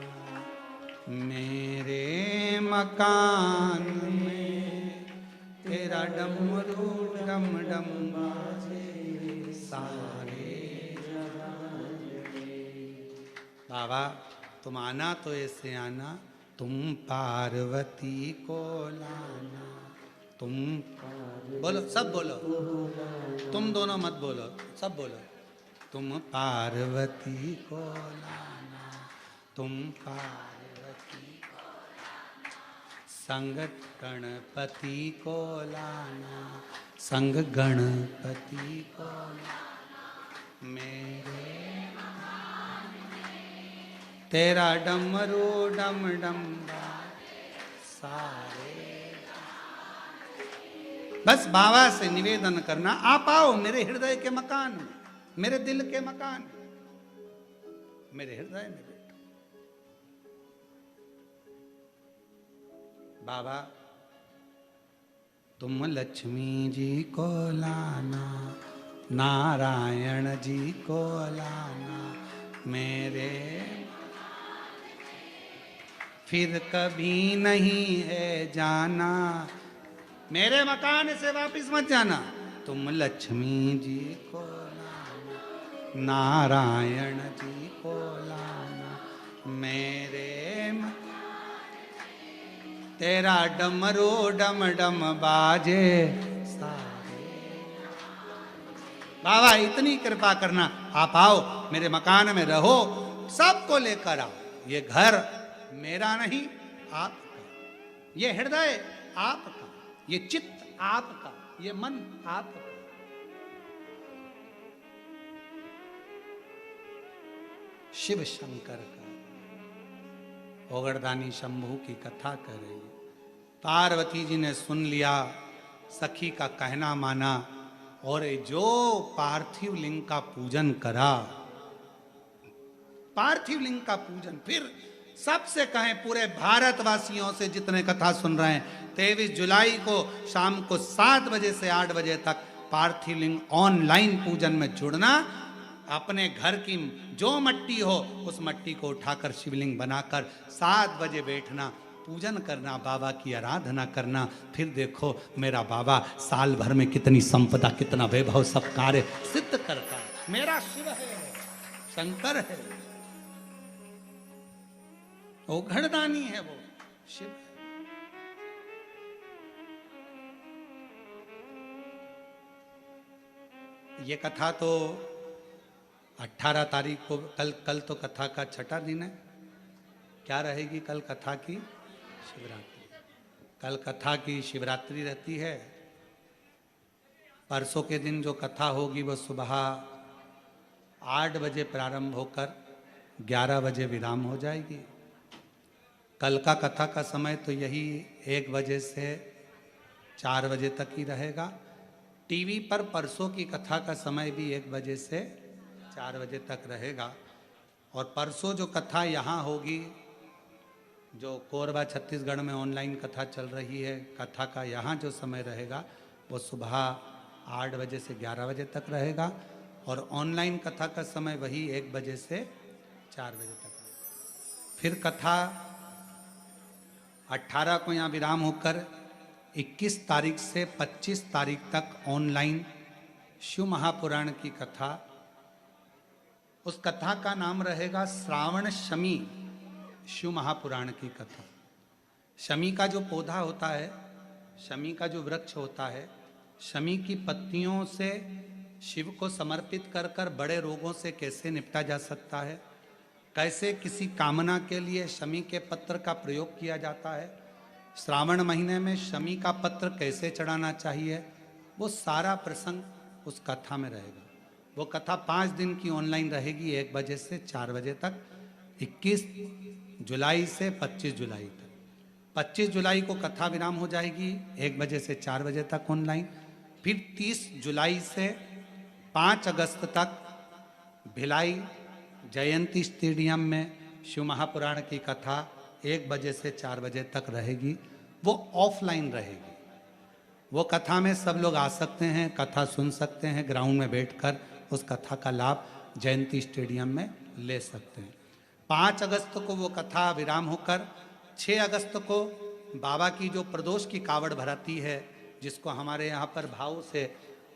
मेरे मकान में, तेरा डमरू डम डम बाजे सारे बाबा। तुम आना तो ऐसे आना, तुम पार्वती को लाना। तुम बोलो, सब बोलो, तुम दोनों मत बोलो, सब बोलो। तुम पार्वती को लाना, तुम पार्वती को लाना, संग गणपति को लाना, संग गणपति को लाना मेरे, तेरा डमरू डम डम सारे। बस बाबा से निवेदन करना, आप आओ मेरे हृदय के मकान में, मेरे दिल के मकान में, मेरे हृदय में बैठो। बाबा तुम लक्ष्मी जी को लाना, नारायण जी को लाना मेरे, फिर कभी नहीं है जाना, मेरे मकान से वापिस मत जाना। तुम लक्ष्मी जी को लाना, नारायण जी को लाना मेरे, तेरा डमरू डम डम बाजे सारे। बाबा इतनी कृपा करना, आप आओ मेरे मकान में रहो, सबको लेकर आओ। ये घर मेरा नहीं आपका, ये हृदय आपका, ये चित्त आपका, ये मन आपका। शिव शंकर का ओगरदानी शंभू की कथा कर रही है। पार्वती जी ने सुन लिया, सखी का कहना माना, और जो पार्थिव लिंग का पूजन करा, पार्थिव लिंग का पूजन, फिर सबसे कहें पूरे भारतवासियों से जितने कथा सुन रहे हैं, 23 जुलाई को शाम को 7 बजे से 8 बजे तक पार्थिव लिंग ऑनलाइन पूजन में जुड़ना। अपने घर की जो मट्टी हो उस मट्टी को उठाकर शिवलिंग बनाकर 7 बजे बैठना, पूजन करना, बाबा की आराधना करना। फिर देखो मेरा बाबा साल भर में कितनी संपदा, कितना वैभव, सब कार्य सिद्ध करता है। मेरा शिव है, शंकर है, वो घड़दानी है, वो शिव है। ये कथा तो 18 तारीख को, कल तो कथा का छठा दिन है। क्या रहेगी कल कथा की? शिवरात्रि। कल कथा की शिवरात्रि रहती है। परसों के दिन जो कथा होगी वो सुबह 8 बजे प्रारंभ होकर 11 बजे विराम हो जाएगी। कल का कथा का समय तो यही 1 बजे से 4 बजे तक ही रहेगा। टीवी पर परसों की कथा का समय भी 1 बजे से 4 बजे तक रहेगा। और परसों जो कथा यहाँ होगी, जो कोरबा छत्तीसगढ़ में ऑनलाइन कथा चल रही है, कथा का यहाँ जो समय रहेगा वो सुबह 8 बजे से 11 बजे तक रहेगा। और ऑनलाइन कथा का समय वही 1 बजे से 4 बजे तक रहेगा। फिर कथा 18 को यहाँ विराम होकर 21 तारीख से 25 तारीख तक ऑनलाइन शिव महापुराण की कथा। उस कथा का नाम रहेगा श्रावण शमी शिव महापुराण की कथा। शमी का जो पौधा होता है, शमी का जो वृक्ष होता है, शमी की पत्तियों से शिव को समर्पित कर कर बड़े रोगों से कैसे निपटा जा सकता है, कैसे किसी कामना के लिए शमी के पत्र का प्रयोग किया जाता है, श्रावण महीने में शमी का पत्र कैसे चढ़ाना चाहिए, वो सारा प्रसंग उस कथा में रहेगा। वो कथा 5 दिन की ऑनलाइन रहेगी, 1 बजे से 4 बजे तक, 21 जुलाई से 25 जुलाई तक। 25 जुलाई को कथा विराम हो जाएगी 1 बजे से 4 बजे तक ऑनलाइन। फिर 30 जुलाई से 5 अगस्त तक भिलाई जयंती स्टेडियम में शिव महापुराण की कथा 1 बजे से 4 बजे तक रहेगी। वो ऑफलाइन रहेगी। वो कथा में सब लोग आ सकते हैं, कथा सुन सकते हैं, ग्राउंड में बैठकर उस कथा का लाभ जयंती स्टेडियम में ले सकते हैं। 5 अगस्त को वो कथा विराम होकर 6 अगस्त को बाबा की जो प्रदोष की कावड़ भराती है, जिसको हमारे यहाँ पर भाव से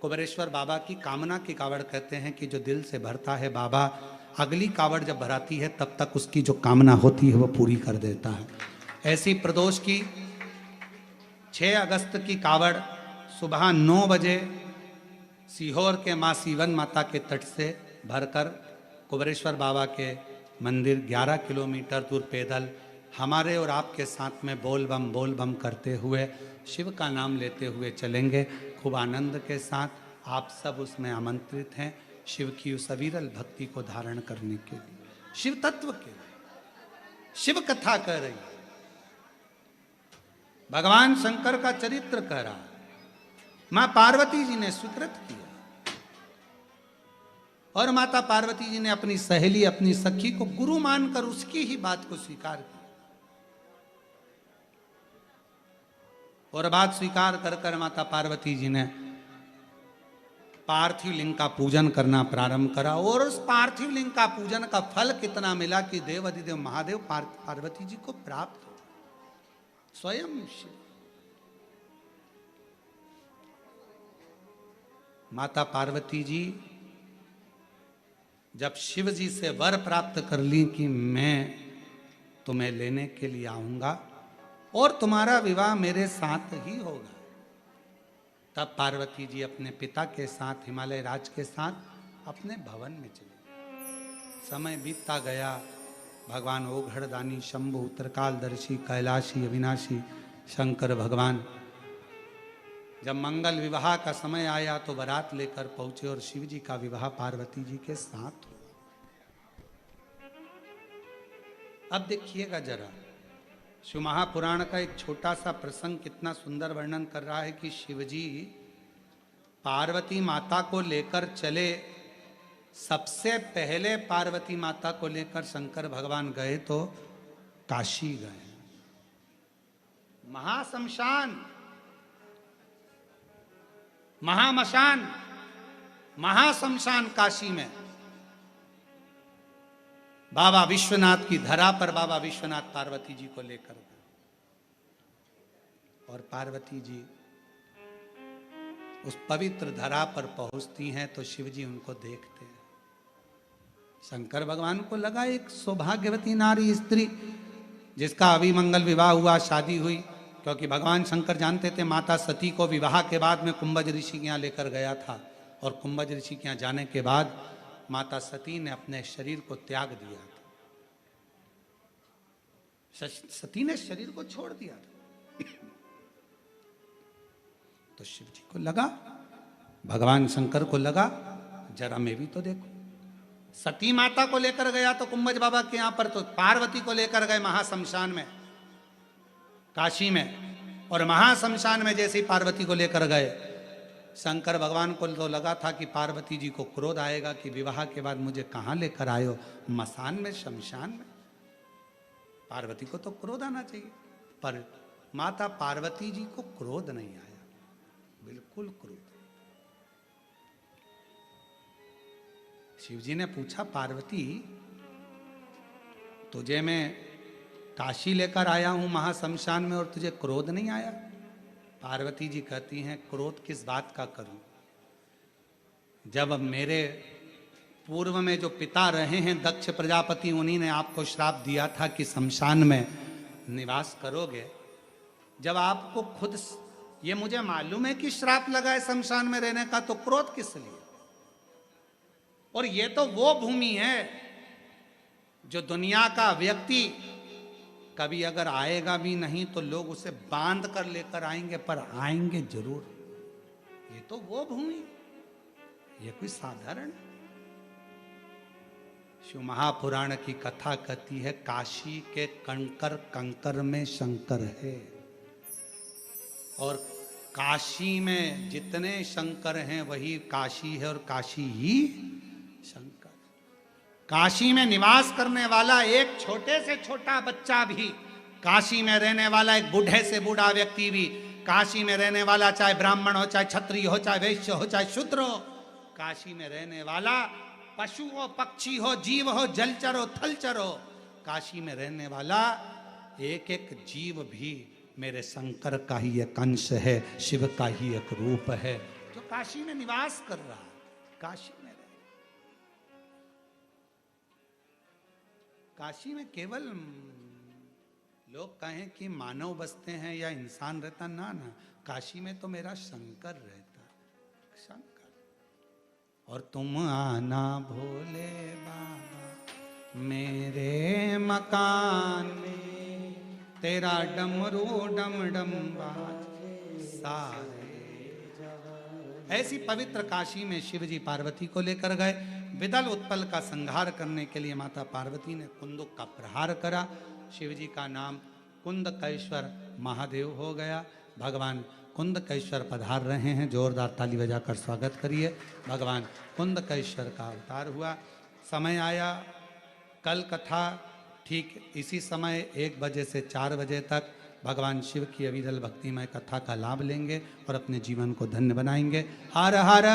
कुबेरेश्वर बाबा की कामना की कावड़ कहते हैं, कि जो दिल से भरता है बाबा अगली कावड़ जब भराती है तब तक उसकी जो कामना होती है वो पूरी कर देता है। ऐसी प्रदोष की 6 अगस्त की कावड़ सुबह 9 बजे सीहोर के माँ सीवन माता के तट से भरकर कुबेरेश्वर बाबा के मंदिर 11 किलोमीटर दूर पैदल हमारे और आपके साथ में बोल बम करते हुए शिव का नाम लेते हुए चलेंगे। खूब आनंद के साथ आप सब उसमें आमंत्रित हैं, शिव की उस अविरल भक्ति को धारण करने के लिए, शिव तत्व के लिए। शिव कथा कह रही है, भगवान शंकर का चरित्र कह रहा है। मां पार्वती जी ने स्वीकृत किया और माता पार्वती जी ने अपनी सहेली, अपनी सखी को गुरु मानकर उसकी ही बात को स्वीकार किया। और बात स्वीकार कर माता पार्वती जी ने पार्थिव लिंग का पूजन करना प्रारंभ करा। और उस पार्थिव लिंग का पूजन का फल कितना मिला कि देव अधिदेव महादेव पार्वती जी को प्राप्त हो, स्वयं शिव। माता पार्वती जी जब शिव जी से वर प्राप्त कर ली कि मैं तुम्हें लेने के लिए आऊंगा और तुम्हारा विवाह मेरे साथ ही होगा, तब पार्वती जी अपने पिता के साथ, हिमालय राज के साथ अपने भवन में चले। समय बीतता गया। भगवान ओघड़दानी, शंभु, त्रिकालदर्शी, कैलाशी, अविनाशी शंकर भगवान जब मंगल विवाह का समय आया तो बारात लेकर पहुंचे और शिव जी का विवाह पार्वती जी के साथ हुआ। अब देखिएगा जरा, शिव महापुराण का एक छोटा सा प्रसंग कितना सुंदर वर्णन कर रहा है कि शिवजी पार्वती माता को लेकर चले। सबसे पहले पार्वती माता को लेकर शंकर भगवान गए तो काशी गए, महाशमशान, महामशान, महाशमशान काशी में बाबा विश्वनाथ की धरा पर बाबा विश्वनाथ पार्वती जी को लेकर गए। और पार्वती जी उस पवित्र धरा पर पहुंचती हैं तो शिव जी उनको देखते हैं। शंकर भगवान को लगा एक सौभाग्यवती नारी, स्त्री जिसका अभिमंगल विवाह हुआ, शादी हुई, क्योंकि भगवान शंकर जानते थे माता सती को विवाह के बाद में कुंभज ऋषि के यहाँ लेकर गया था और कुंभज ऋषि के यहाँ जाने के बाद माता सती ने अपने शरीर को त्याग दिया था। सती ने शरीर को छोड़ दिया था। तो शिव जी को लगा, भगवान शंकर को लगा जरा मैं भी तो देखो। सती माता को लेकर गया तो कुंभज बाबा के यहां पर, तो पार्वती को लेकर गए महाशमशान में काशी में। और महाशमशान में जैसे ही पार्वती को लेकर गए, शंकर भगवान को तो लगा था कि पार्वती जी को क्रोध आएगा कि विवाह के बाद मुझे कहां लेकर आए हो, मसान में, शमशान में। पार्वती को तो क्रोध आना चाहिए, पर माता पार्वती जी को क्रोध नहीं आया, बिल्कुल क्रोध। शिव जी ने पूछा, पार्वती तुझे मैं काशी लेकर आया हूं महाशमशान में और तुझे क्रोध नहीं आया? पार्वती जी कहती हैं, क्रोध किस बात का करूं, जब मेरे पूर्व में जो पिता रहे हैं दक्ष प्रजापति, उन्हीं ने आपको श्राप दिया था कि शमशान में निवास करोगे। जब आपको खुद ये मुझे मालूम है कि श्राप लगा है शमशान में रहने का, तो क्रोध किस लिए? और ये तो वो भूमि है जो दुनिया का व्यक्ति कभी अगर आएगा भी नहीं तो लोग उसे बांध कर लेकर आएंगे, पर आएंगे जरूर। ये तो वो भूमि, ये कोई साधारण शिव महापुराण की कथा कहती है काशी के कंकर कंकर में शंकर है, और काशी में जितने शंकर हैं वही काशी है, और काशी ही शंकर। काशी में निवास करने वाला एक छोटे से छोटा बच्चा भी, काशी में रहने वाला एक बूढ़े से बूढ़ा व्यक्ति भी, काशी में रहने वाला चाहे ब्राह्मण हो, चाहे क्षत्रिय हो, चाहे वैश्य हो, चाहे शूद्र हो, काशी में रहने वाला पशु हो, पक्षी हो, जीव हो, जलचर हो, थलचर हो, काशी में रहने वाला एक एक जीव भी मेरे शंकर का ही एक अंश है, शिव का ही एक रूप है, जो काशी में निवास कर रहा है, काशी में रहे। काशी में केवल लोग कहें कि मानव बसते हैं या इंसान रहता, ना ना, काशी में तो मेरा शंकर रहता, शंकर। और तुम आना भोले बाबा मेरे मकान में, तेरा डमरू डम डम बाजे सारे जहां। ऐसी पवित्र काशी में शिव जी पार्वती को लेकर गए। विदल उत्पल का संहार करने के लिए माता पार्वती ने कुंदुक का प्रहार करा। शिव जी का नाम कुंदकेश्वर महादेव हो गया। भगवान कुंदकेश्वर पधार रहे हैं, जोरदार ताली बजाकर स्वागत करिए। भगवान कुंदकेश्वर का अवतार हुआ। समय आया, कल कथा ठीक इसी समय 1 बजे से 4 बजे तक भगवान शिव की अविरल भक्तिमय कथा का लाभ लेंगे और अपने जीवन को धन्य बनाएंगे। हर हर